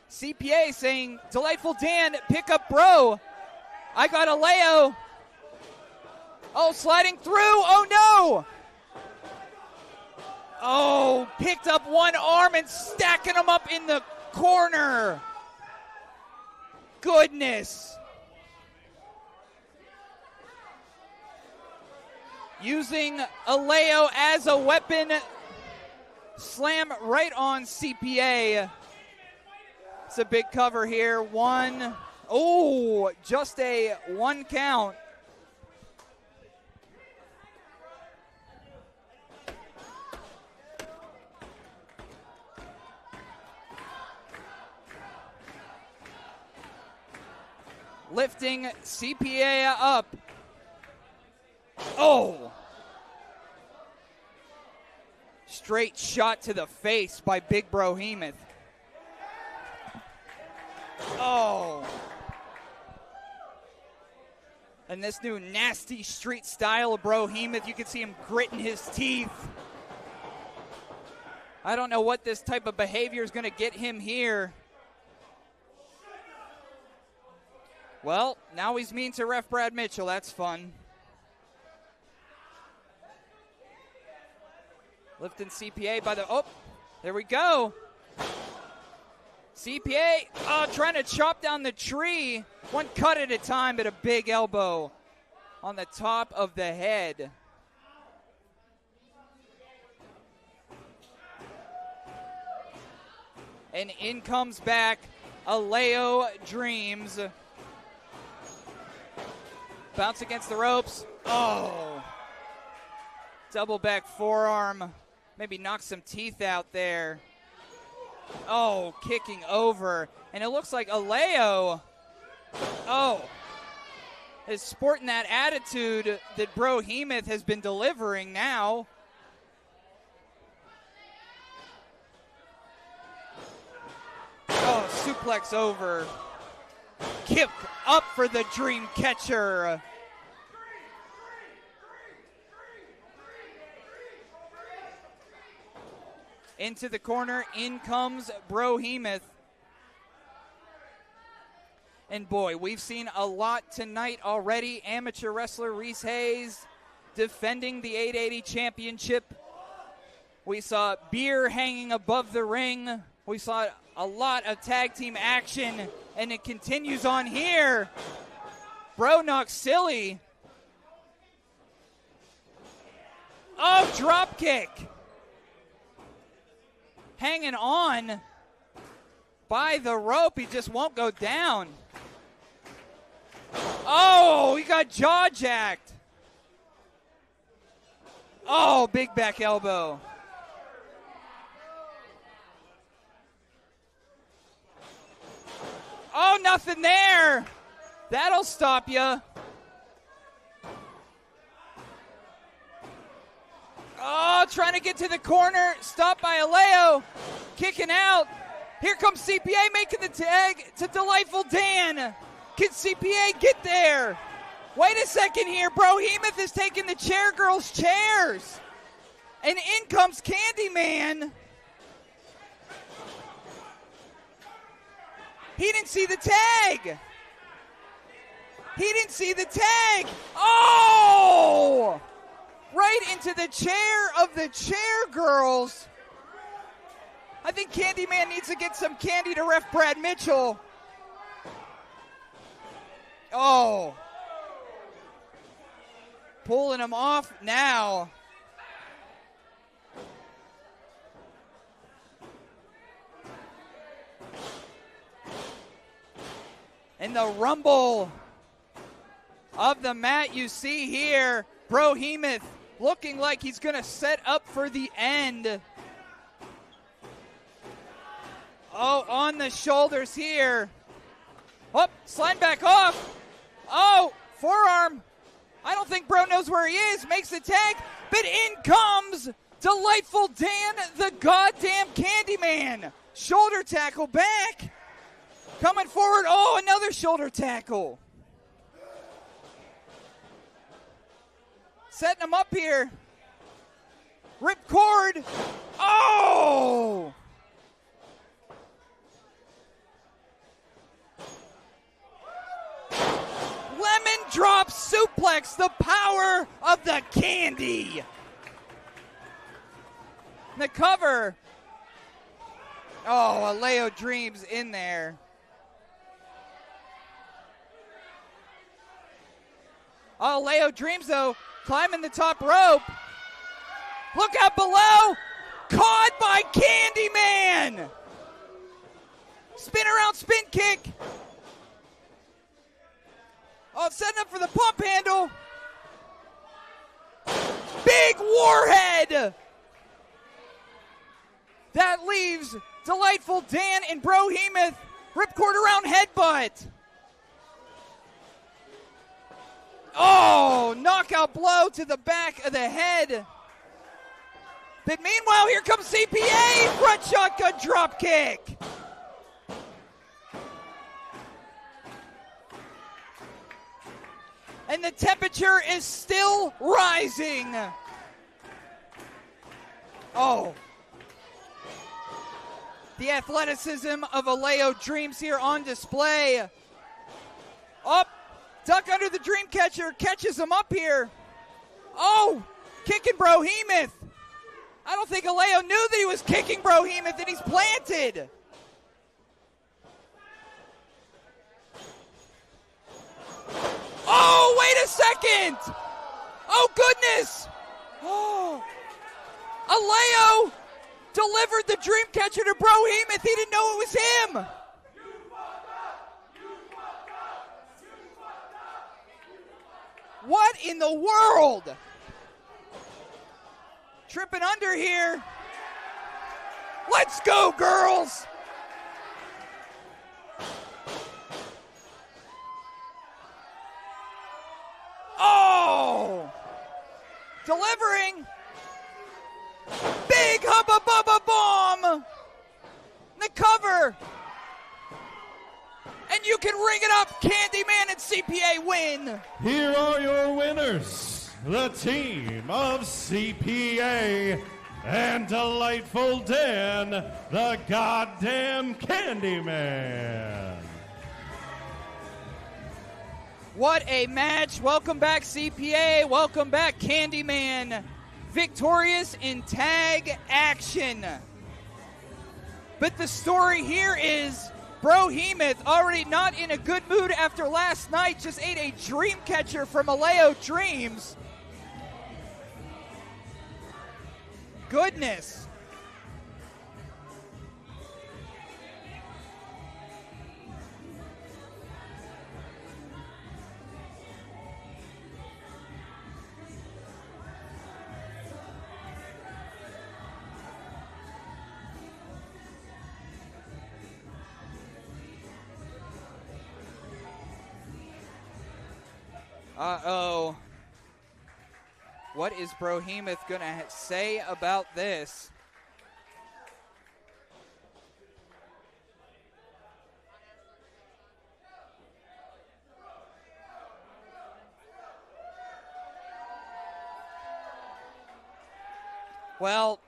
CPA saying, Delightful Dan, pick up bro. I got Alao. Oh, sliding through. Oh, no. Oh, picked up one arm and stacking him up in the corner. Goodness. Using Alao as a weapon. Slam right on CPA. It's a big cover here. One. Oh, just a 1 count. Lifting CPA up. Oh! Straight shot to the face by Big Brohemoth. Oh! And this new nasty street style of Brohemoth, you can see him gritting his teeth. I don't know what this type of behavior is going to get him here. Well, now he's mean to ref Brad Mitchell. That's fun. Lifting CPA by the... Oh, there we go. CPA trying to chop down the tree. One cut at a time, but a big elbow on the top of the head. And in comes back Alao Dreams. Bounce against the ropes. Oh. Double back forearm. Maybe knock some teeth out there. Oh, kicking over. And it looks like Alao, is sporting that attitude that Brohemoth has been delivering now. Oh, suplex over. Kick up for the dream catcher. Into the corner, in comes Brohemoth. And boy, we've seen a lot tonight already. Amateur wrestler Reese Hayes defending the 880 championship. We saw beer hanging above the ring. We saw a lot of tag team action, and it continues on here. Bro knocks silly. Oh, drop kick. Hanging on by the rope. He just won't go down. Oh, he got jaw jacked. Oh, big back elbow. Oh, nothing there. That'll stop you. Oh, trying to get to the corner. Stopped by Alao. Kicking out. Here comes CPA making the tag to Delightful Dan. Can CPA get there? Wait a second here. Brohemoth is taking the chair girls' chairs. And in comes Candyman. He didn't see the tag. He didn't see the tag. Oh! Right into the chair of the chair girls. I think Candyman needs to get some candy to ref Brad Mitchell. Oh. Pulling him off now. And the rumble of the mat you see here. Brohemoth looking like he's going to set up for the end. Oh, on the shoulders here. Oh, slide back off. Oh, forearm. I don't think Bro knows where he is. Makes the tag, but in comes Delightful Dan, the goddamn Candyman. Shoulder tackle back. Coming forward. Oh, another shoulder tackle. Setting him up here. Rip cord. Oh! Lemon drop drop suplex, the power of the candy. The cover. Oh, Alao Dreams in there. Oh, Alao Dreams, though, climbing the top rope. Look out below. Caught by Candyman. Spin around spin kick. Oh, setting up for the pump handle. Big warhead. That leaves Delightful Dan and Brohemoth. Ripcord around headbutt. Oh, knockout blow to the back of the head. But meanwhile, here comes CPA. Front shotgun drop kick. And the temperature is still rising. Oh. The athleticism of Alao Dreams here on display. Up. Duck under the dream catcher. Catches him up here. Oh. Kicking Brohemoth. I don't think Alao knew that he was kicking Brohemoth, and he's planted. Oh, wait a second! Oh, goodness! Oh, Alao delivered the dream catcher to Brohemoth. He didn't know it was him. What in the world? Tripping under here. Let's go, girls! Oh! Delivering. Big hubba bubba bomb. The cover. And you can ring it up. Candyman and CPA win. Here are your winners. The team of CPA and Delightful Dan, the goddamn Candyman. What a match. Welcome back, CPA. Welcome back, Candyman. Victorious in tag action. But the story here is Brohemoth, already not in a good mood after last night, just ate a dream catcher from Alao Dreams. Goodness. Uh-oh. What is Brohemoth going to say about this? Well,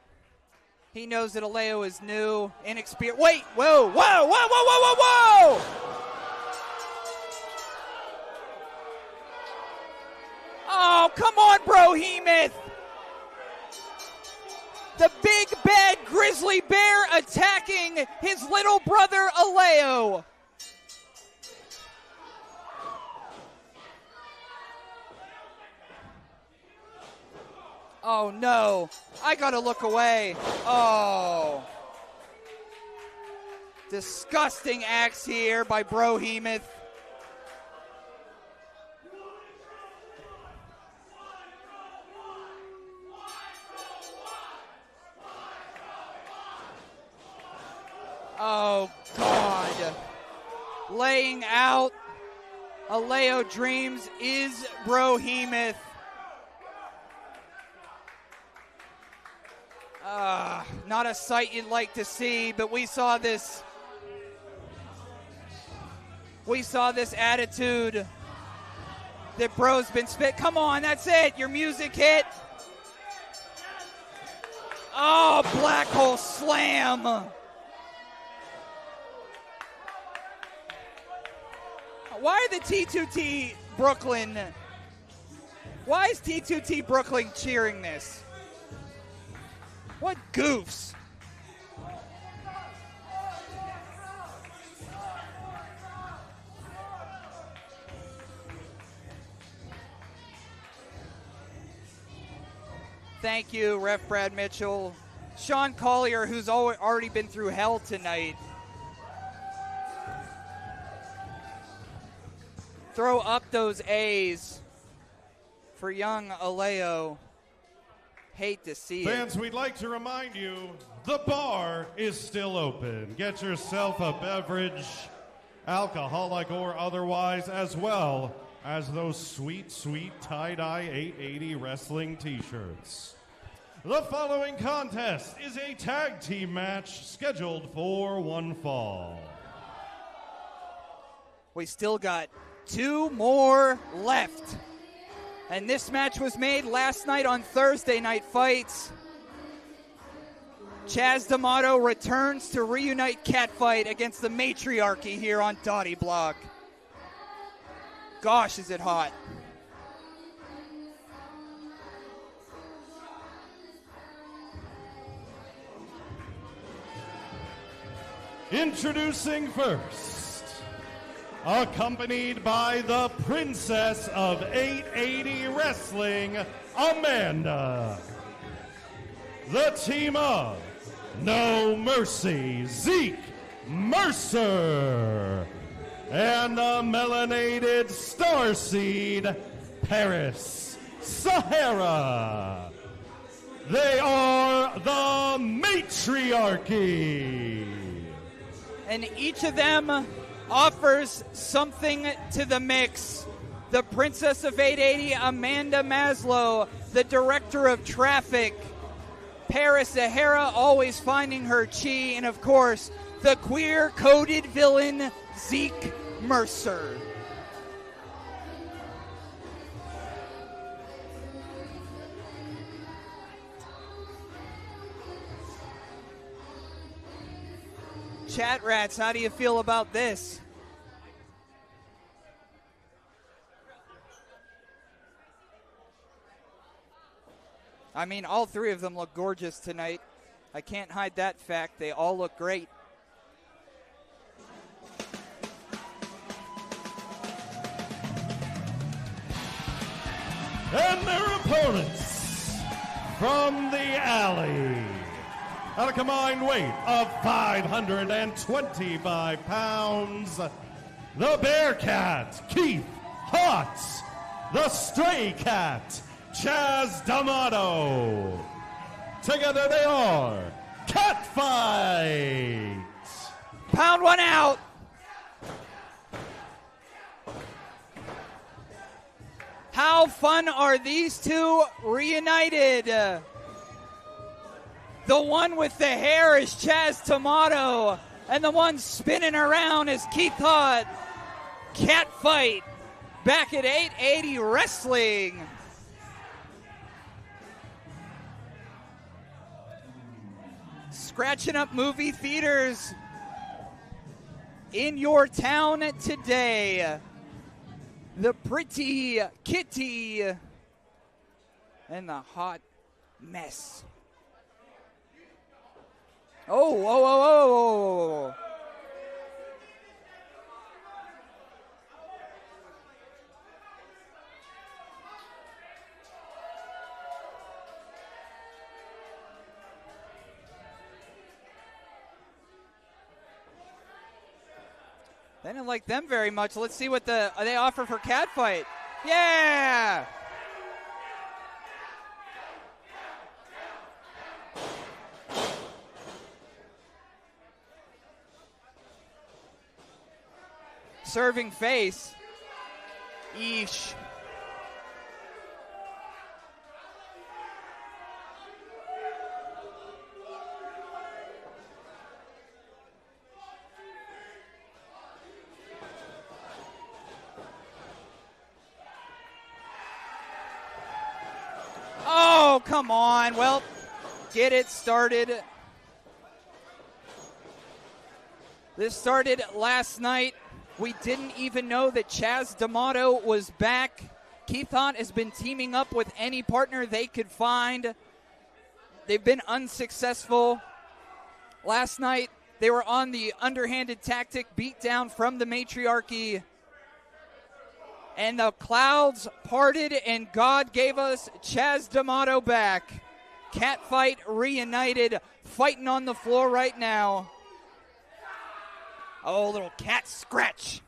he knows that Alao is new, inexperienced. Wait, whoa, whoa, whoa, whoa, whoa, whoa, whoa! Oh, come on, Brohemoth! The big bad grizzly bear attacking his little brother Alao. Oh no, I gotta look away. Oh. Disgusting acts here by Brohemoth. Oh, God. Laying out Alao Dreams is Brohemoth. Not a sight you'd like to see, but we saw this. We saw this attitude that Bro's been spit. Come on, that's it. Your music hit. Oh, black hole slam. Why are the T2T Brooklyn Why is T2T Brooklyn cheering this? What goofs? Thank you, Ref Brad Mitchell. Sean Collier, who's already been through hell tonight. Throw up those A's for young Alao. Hate to see it. Fans, we'd like to remind you, the bar is still open. Get yourself a beverage, alcoholic or otherwise, as well as those sweet, sweet tie-dye 880 wrestling t-shirts. The following contest is a tag team match scheduled for one fall. We still got 2 more left. And this match was made last night on Thursday Night Fights. Chaz D'Amato returns to reunite Catfight against the Matriarchy here on Dottie Block. Gosh, is it hot. Introducing first, accompanied by the Princess of 880 Wrestling, Amanda. The team of No Mercy, Zeke Mercer. And the melanated starseed, Paris Sahara. They are the Matriarchy. And each of them offers something to the mix. The Princess of 880, Amanda Maslow, the Director of Traffic, Paris Sahara, always finding her chi, and of course, the queer-coded villain, Zeke Mercer. Chat Rats, how do you feel about this? I mean, all 3 of them look gorgeous tonight. I can't hide that fact. They all look great. And their opponents from the alley, at a combined weight of 525 pounds, the Bearcat, Keith Hotz, the Stray Cat, Chaz D'Amato. Together they are Catfight. Pound one out. How fun are these two reunited? The one with the hair is Chaz D'Amato, and the one spinning around is Keith Hott. Catfight back at 880 Wrestling. Scratching up movie theaters in your town today. The Pretty Kitty and the Hot Mess. Oh, whoa, whoa, whoa, whoa. They didn't like them very much. Let's see what they offer for Catfight. Yeah! Serving face. Eesh. Oh, come on. Well, get it started. This started last night. We didn't even know that Chaz D'Amato was back. Keith Hott has been teaming up with any partner they could find. They've been unsuccessful. Last night, they were on the underhanded tactic beatdown from the Matriarchy. And the clouds parted, and God gave us Chaz D'Amato back. Catfight reunited, fighting on the floor right now. Oh, little cat scratch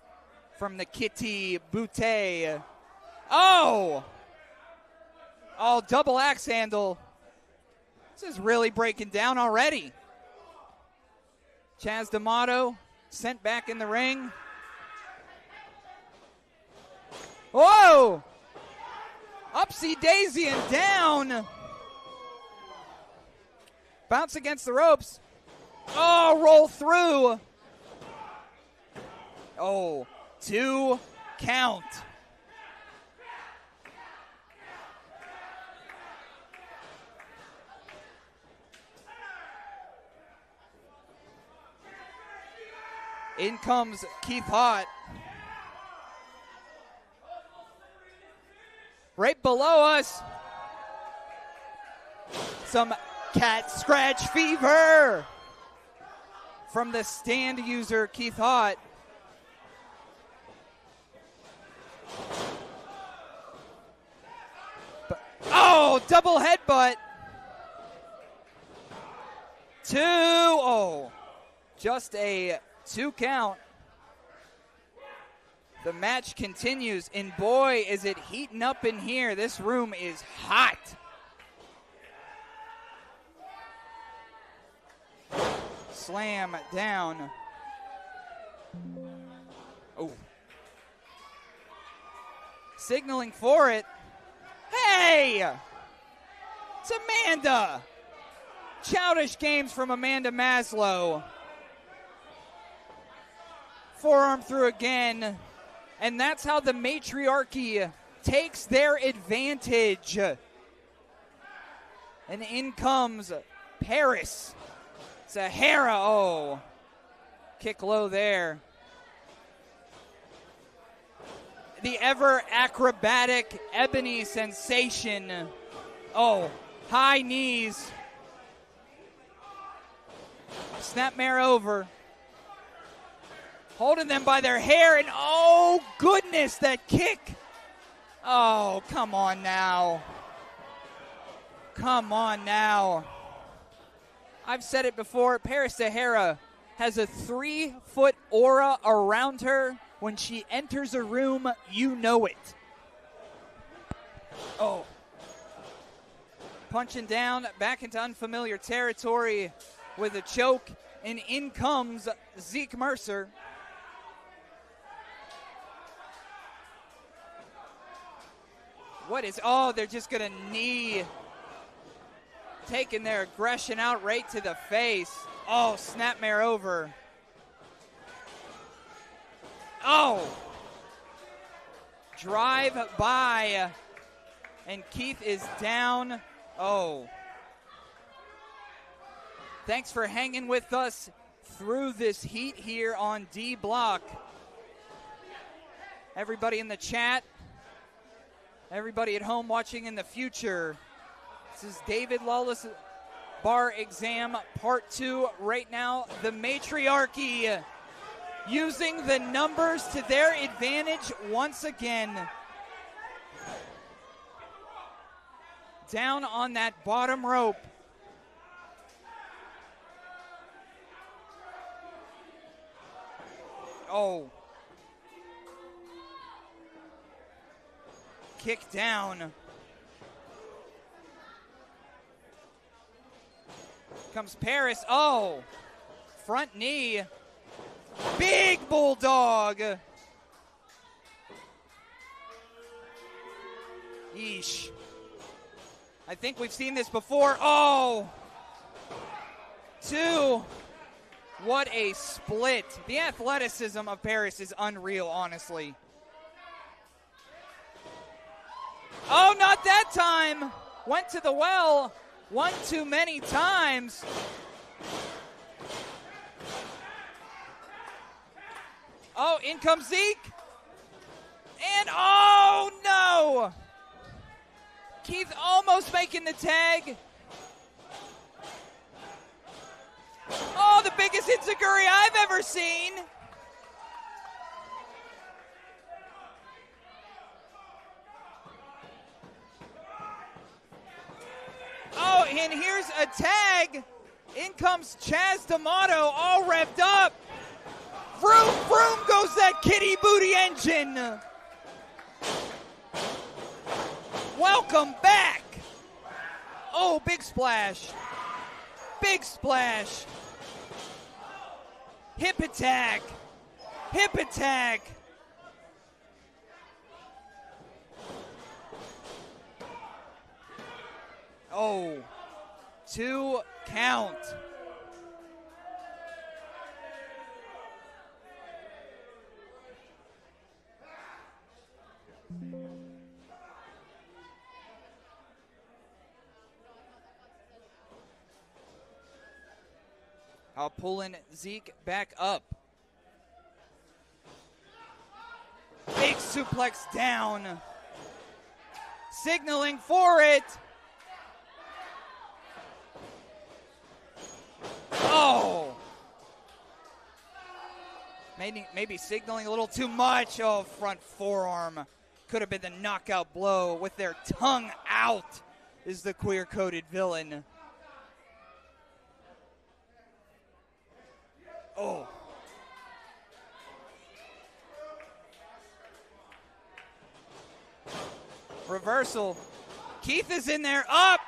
from the Kitty Boutte. Oh, double axe handle. This is really breaking down already. Chaz D'Amato sent back in the ring. Whoa! Upsy daisy and down. Bounce against the ropes. Oh, roll through. Oh, 2 count. In comes Keith Hott. Right below us, some cat scratch fever from the stand user Keith Hott. Oh, double headbutt. 2. Oh, just a 2 count. The match continues, and boy, is it heating up in here. This room is hot. Slam down. Oh. Signaling for it. Hey! It's Amanda. Childish games from Amanda Maslow. Forearm through again. And that's how the Matriarchy takes their advantage. And in comes Paris. Sahara. Oh. Kick low there. The ever acrobatic Ebony Sensation. Oh. High knees. Snapmare over. Holding them by their hair, and oh, goodness, that kick. Oh, come on now. Come on now. I've said it before, Paris Sahara has a 3-foot aura around her. When she enters a room, you know it. Oh. Punching down, back into unfamiliar territory with a choke, and in comes Zeke Mercer. What is, oh, they're just going to knee. Taking their aggression out right to the face. Oh, snapmare over. Oh. Drive by. And Keith is down. Oh. Thanks for hanging with us through this heat here on D Block. Everybody in the chat. Everybody at home watching in the future. This is David Lawless Bar Exam Part 2 right now. The Matriarchy using the numbers to their advantage once again. Down on that bottom rope. Oh. Kick down. Comes Paris. Oh. Front knee. Big bulldog. Yeesh. I think we've seen this before. Oh. 2. What a split. The athleticism of Paris is unreal, honestly. Oh, not that time. Went to the well. One too many times. Oh, in comes Zeke. And oh, no! Keith almost making the tag. Oh, the biggest enziguri I've ever seen. Oh, and here's a tag. In comes Chaz D'Amato, all revved up. Vroom, vroom goes that kitty booty engine. Welcome back. Oh, big splash. Big splash. Hip attack. Hip attack. Oh, 2 count. Pulling Zeke back up. Big suplex down. Signaling for it. Oh. Maybe signaling a little too much. Oh, front forearm. Could have been the knockout blow with their tongue out, is the queer-coded villain. Oh. Reversal. Keith is in there. Up.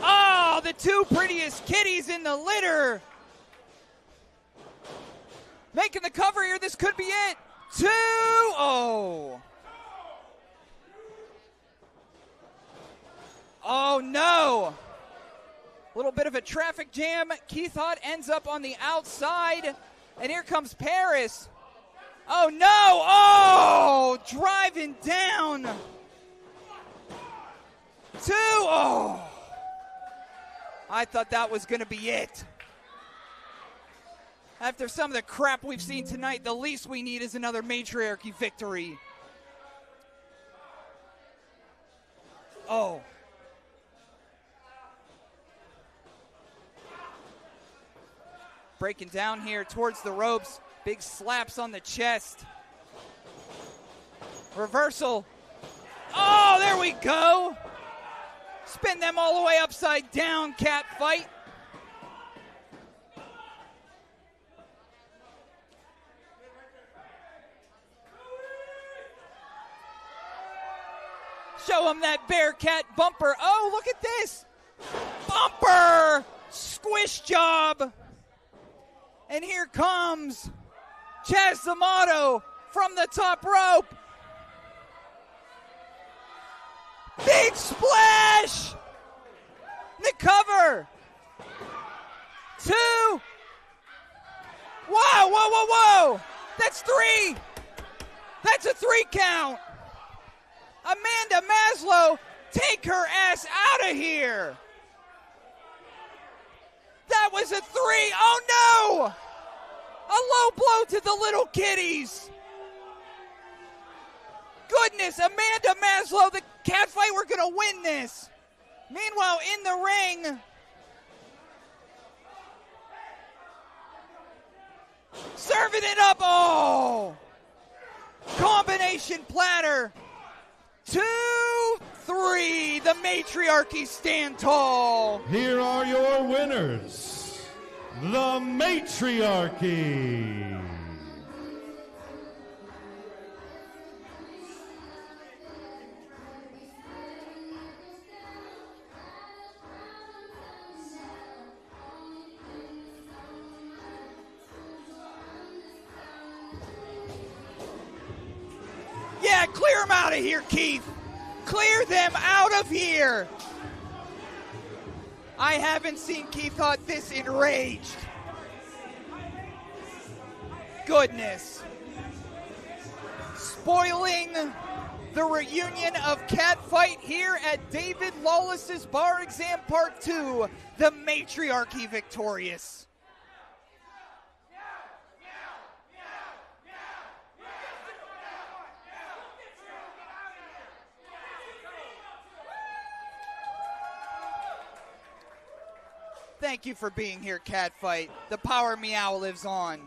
Oh, the 2 prettiest kitties in the litter. Making the cover here. This could be it. 2. Oh. Oh, no. A little bit of a traffic jam. Keith Hutt ends up on the outside. And here comes Paris. Oh, no. Oh, driving down. 2. Oh. I thought that was going to be it. After some of the crap we've seen tonight, the least we need is another Matriarchy victory. Oh. Breaking down here towards the ropes. Big slaps on the chest. Reversal. Oh, there we go. Spin them all the way upside down, cat fight. Show him that Bearcat bumper. Oh, look at this. Bumper. Squish job. And here comes Chaz D'Amato from the top rope. Big splash. The cover. 2. Whoa, whoa, whoa, whoa. That's 3. That's a 3 count. Amanda Maslow, take her ass out of here. That was a 3. Oh, no. A low blow to the little kitties. Goodness, Amanda Maslow, the cat fight, we're going to win this. Meanwhile, in the ring, serving it up. Oh, combination platter. 2, 3. The Matriarchy stand tall. Here are your winners, the Matriarchy. Yeah, clear them out of here, Keith. Clear them out of here. I haven't seen Keith Hutt this enraged. Goodness. Spoiling the reunion of Cat Fight here at David Lawless's Bar Exam Part 2. The Matriarchy victorious. Thank you for being here, Catfight. The power meow lives on.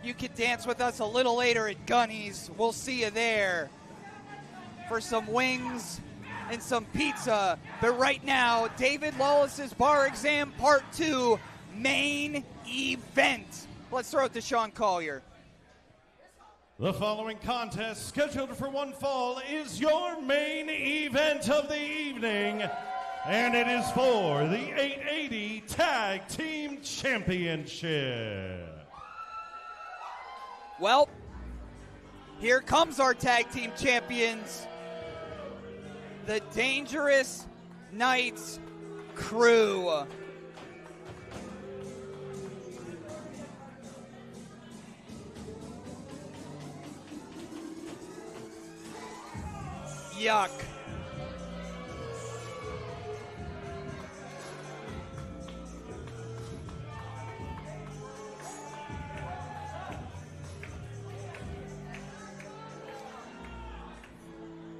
You can dance with us a little later at Gunny's. We'll see you there for some wings and some pizza. But right now, David Lawless's Bar Exam Part 2 main event. Let's throw it to Sean Collier. The following contest, scheduled for one fall, is your main event of the evening. And it is for the 880 Tag Team Championship. Well, here comes our tag team champions, the Dangerous Knights Crew. Yuck.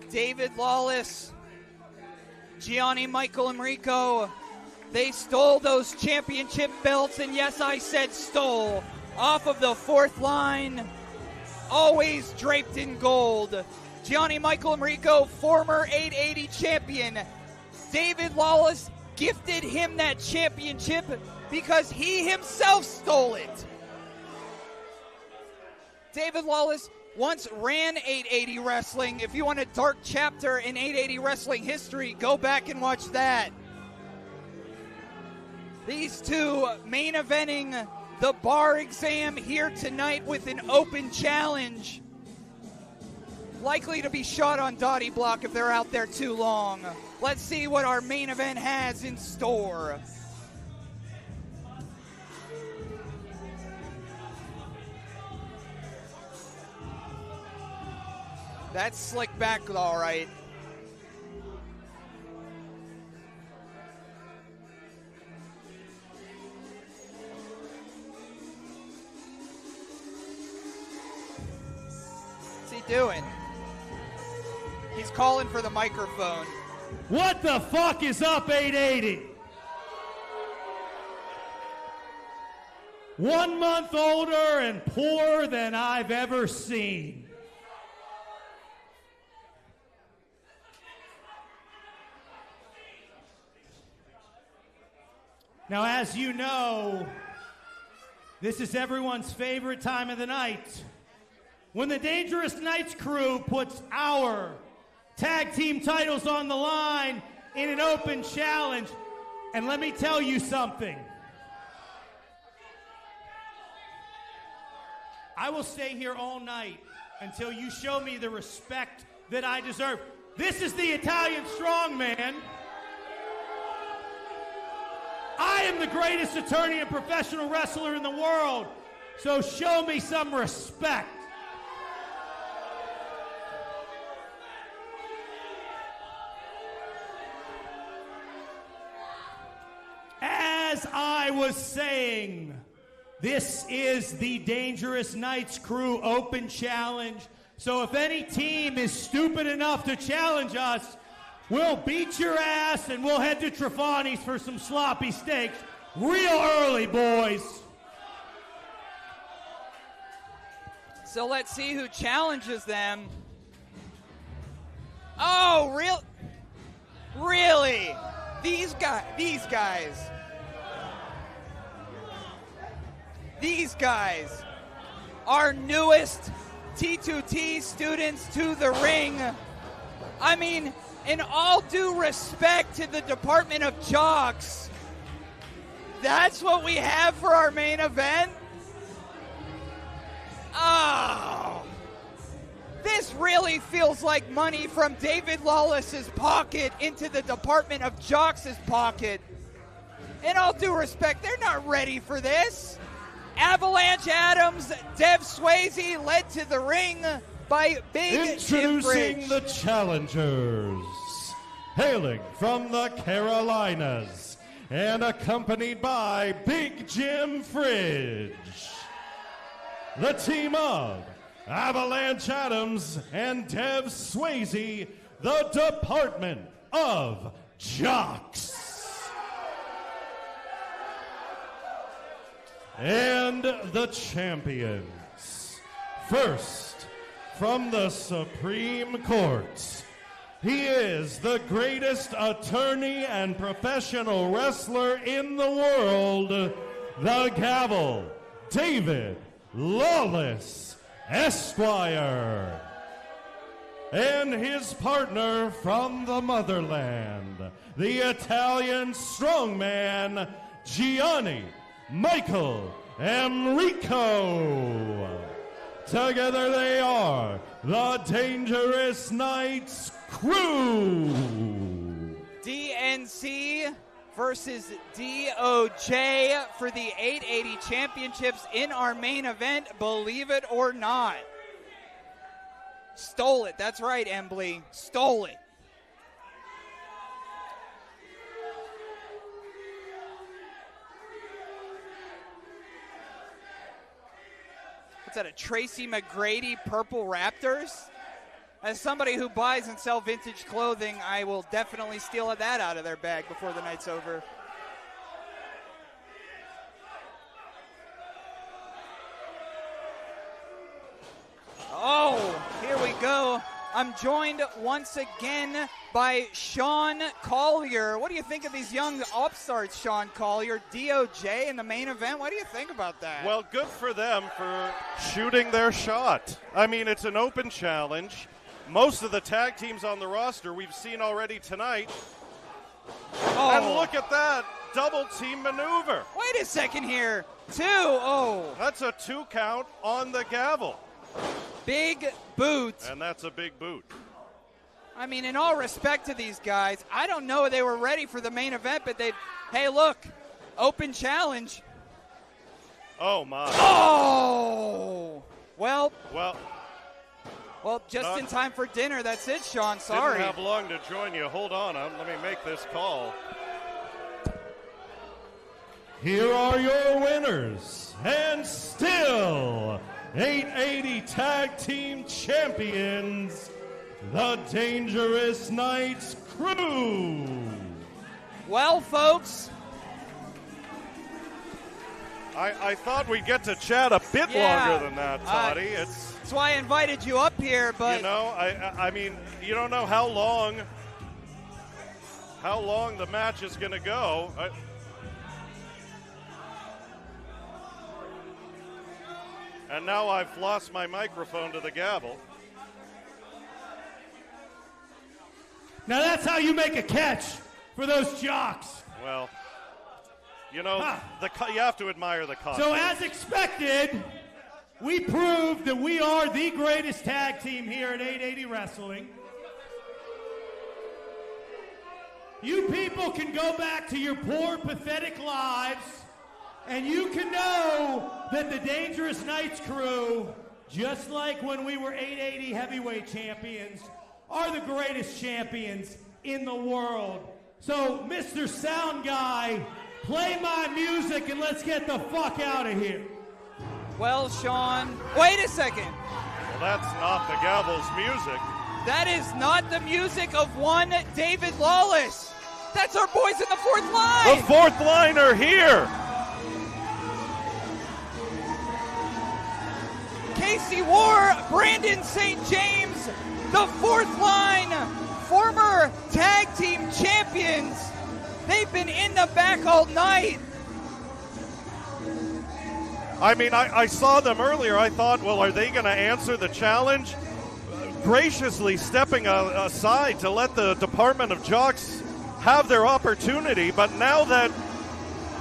David Lawless, Gianni, Michael, and Rico, they stole those championship belts, and yes, I said stole, off of the fourth line, always draped in gold. Gianni, Michael, and Rico, former 880 champion. David Lawless gifted him that championship because he himself stole it. David Lawless once ran 880 Wrestling. If you want a dark chapter in 880 Wrestling history, go back and watch that. These two main eventing the Bar Exam here tonight with an open challenge. Likely to be shot on Dottie Block if they're out there too long. Let's see what our main event has in store. That's slick back, all right. What's he doing? He's calling for the microphone. What the fuck is up, 880? 1 month older and poorer than I've ever seen. Now, as you know, this is everyone's favorite time of the night. When the Dangerous Knights crew puts our tag team titles on the line in an open challenge. And let me tell you something. I will stay here all night until you show me the respect that I deserve. This is the Italian Strongman. I am the greatest attorney and professional wrestler in the world, so show me some respect. As I was saying, this is the Dangerous Knights Crew Open Challenge, so if any team is stupid enough to challenge us, we'll beat your ass and we'll head to Trefani's for some sloppy steaks real early, boys. So let's see who challenges them. Oh, really? These guys, our newest T2T students to the ring. I mean, in all due respect to the Department of Jocks, that's what we have for our main event? Oh, this really feels like money from David Lawless's pocket into the Department of Jocks' pocket. In all due respect, they're not ready for this. Avalanche Adams, Dev Swayze led to the ring by Big Jim Bridge. Introducing the challengers, hailing from the Carolinas and accompanied by Big Jim Fridge, the team of Avalanche Adams and Dev Swayze, the Department of Jocks. And the champions. First, from the Supreme Court, he is the greatest attorney and professional wrestler in the world, the Gavel, David Lawless, Esquire. And his partner from the motherland, the Italian strongman, Gianni Michael Enrico. Together they are the Dangerous Knights Crew. DNC versus DOJ for the 880 championships in our main event, believe it or not. Stole it. That's right, Embley. Stole it. What's that, a Tracy McGrady Purple Raptors? As somebody who buys and sells vintage clothing, I will definitely steal that out of their bag before the night's over. Oh, here we go. I'm joined once again by Sean Collier. What do you think of these young upstarts, Sean Collier? DOJ in the main event? What do you think about that? Well, good for them for shooting their shot. I mean, it's an open challenge. Most of the tag teams on the roster we've seen already tonight. Oh. And look at that double team maneuver. Wait a second here. 2. Oh. That's a 2 count on the Gavel. Big boot. And that's a big boot. I mean, in all respect to these guys, I don't know if they were ready for the main event, but hey, look, open challenge. Oh, my. Oh! Well, just not in time for dinner. That's it, Sean. Sorry. Didn't have long to join you. Hold on. Let me make this call. Here are your winners, and still 880 Tag Team Champions, the Dangerous Knights Crew. Well, folks, I thought we'd get to chat a bit longer than that, Toddy. That's why I invited you up here, but you know, I mean, you don't know how long the match is going to go. And now I've lost my microphone to the Gavel. Now that's how you make a catch for those Jocks. Well, you know, you have to admire the costume. So as expected, we proved that we are the greatest tag team here at 880 Wrestling. You people can go back to your poor, pathetic lives, and you can know that the Dangerous Knights Crew, just like when we were 880 heavyweight champions, are the greatest champions in the world. So, Mr. Sound Guy, play my music and let's get the fuck out of here. Well, Sean, wait a second. Well, that's not the Gavel's music. That is not the music of one David Lawless. That's our boys in the fourth line. The fourth line are here. Casey War, Brandon St. James, the fourth line, former tag team champions. They've been in the back all night. I mean, I saw them earlier. I thought, well, are they going to answer the challenge? Graciously stepping aside to let the Department of Jocks have their opportunity. But now that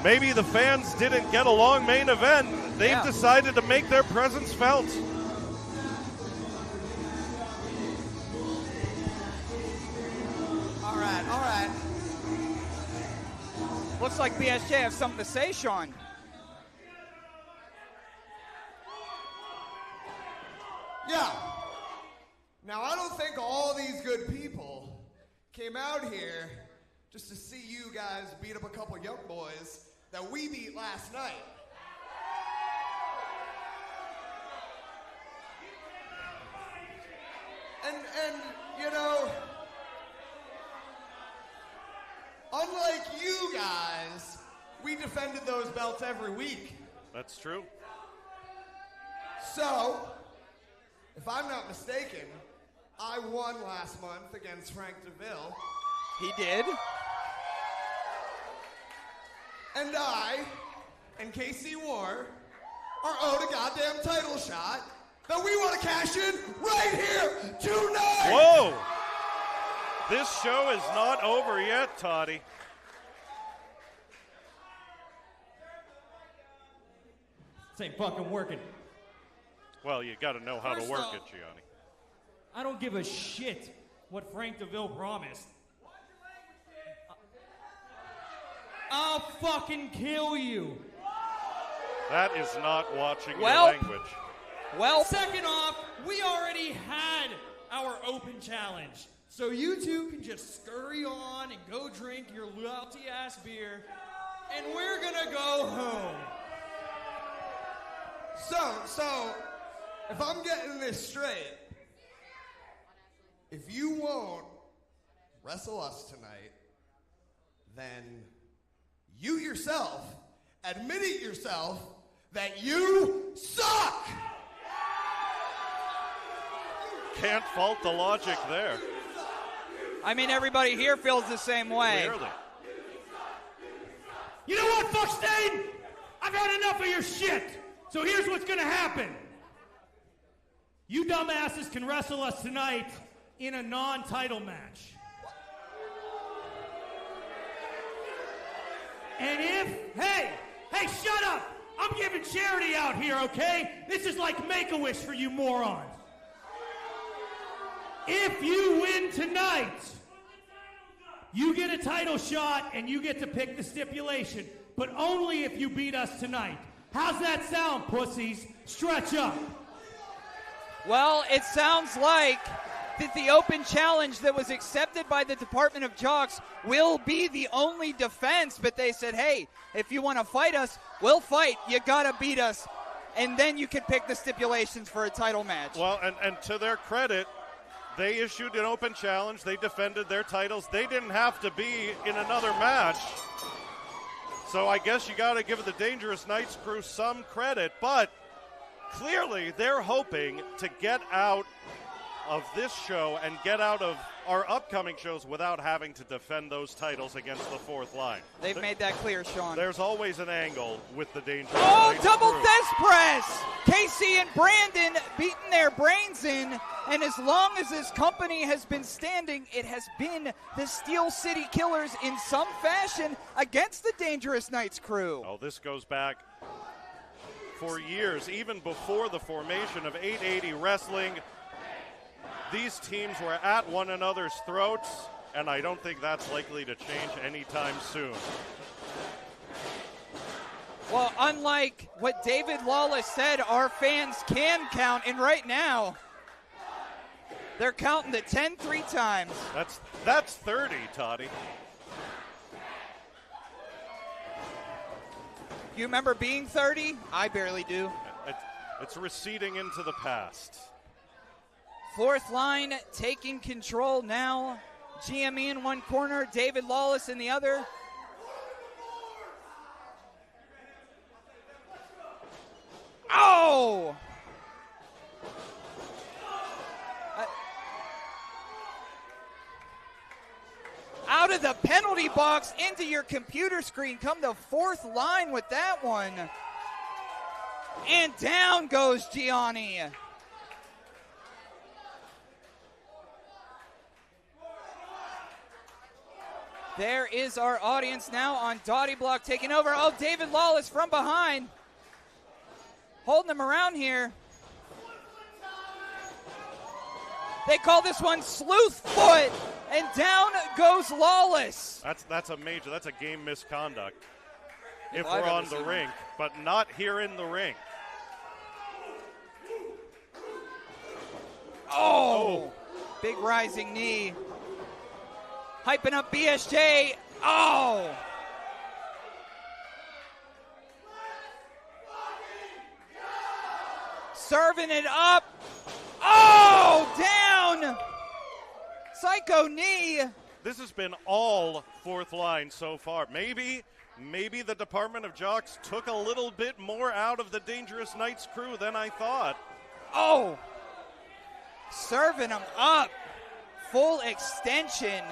maybe the fans didn't get along main event, they've decided to make their presence felt. All right. Looks like BSJ has something to say, Sean. Yeah. Now, I don't think all these good people came out here just to see you guys beat up a couple young boys that we beat last night. And you know, we defended those belts every week. That's true. So, if I'm not mistaken, I won last month against Frank DeVille. He did. And I and KC War are owed a goddamn title shot that we want to cash in right here tonight! Whoa! This show is not over yet, Toddy. This ain't fucking working. Well, you got to know how to First work off, it, Gianni. I don't give a shit what Frank DeVille promised. I'll fucking kill you. That is not watching your Well- language. Well, second off, we already had our open challenge. So you two can just scurry on and go drink your lousy ass beer, and we're gonna go home. So, if I'm getting this straight, if you won't wrestle us tonight, then you yourself admit it yourself that you suck! Can't fault the logic there. I mean, everybody here feels the same way. Clearly. You know what, Fuckstain? I've had enough of your shit. So here's what's gonna happen. You dumbasses can wrestle us tonight in a non-title match. And hey, shut up! I'm giving charity out here, okay? This is like Make-A-Wish for you morons. If you win tonight, you get a title shot and you get to pick the stipulation, but only if you beat us tonight. How's that sound, pussies? Stretch up. Well, it sounds like that the open challenge that was accepted by the Department of Jocks will be the only defense, but they said, hey, if you want to fight us, we'll fight. You got to beat us, and then you can pick the stipulations for a title match. Well, and to their credit, they issued an open challenge. They defended their titles. They didn't have to be in another match. So I guess you got to give the Dangerous Knights crew some credit, but clearly they're hoping to get out of this show and get out of our upcoming shows without having to defend those titles against the fourth line. They've made that clear, Sean. There's always an angle with the Dangerous Oh, Knights double crew. death press! Casey and Brandon beating their brains in, and as long as this company has been standing, it has been the Steel City Killers in some fashion against the Dangerous Knights crew. Oh, this goes back for years, even before the formation of 880 Wrestling. These teams were at one another's throats, and I don't think that's likely to change anytime soon. Well, unlike what David Lawless said, our fans can count, and right now, they're counting to 10 3 times. That's 30, Toddy. You remember being 30? I barely do. It's receding into the past. Fourth line taking control now. GME in one corner, David Lawless in the other. Oh! Out of the penalty box into your computer screen. Come to fourth line with that one. And down goes Gianni. There is our audience now on Dottie Block taking over. Oh, David Lawless from behind. Holding him around here. They call this one Sleuth Foot, and down goes Lawless. That's a game misconduct. If I've we're ever on the seen rink, but not here in the ring. Oh, big rising knee. Hyping up BSJ. Oh. Serving it up. Oh, down. Psycho knee. This has been all fourth line so far. Maybe maybe the Department of Jocks took a little bit more out of the Dangerous Knights crew than I thought. Oh! Serving him up. Full extension.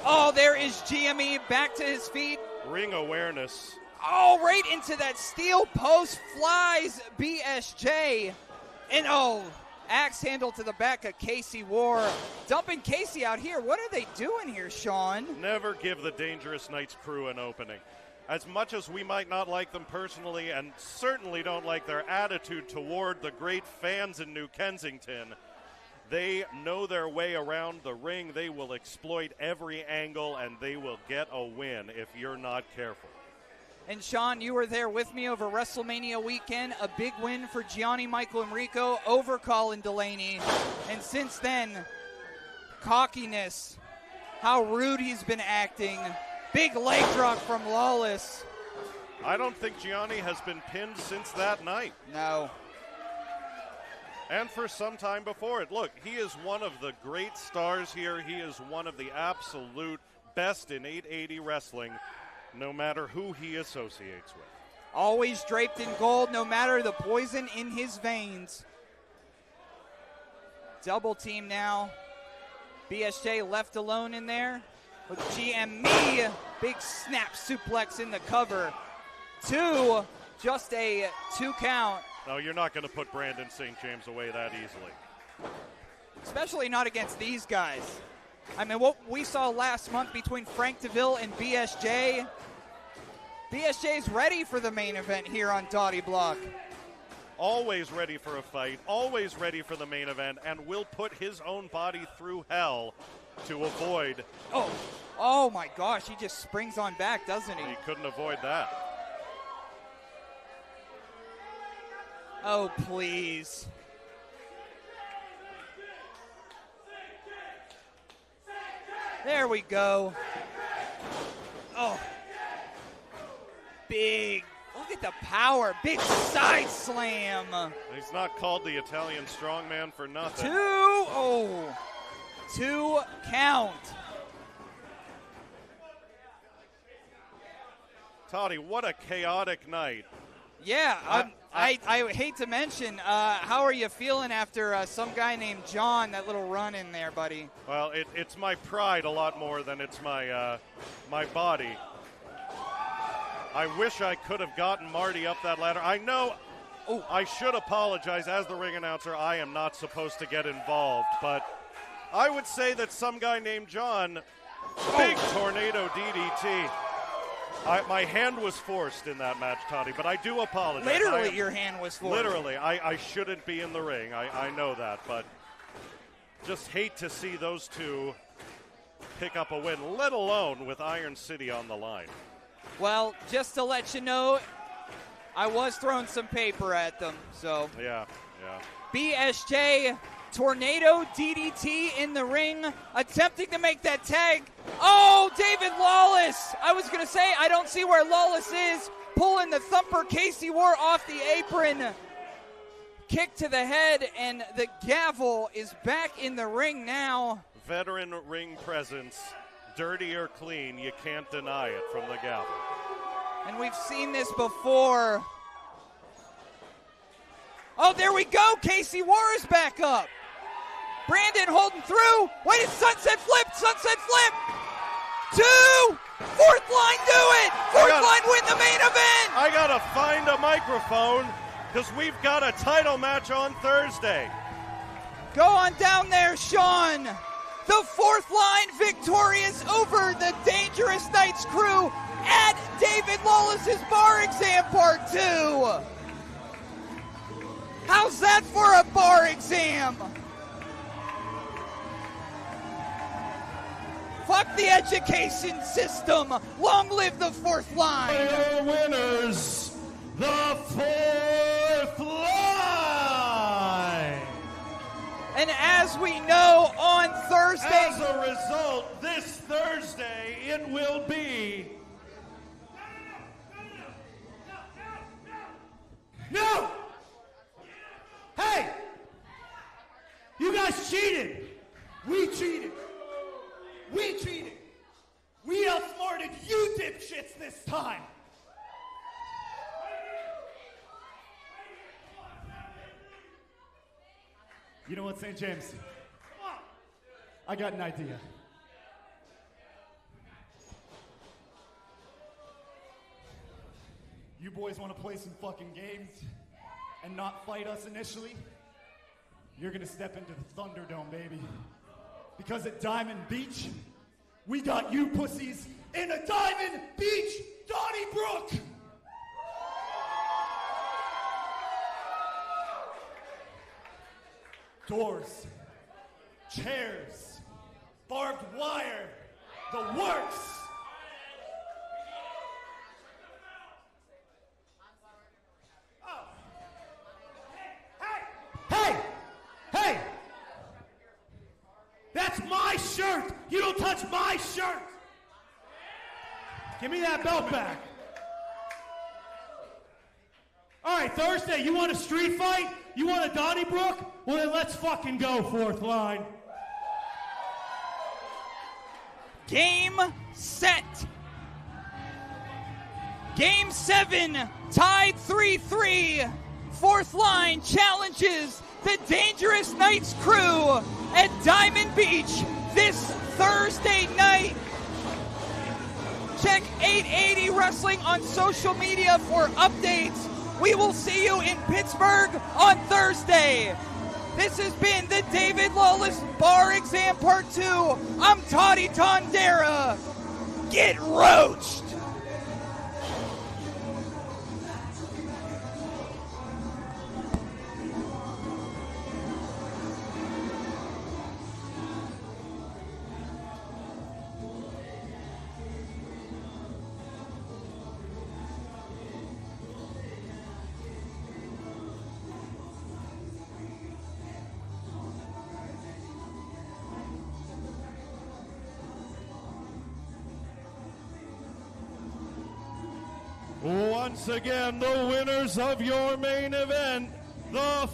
Oh, there is GME back to his feet. Ring awareness. Oh, right into that steel post flies BSJ. And axe handle to the back of Casey War. Dumping Casey out here. What are they doing here, Sean? Never give the Dangerous Knights crew an opening. As much as we might not like them personally and certainly don't like their attitude toward the great fans in New Kensington, they know their way around the ring. They will exploit every angle, and they will get a win if you're not careful. And Sean, you were there with me over WrestleMania weekend. A big win for Gianni, Michael, and Rico over Colin Delaney. And since then, cockiness, how rude he's been acting. Big leg drop from Lawless. I don't think Gianni has been pinned since that night. No. And for some time before it. Look, he is one of the great stars here. He is one of the absolute best in 880 wrestling, no matter who he associates with. Always draped in gold, no matter the poison in his veins. Double team now. BSJ left alone in there with GME. Big snap suplex in the cover. Just a 2 count. No, you're not going to put Brandon St. James away that easily. Especially not against these guys. I mean, what we saw last month between Frank DeVille and BSJ. BSJ's ready for the main event here on Dottie Block. Always ready for a fight, always ready for the main event, and will put his own body through hell to avoid. Oh my gosh, he just springs on back, doesn't he? He couldn't avoid that. Oh, please. There we go. Oh. Big. Look at the power. Big side slam. He's not called the Italian strongman for nothing. 2 count. Toddy, what a chaotic night. Yeah, I hate to mention, how are you feeling after some guy named John, that little run in there, buddy? Well, it's my pride a lot more than it's my body. I wish I could have gotten Marty up that ladder. I know I should apologize. As the ring announcer, I am not supposed to get involved, but I would say that some guy named John, big tornado DDT. My hand was forced in that match, Toddy, but I do apologize. Literally, your hand was forced. Literally. I shouldn't be in the ring. I know that, but just hate to see those two pick up a win, let alone with Iron City on the line. Well, just to let you know, I was throwing some paper at them, so. Yeah. BSJ, tornado DDT in the ring, attempting to make that tag. Oh, David Lawless. I was going to say, I don't see where Lawless is. Pulling the thumper, Casey War off the apron. Kick to the head, and the gavel is back in the ring now. Veteran ring presence. Dirty or clean, you can't deny it from the gavel. And we've seen this before. Oh, there we go. Casey War is back up. Brandon holding through. Wait, it's sunset flip. 2. Fourth line, do it. Fourth line win the main event. I got to find a microphone because we've got a title match on Thursday. Go on down there, Sean. The fourth line victorious over the Dangerous Knights crew at David Lawless's Bar Exam Part 2. How's that for a bar exam? Fuck the education system. Long live the fourth line. Your winners, the fourth line. And as we know, on Thursday. As a result, this Thursday, it will be. No! Hey! You guys cheated! We cheated! We cheated! We You know what, St. James? I got an idea. You boys want to play some fucking games and not fight us initially? You're going to step into the Thunderdome, baby. Because at Diamond Beach, we got you pussies in a Diamond Beach Donnybrook! Doors, chairs, barbed wire, the works! Hey! That's my shirt! You don't touch my shirt! Give me that belt back. All right, Thursday, you want a street fight? You want a Donnybrook? Well, then let's fucking go, fourth line. Game, set. Game 7, tied 3-3. Fourth line challenges the Dangerous Knights crew at Diamond Beach this Thursday night. Check 880 Wrestling on social media for updates. We will see you in Pittsburgh on Thursday. This has been the David Lawless Bar Exam Part 2. I'm Toddy Tondera. Get roached! Once again, the winners of your main event, the